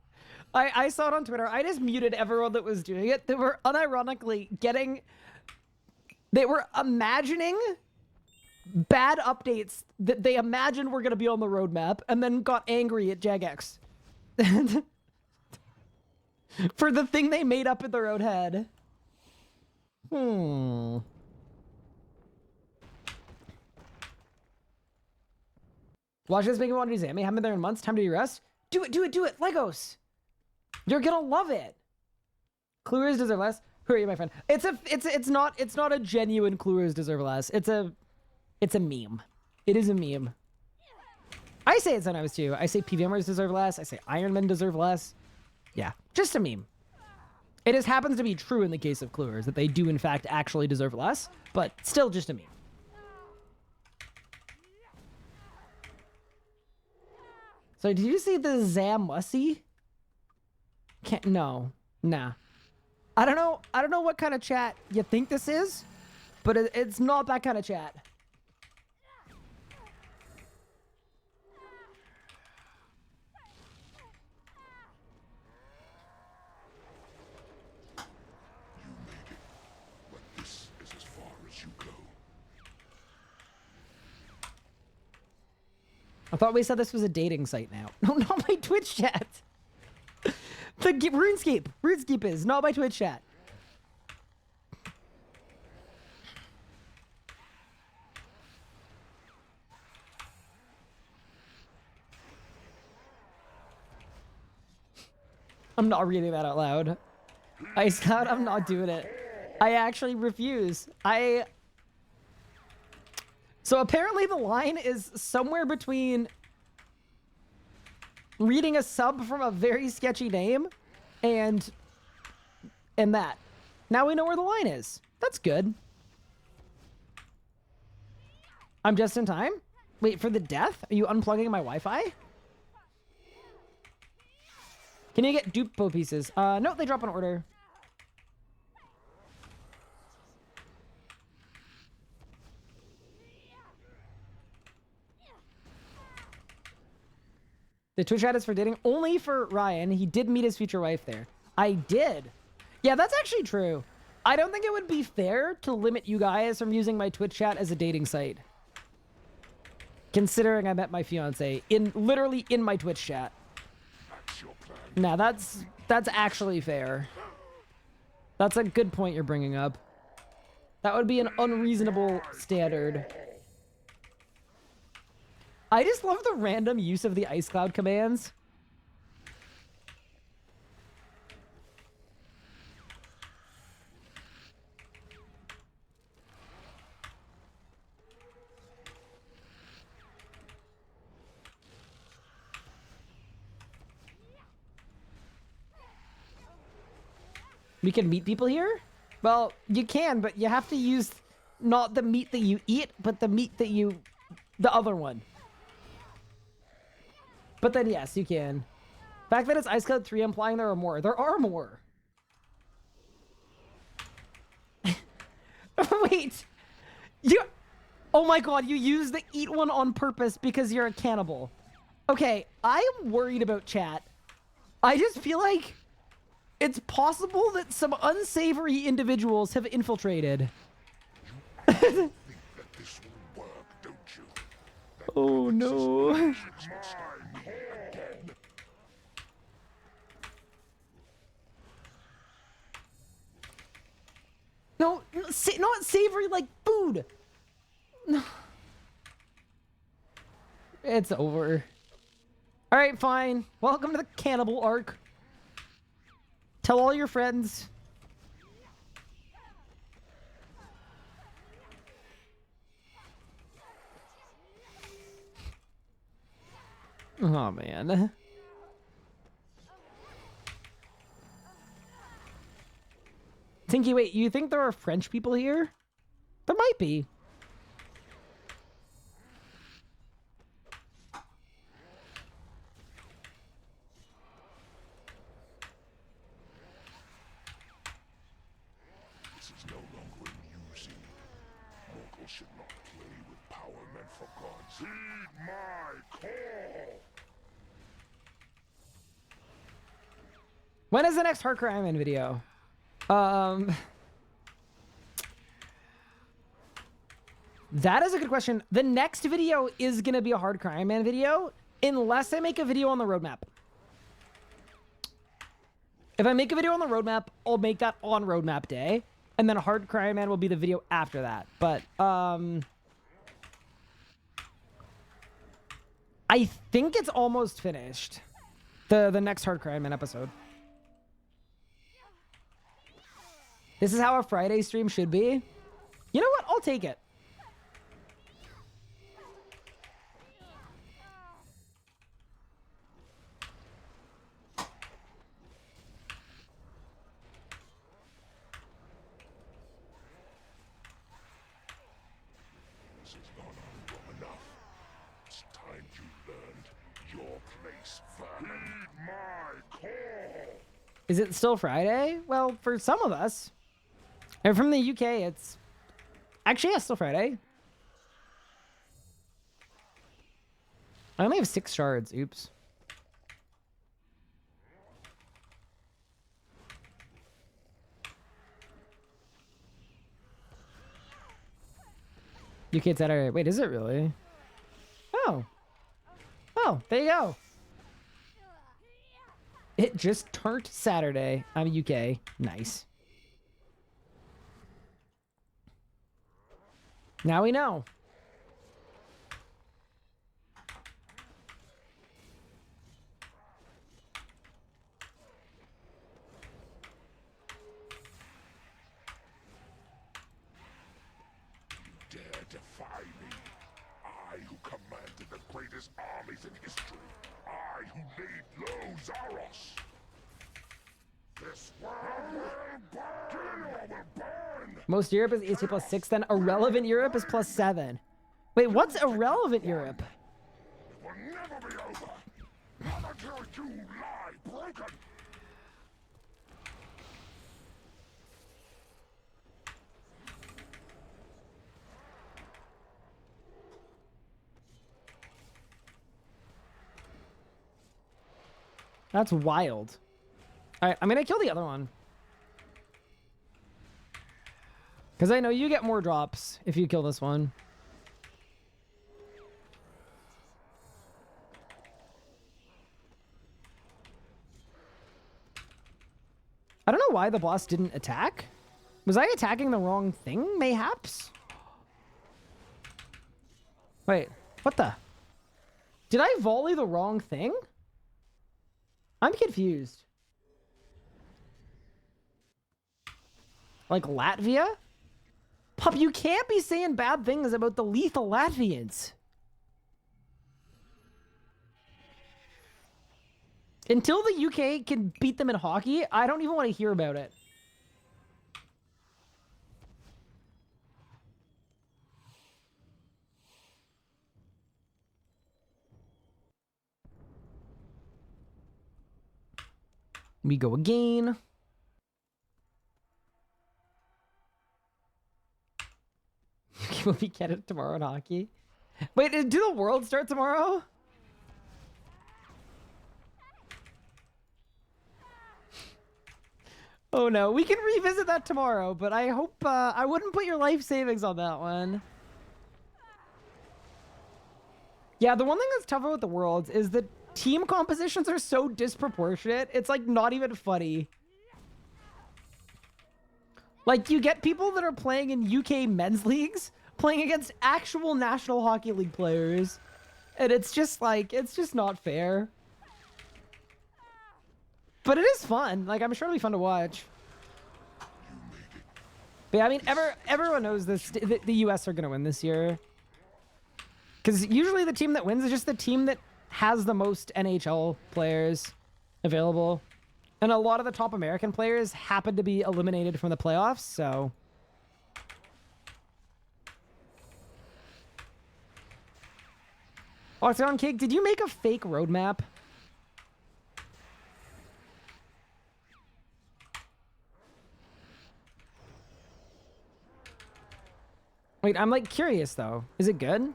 I saw it on Twitter. I just muted everyone that was doing it. They were unironically they were imagining bad updates that they imagined were going to be on the roadmap and then got angry at Jagex for the thing they made up in their own head. Watch this make me want to do Zammy. Haven't been there in months. Time to rest. Do it, do it, do it. Legos. You're gonna love it. Cluers deserve less. Who are you, my friend? It's not a genuine Cluers deserve less. It's a meme. It is a meme. I say it sometimes too. I say PVMers deserve less. I say Ironmen deserve less. Yeah, just a meme. It just happens to be true in the case of Cluers that they do in fact actually deserve less, but still just a meme. So did you see the Zamussy? Can't, no, nah. I don't know what kind of chat you think this is, but it's not that kind of chat. You made it, but this is as far as you go. I thought we said this was a dating site now. No, not my Twitch chat. The RuneScape. RuneScape is not my Twitch chat. I'm not reading that out loud. Ice Cloud, I'm not doing it. I actually refuse. So apparently the line is somewhere between reading a sub from a very sketchy name and that. Now we know where the line is. That's good. I'm just in time? Wait, for the death? Are you unplugging my Wi-Fi? Can you get dupo pieces? No, they drop an order. The Twitch chat is for dating only for Ryan. He did meet his future wife there. I did. Yeah, that's actually true. I don't think it would be fair to limit you guys from using my Twitch chat as a dating site. Considering I met my fiance literally in my Twitch chat. That's your plan. Nah, that's That's actually fair. That's a good point you're bringing up. That would be an unreasonable standard. I just love the random use of the ice cloud commands. We can meet people here? Well, you can, but you have to use not the meat that you eat, but the meat that you... the other one. But then, yes, you can. The fact that it's Ice Cloud 3 implying there are more. There are more. Wait. You... Oh my god, you use the eat one on purpose because you're a cannibal. Okay, I am worried about chat. I just feel like... it's possible that some unsavory individuals have infiltrated. Think that this will work, don't you? Oh no. My call. No, not savory like food. No. It's over. All right, fine. Welcome to the cannibal arc. Tell all your friends. Oh, man. Tinky, wait, you think there are French people here? There might be. This is no longer amusing. Mortals should not play with power meant for gods. Heed my call! When is the next Hardcore Iron Man video? That is a good question. The next video is going to be a Hardcore Iron Man video, unless I make a video on the roadmap. If I make a video on the roadmap, I'll make that on roadmap day, and then Hardcore Iron Man will be the video after that. But, I think it's almost finished. The next Hardcore Iron Man episode. This is how a Friday stream should be. You know what? I'll take it. This has gone on long enough. It's time you learned your place, vermin. Heed my call! Is it still Friday? Well, for some of us. And from the UK, it's... actually, yeah, still Friday. I only have 6 shards. Oops. UK Saturday. Wait, is it really? Oh. Oh, there you go. It just turned Saturday. I'm UK. Nice. Now we know. Dare defy me. I who commanded the greatest armies in history. I who laid low Zaros. This world will burn! Will burn! Most Europe is EST plus 6, then irrelevant Europe is plus 7. Wait, what's irrelevant Europe? It will never be over. Not until you lie broken. That's wild. All right, I'm gonna kill the other one. Because I know you get more drops if you kill this one. I don't know why the boss didn't attack. Was I attacking the wrong thing, mayhaps? Wait, what the? Did I volley the wrong thing? I'm confused. Like Latvia? Pup, you can't be saying bad things about the lethal Latvians. Until the UK can beat them in hockey, I don't even want to hear about it. We go again. Will we get it tomorrow in hockey? Wait, do the World start tomorrow? Oh no, we can revisit that tomorrow, but I hope I wouldn't put your life savings on that one. Yeah, the one thing that's tough about the Worlds is that team compositions are so disproportionate. It's like not even funny. Like you get people that are playing in UK men's leagues playing against actual National Hockey League players. And it's just like, it's just not fair. But it is fun. Like, I'm sure it'll be fun to watch. But yeah, I mean, everyone knows this. The US are going to win this year. Because usually the team that wins is just the team that has the most NHL players available. And a lot of the top American players happen to be eliminated from the playoffs, so... Octagon Cake, did you make a fake roadmap? Wait, I'm like curious though. Is it good?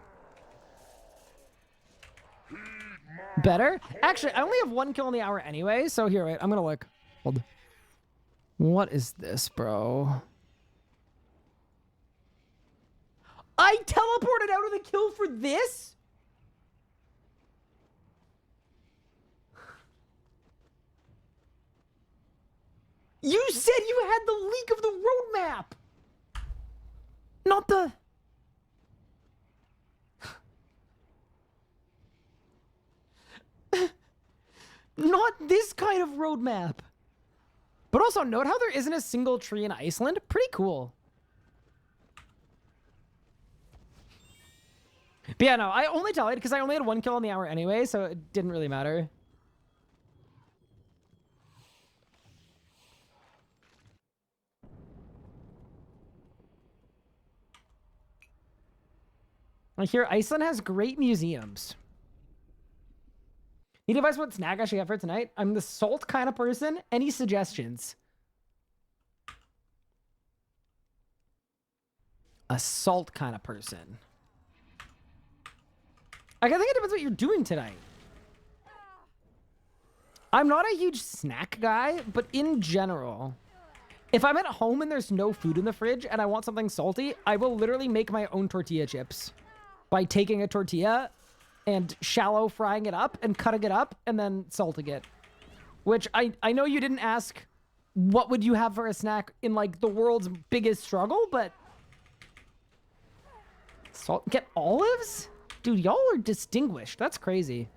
Better? Actually, I only have 1 kill in the hour anyway, so here, wait, I'm gonna look. Hold. What is this, bro? I teleported out of the kill for this? You said you had the leak of the roadmap! Not the... Not this kind of roadmap. But also, note how there isn't a single tree in Iceland. Pretty cool. But yeah, no, I only tallied because I only had 1 kill in the hour anyway, so it didn't really matter. I hear Iceland has great museums. Need advice what snack I should get for tonight? I'm the salt kind of person. Any suggestions? A salt kind of person. I think it depends what you're doing tonight. I'm not a huge snack guy, but in general, if I'm at home and there's no food in the fridge and I want something salty, I will literally make my own tortilla chips by taking a tortilla and shallow frying it up and cutting it up and then salting it. Which I know you didn't ask what would you have for a snack in like the world's biggest struggle, but salt, get olives? Dude, y'all are distinguished. That's crazy.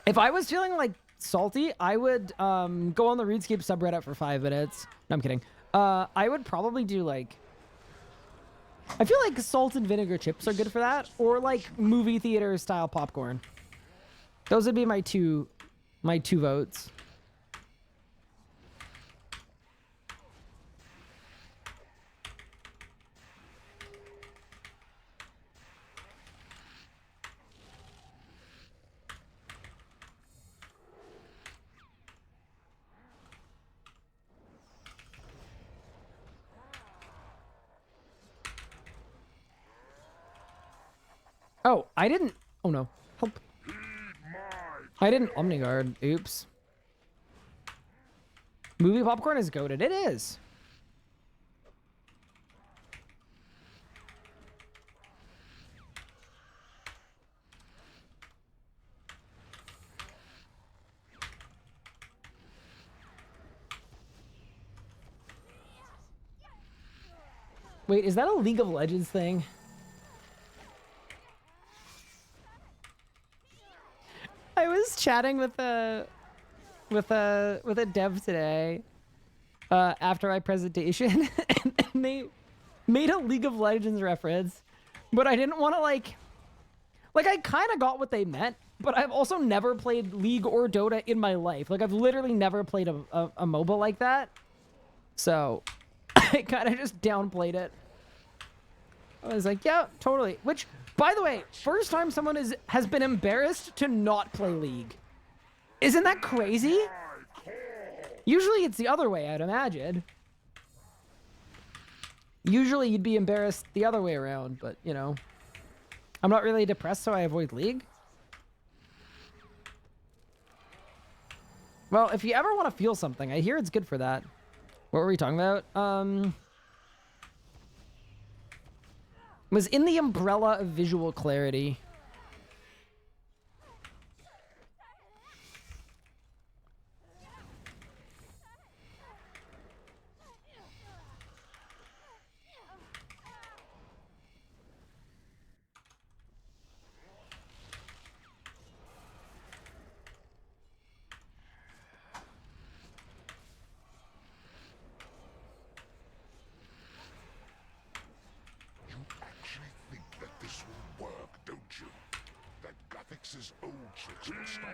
If I was feeling like salty, I would go on the RuneScape subreddit for 5 minutes. No, I'm kidding. I would probably do like... I feel like salt and vinegar chips are good for that. Or like movie theater style popcorn. Those would be my two votes. Oh, I didn't... Oh, no. Help. I didn't Omniguard. Oops. Movie popcorn is goated. It is. Wait, is that a League of Legends thing? I was chatting with a dev today after my presentation, and they made a League of Legends reference, but I didn't want to like I kind of got what they meant, but I've also never played League or Dota in my life. Like, I've literally never played a MOBA like that, so I kind of just downplayed it. I was like, yeah, totally. Which, by the way, first time someone has been embarrassed to not play League. Isn't that crazy? Usually it's the other way, I'd imagine. Usually you'd be embarrassed the other way around, but, you know. I'm not really depressed, so I avoid League. Well, if you ever want to feel something, I hear it's good for that. What were we talking about? Was in the umbrella of visual clarity.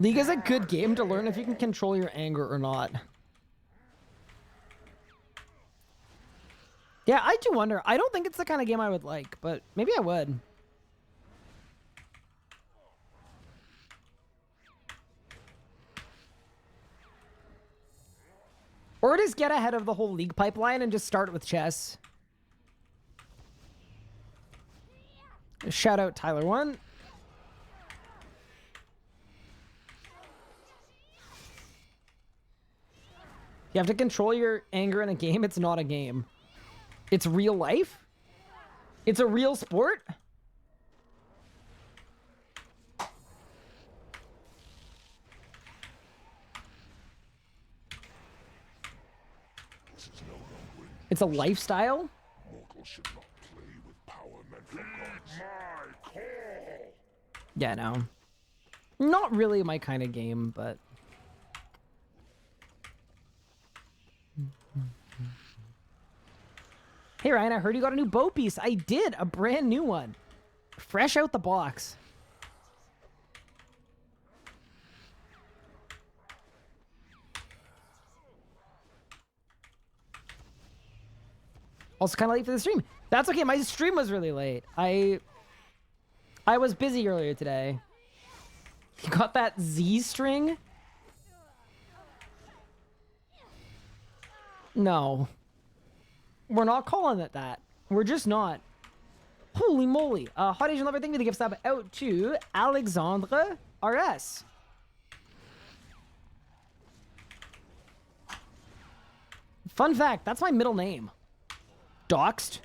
League is a good game to learn if you can control your anger or not. Yeah, I do wonder. I don't think it's the kind of game I would like, but maybe I would. Or just get ahead of the whole League pipeline and just start with chess. Shout out Tyler1. You have to control your anger in a game. It's not a game. It's real life. It's a real sport. It's a lifestyle. Mortals should not play with power meant for gods. My call. Yeah, no. Not really my kind of game, but... Hey Ryan, I heard you got a new bow piece. I did, a brand new one. Fresh out the box. Also kind of late for the stream. That's okay, my stream was really late. I was busy earlier today. You got that Z string? No. We're not calling it that. We're just not. Holy moly. Hot Asian Lover, thank you for the gift sub out to Alexandre RS. Fun fact, that's my middle name. Doxed.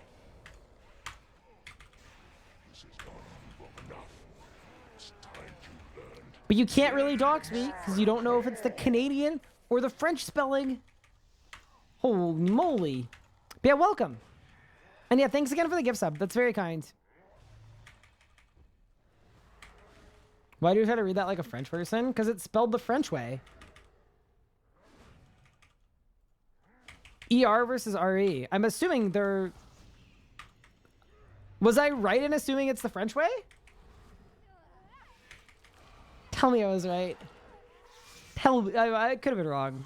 But you can't really dox me because you don't know if it's the Canadian or the French spelling. Holy moly. But yeah, welcome. And yeah, thanks again for the gift sub. That's very kind. Why do you try to read that like a French person? Because it's spelled the French way. ER versus RE. I'm assuming they're... Was I right in assuming it's the French way? Tell me I was right. Tell me, I could have been wrong.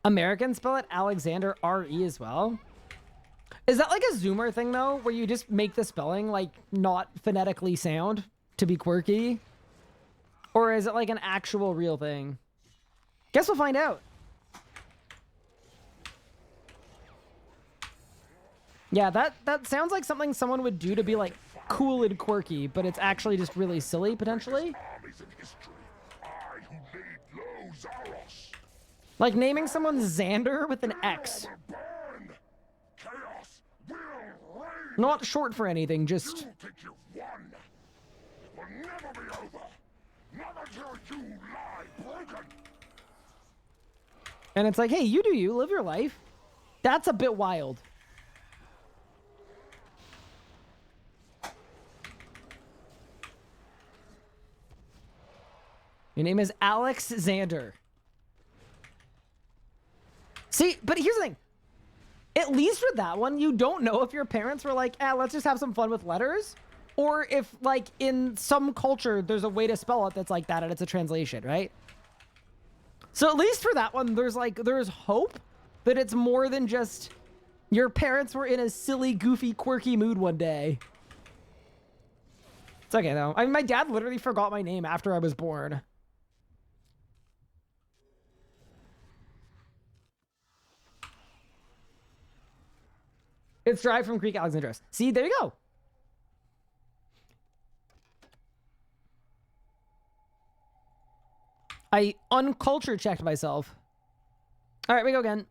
Americans spell it Alexander RE as well. Is that like a Zoomer thing though, where you just make the spelling like not phonetically sound to be quirky? Or is it like an actual real thing? Guess we'll find out. Yeah, that sounds like something someone would do to be like cool and quirky, but it's actually just really silly potentially. Like naming someone Xander with an X. Not short for anything, just... And it's like, hey, you do you, live your life. That's a bit wild. Your name is Alex Xander. See, but here's the thing. At least with that one, you don't know if your parents were like, let's just have some fun with letters. Or if, like, in some culture, there's a way to spell it that's like that and it's a translation, right? So at least for that one, there's hope that it's more than just your parents were in a silly, goofy, quirky mood one day. It's okay, though. I mean, my dad literally forgot my name after I was born. It's derived from Greek Alexandros. See, there you go. I unculture checked myself. All right, we go again.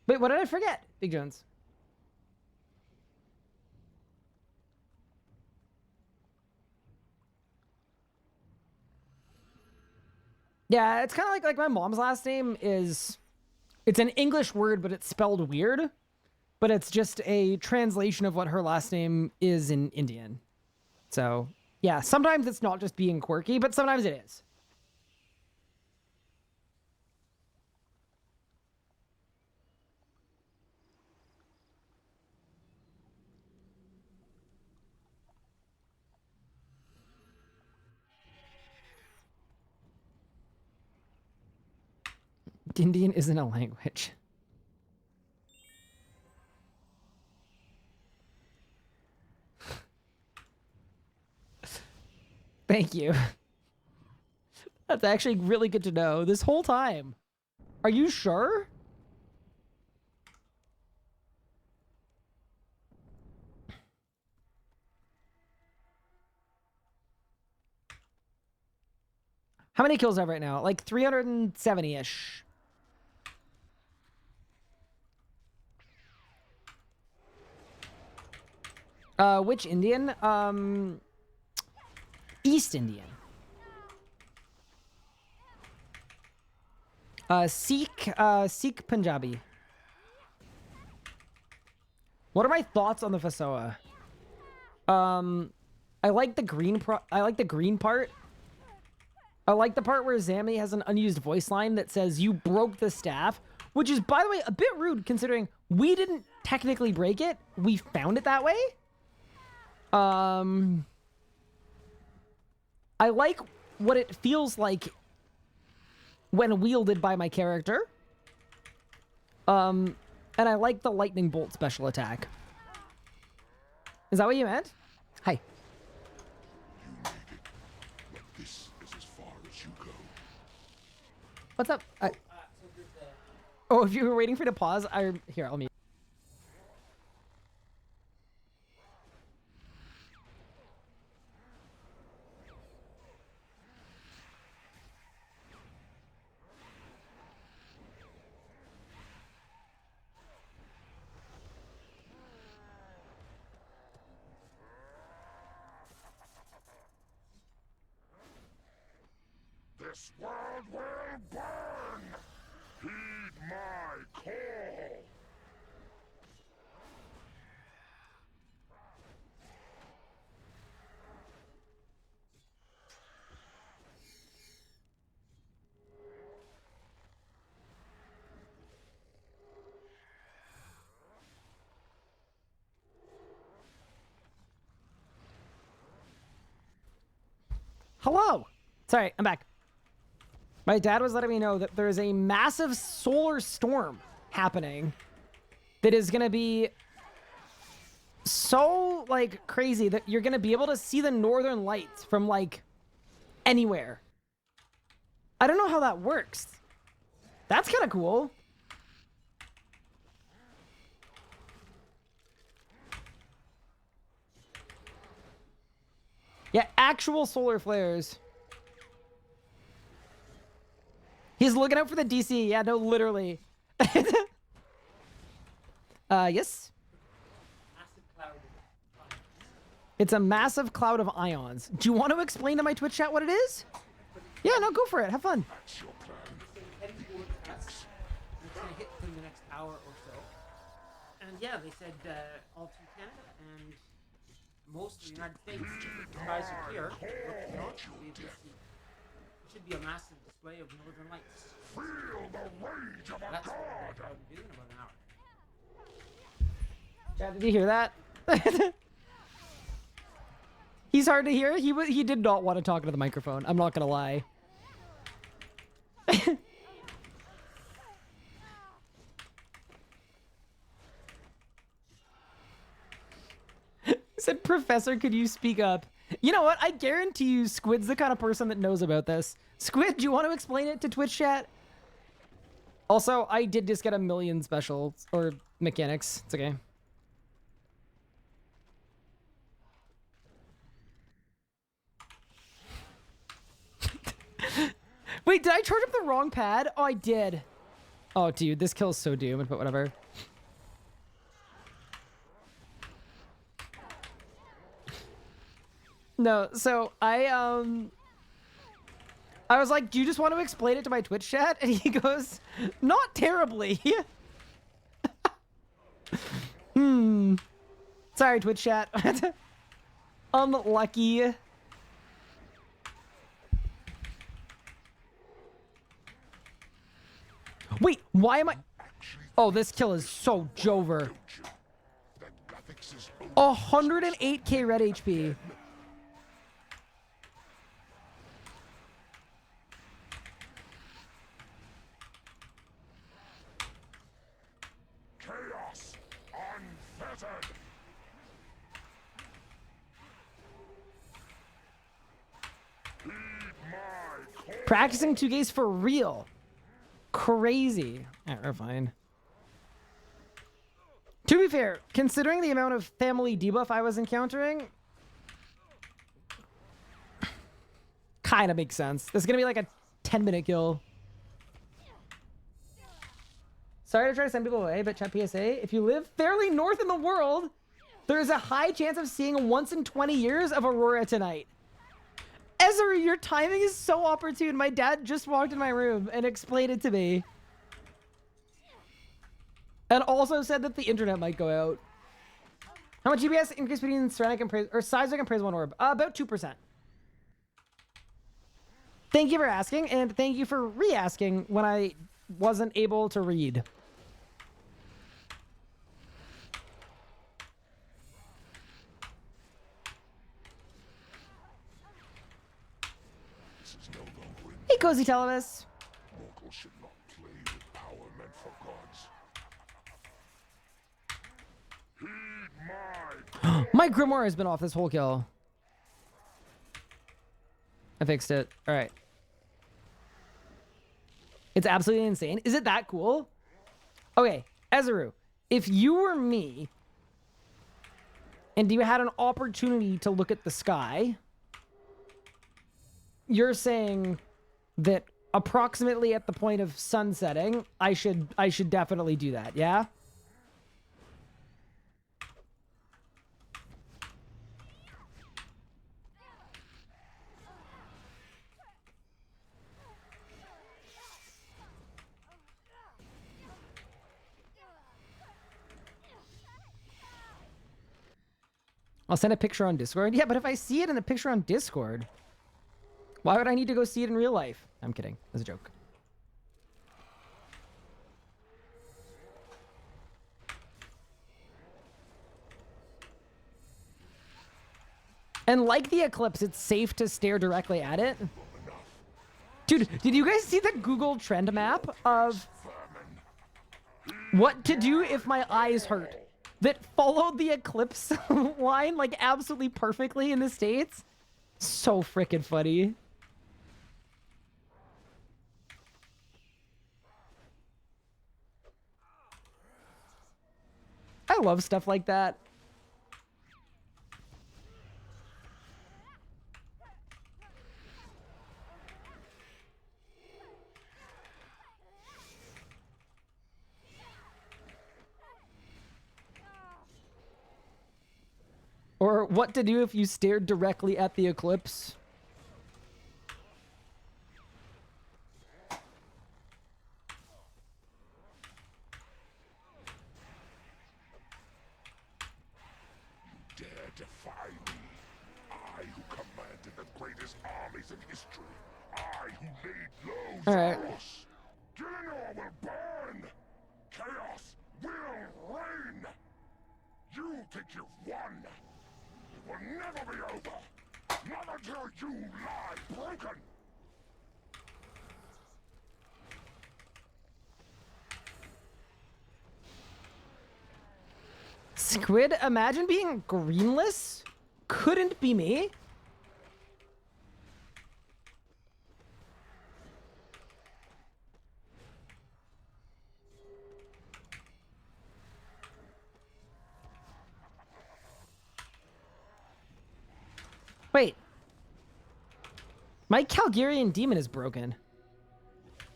Wait, what did I forget? Big Jones. Yeah, it's kind of like my mom's last name is... It's an English word, but it's spelled weird. But it's just a translation of what her last name is in Indian. So, yeah, sometimes it's not just being quirky, but sometimes it is. Indian isn't a language. Thank you. That's actually really good to know this whole time. Are you sure? How many kills do I have right now? Like 370-ish. Which Indian? East Indian. Sikh Punjabi. What are my thoughts on the Fasoa? I like the green I like the green part. I like the part where Zami has an unused voice line that says, "You broke the staff," which is, by the way, a bit rude considering we didn't technically break it. We found it that way. I like what it feels like when wielded by my character. And I like the lightning bolt special attack. Is that what you meant? Hi. You made it, but this is as far as you go. What's up? Oh, if you were waiting for it to pause, here, I'll mute. This world will burn! Heed my call! Hello. Sorry, I'm back. My dad was letting me know that there's a massive solar storm happening that is going to be so, like, crazy that you're going to be able to see the northern lights from, like, anywhere. I don't know how that works. That's kind of cool. Yeah, actual solar flares. He's looking out for the DC. Yeah, no, literally. Yes? It's a massive cloud of ions. Do you want to explain to my Twitch chat what it is? Yeah, no, go for it. Have fun. That's your plan. Heading towards us. And it's going to hit within the next hour or so. And yeah, they said all through Canada and most of the United States, the skies are clear. Look beyond, it should be a massive display of northern lights. Feel the rage of a That's what god. we're going to do in about an hour. Chat, did you hear that? He's hard to hear. He did not want to talk into the microphone. I'm not gonna lie. Said, Professor, could you speak up? You know what? I guarantee you Squid's the kind of person that knows about this. Squid, do you want to explain it to Twitch chat? Also, I did just get a million specials or mechanics. It's okay. Wait, did I charge up the wrong pad? Oh, I did. Oh, dude, this kill is so doomed, but whatever. No, so I was like, do you just want to explain it to my Twitch chat? And he goes, not terribly. Sorry, Twitch chat. Unlucky. Wait, why am I... Oh, this kill is so Jover. 108k red HP. Chaos unfettered. Heed my call. Practicing 2Ks for real. Crazy. Alright, we're fine. To be fair, considering the amount of family debuff I was encountering, kind of makes sense. This is gonna be like a 10-minute kill. Sorry to try to send people away, but chat PSA, if you live fairly north in the world, there is a high chance of seeing a once in 20 years of Aurora tonight. Ezra, your timing is so opportune. My dad just walked in my room and explained it to me. And also said that the internet might go out. How much GPS increase between Serenic and Praise, or Seismic and Praise One Orb? About 2%. Thank you for asking, and thank you for re-asking when I wasn't able to read. This is no longer in Hey, Cozy Televis. mortals should not play with power meant for gods. Heed my My Grimoire has been off this whole kill. I fixed it. All right. It's absolutely insane. Is it that cool? Okay, Ezeru, if you were me and you had an opportunity to look at the sky, you're saying that approximately at the point of sun setting, I should definitely do that, yeah? I'll send a picture on Discord. Yeah, but if I see it in the picture on Discord, why would I need to go see it in real life? I'm kidding. That's a joke. And like the eclipse, it's safe to stare directly at it. Dude, did you guys see the Google trend map of what to do if my eyes hurt? That followed the eclipse line like absolutely perfectly in the States? So freaking funny. I love stuff like that. Or Or what to do if you stared directly at the eclipse. Dare defy me? I who commanded the greatest armies in history. I who laid low All right. Zaros. Gillinor will burn. Chaos will reign. You think you've won? It will never be over. Not until you lie broken. Squid, imagine being greenless? Couldn't be me. Wait. My Calgarian demon is broken.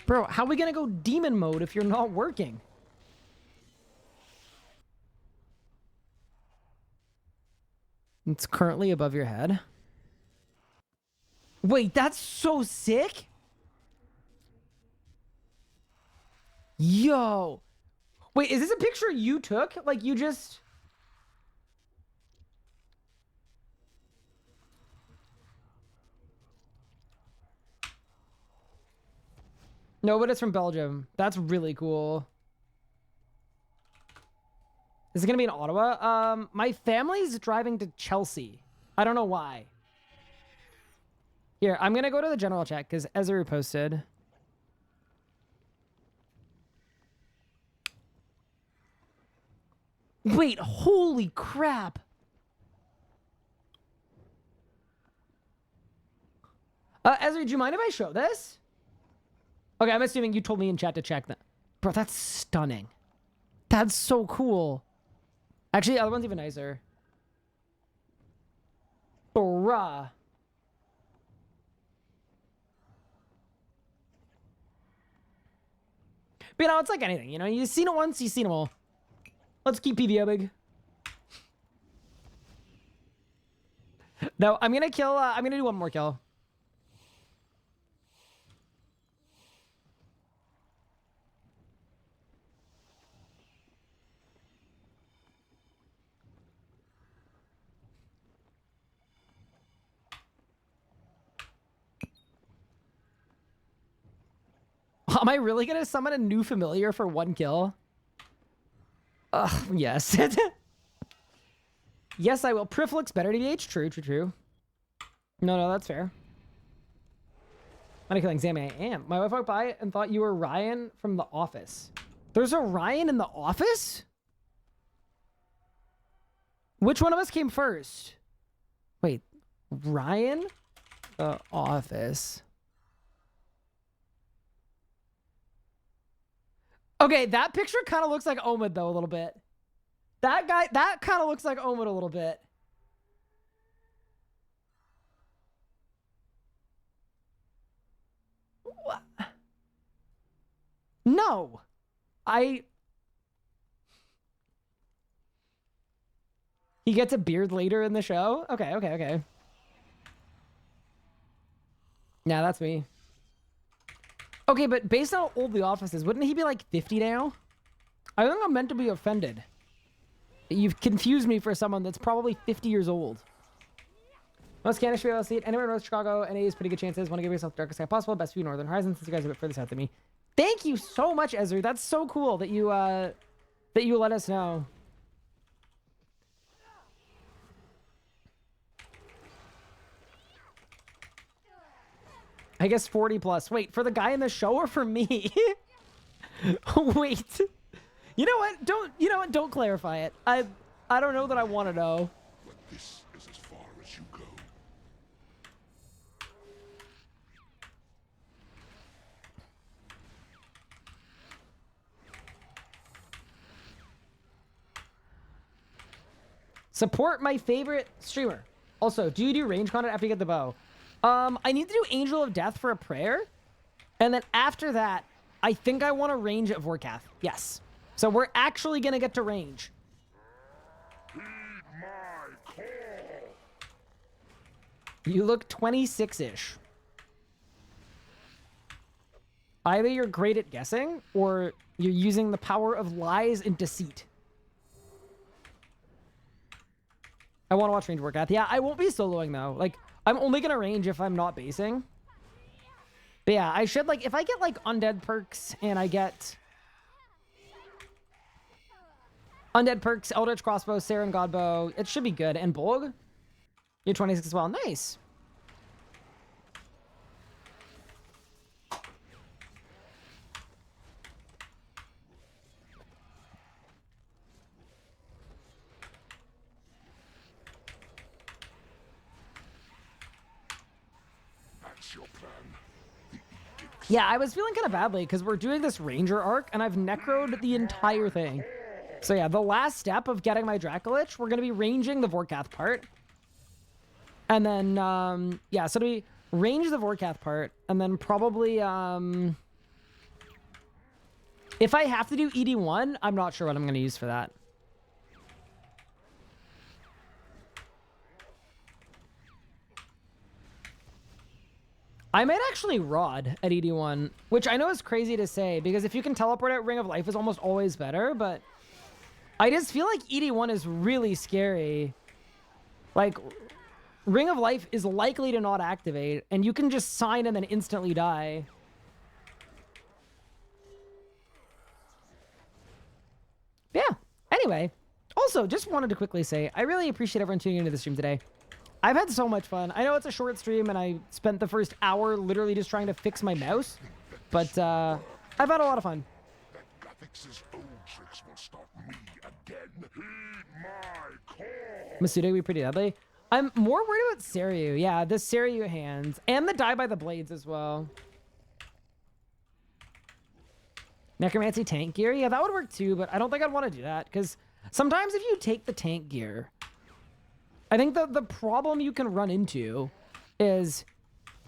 Bro, how are we gonna go demon mode if you're not working? It's currently above your head. Wait, that's so sick. Yo. Wait, is this a picture you took? Like you just... No, but it's from Belgium. That's really cool. Is it gonna be in Ottawa? My family's driving to Chelsea. I don't know why. Here, I'm gonna go to the general chat because Ezra posted. Wait, holy crap. Ezra, do you mind if I show this? Okay, I'm assuming you told me in chat to check that. Bro, that's stunning. That's so cool. Actually, the other one's even nicer. Bruh. But you know, it's like anything, you know? You've seen it once, you've seen them all. Let's keep PvO big. No, I'm gonna kill, I'm gonna do one more kill. Am I really gonna summon a new familiar for one kill? Ugh, yes. Yes, I will. Prif looks better to DH. True, true, true. No, that's fair. I'm not killing Zammy. I am. My wife walked by and thought you were Ryan from The Office. There's a Ryan in The Office? Which one of us came first? Wait, Ryan? The Office. Okay, that picture kind of looks like Omid, though, a little bit. That guy, that kind of looks like Omid a little bit. What? No. He gets a beard later in the show? Okay. Nah, that's me. Okay, but based on how old The Office is, wouldn't he be like 50 now? I think I'm meant to be offended. You've confused me for someone that's probably 50 years old. Most Canadish people see it. Anywhere in North Chicago, NA is pretty good chances. Want to give yourself the darkest sky possible. Best view Northern Horizon since you guys are a bit further south than me. Thank you so much, Ezra. That's so cool that you let us know. I guess 40 plus. Wait, for the guy in the show or for me? Wait. You know what? Don't clarify it. I don't know that I want to know. But this is as far as you go. Support my favorite streamer. Also, do you do range content after you get the bow? I need to do Angel of Death for a prayer. And then after that, I think I want to range at Vorkath. Yes. So we're actually going to get to range. Heed my call. You look 26-ish. Either you're great at guessing, or you're using the power of lies and deceit. I want to watch range workout. Yeah, I won't be soloing, though. Like, I'm only going to range if I'm not basing. But yeah, I should, like, if I get, like, undead perks, and I get undead perks, Eldritch Crossbow, Saren Godbow, it should be good. And Bolg? You're 26 as well. Nice. That's your plan. Yeah, I was feeling kind of badly because we're doing this ranger arc and I've necroed the entire thing. So yeah, the last step of getting my Dracolich, we're going to be ranging the Vorkath part. And then, yeah, so we range the Vorkath part and then probably, if I have to do ED1, I'm not sure what I'm going to use for that. I might actually Rod at ED1, which I know is crazy to say, because if you can teleport out, Ring of Life is almost always better, but I just feel like ED1 is really scary. Like, Ring of Life is likely to not activate, and you can just sign and then instantly die. Yeah, anyway. Also, just wanted to quickly say, I really appreciate everyone tuning into the stream today. I've had so much fun. I know it's a short stream, and I spent the first hour literally just trying to fix my mouse. But, I've had a lot of fun. That Gathix's old tricks will stop me again. Heed my call. Masuda, we pretty deadly. I'm more worried about Seryu. Yeah, the Seryu hands. And the Die by the Blades as well. Necromancy tank gear? Yeah, that would work too, but I don't think I'd want to do that, because sometimes if you take the tank gear, I think the problem you can run into is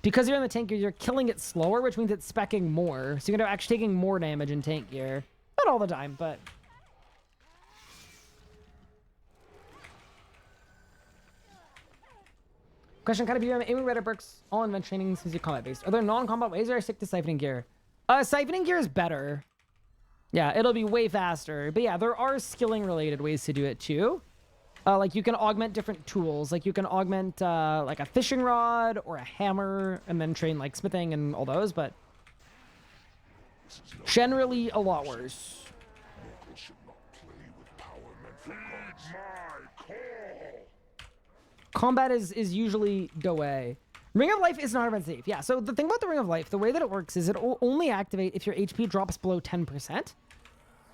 because you're in the tank gear, you're killing it slower, which means it's speccing more. So you're going to actually taking more damage in tank gear. Not all the time, but... Question, kind of you aiming Reddit perks, all invent training since you're combat based. Are there non-combat ways or I stick to siphoning gear? Siphoning gear is better. Yeah, it'll be way faster. But yeah, there are skilling related ways to do it too. Like you can augment different tools. Like you can augment like a fishing rod or a hammer and then train like smithing and all those, but generally a lot worse. Mortals should not play with power meant for gods. Heed my call. Combat is usually Doe. Ring of Life is not even safe. Yeah, so the thing about the Ring of Life, the way that it works is it will only activate if your HP drops below 10%.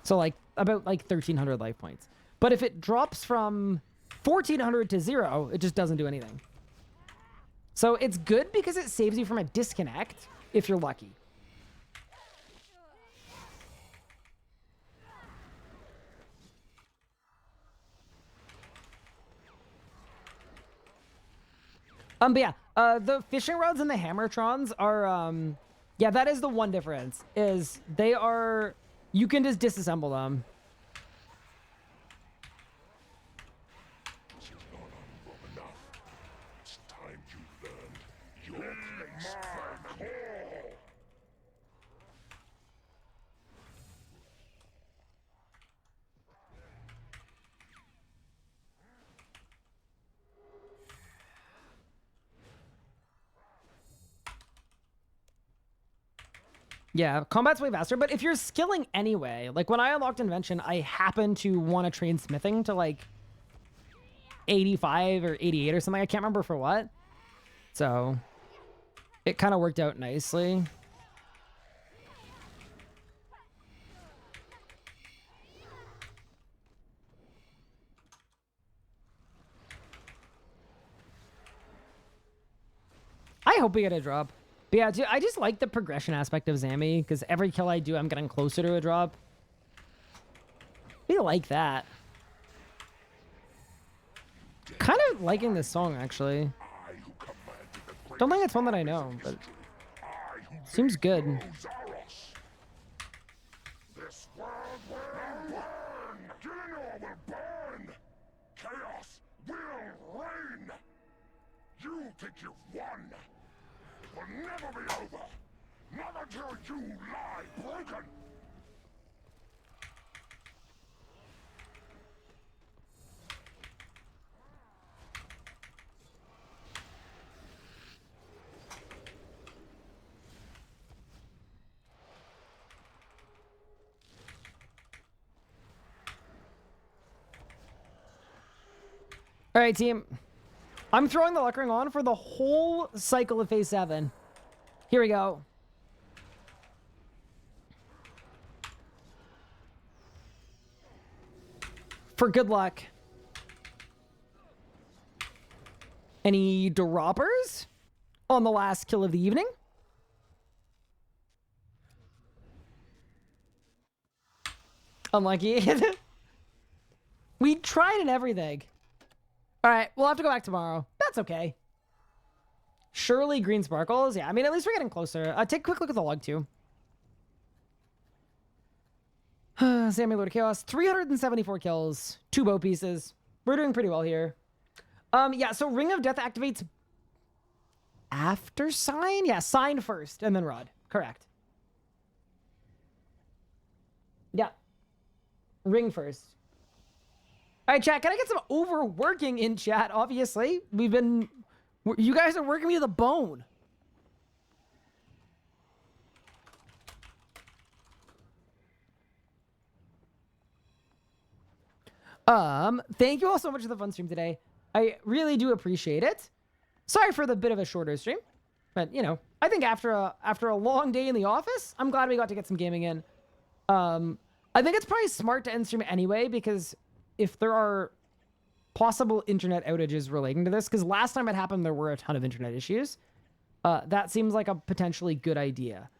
So like about like 1,300 life points. But if it drops from 1,400 to 0, it just doesn't do anything. So it's good because it saves you from a disconnect if you're lucky. But yeah, the fishing rods and the hammertrons are, yeah, that is the one difference, is they are, you can just disassemble them. This is not unwrong enough. It's time you learned your place. My call. Yeah, combat's way faster, but if you're skilling anyway, like when I unlocked Invention, I happened to want to train smithing to like 85 or 88 or something. I can't remember for what. So it kind of worked out nicely. I hope we get a drop. But yeah, dude, I just like the progression aspect of Zami, because every kill I do, I'm getting closer to a drop. We like that. Kind of liking this song, actually. Don't think it's one that I know, but seems good. This world will burn. Gillinor will burn. Chaos will reign. You think you've won. It will never be over. Not until you lie broken. All right, team. I'm throwing the luck ring on for the whole cycle of phase 7. Here we go. For good luck. Any droppers on the last kill of the evening? Unlucky. We tried and everything. All right, we'll have to go back tomorrow. That's okay. Surely green sparkles. Yeah, I mean, at least we're getting closer. Take a quick look at the log, too. Sammy Lord of Chaos. 374 kills. 2 bow pieces. We're doing pretty well here. Yeah, so Ring of Death activates after Sign? Yeah, Sign first, and then Rod. Correct. Yeah. Ring first. All right, chat, can I get some overworking in chat? Obviously, you guys are working me to the bone. Thank you all so much for the fun stream today. I really do appreciate it. Sorry for the bit of a shorter stream, but you know, I think after a long day in the office, I'm glad we got to get some gaming in. I think it's probably smart to end stream anyway, because if there are possible internet outages relating to this, because last time it happened, there were a ton of internet issues. That seems like a potentially good idea.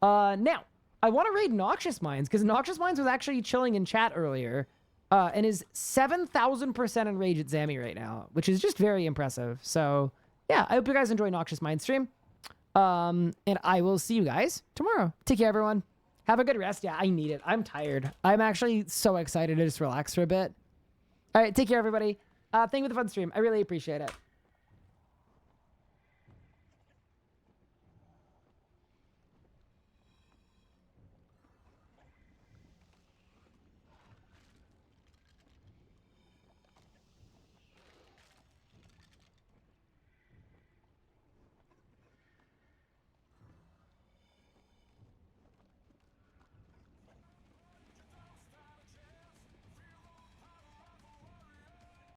Now, I want to raid Noxious Minds, because Noxious Minds was actually chilling in chat earlier, and is 7,000% enraged at Zammy right now, which is just very impressive. So, yeah, I hope you guys enjoy Noxious Minds stream. And I will see you guys tomorrow. Take care, everyone. Have a good rest. Yeah, I need it. I'm tired. I'm actually so excited to just relax for a bit. All right, take care, everybody. Thank you for the fun stream. I really appreciate it.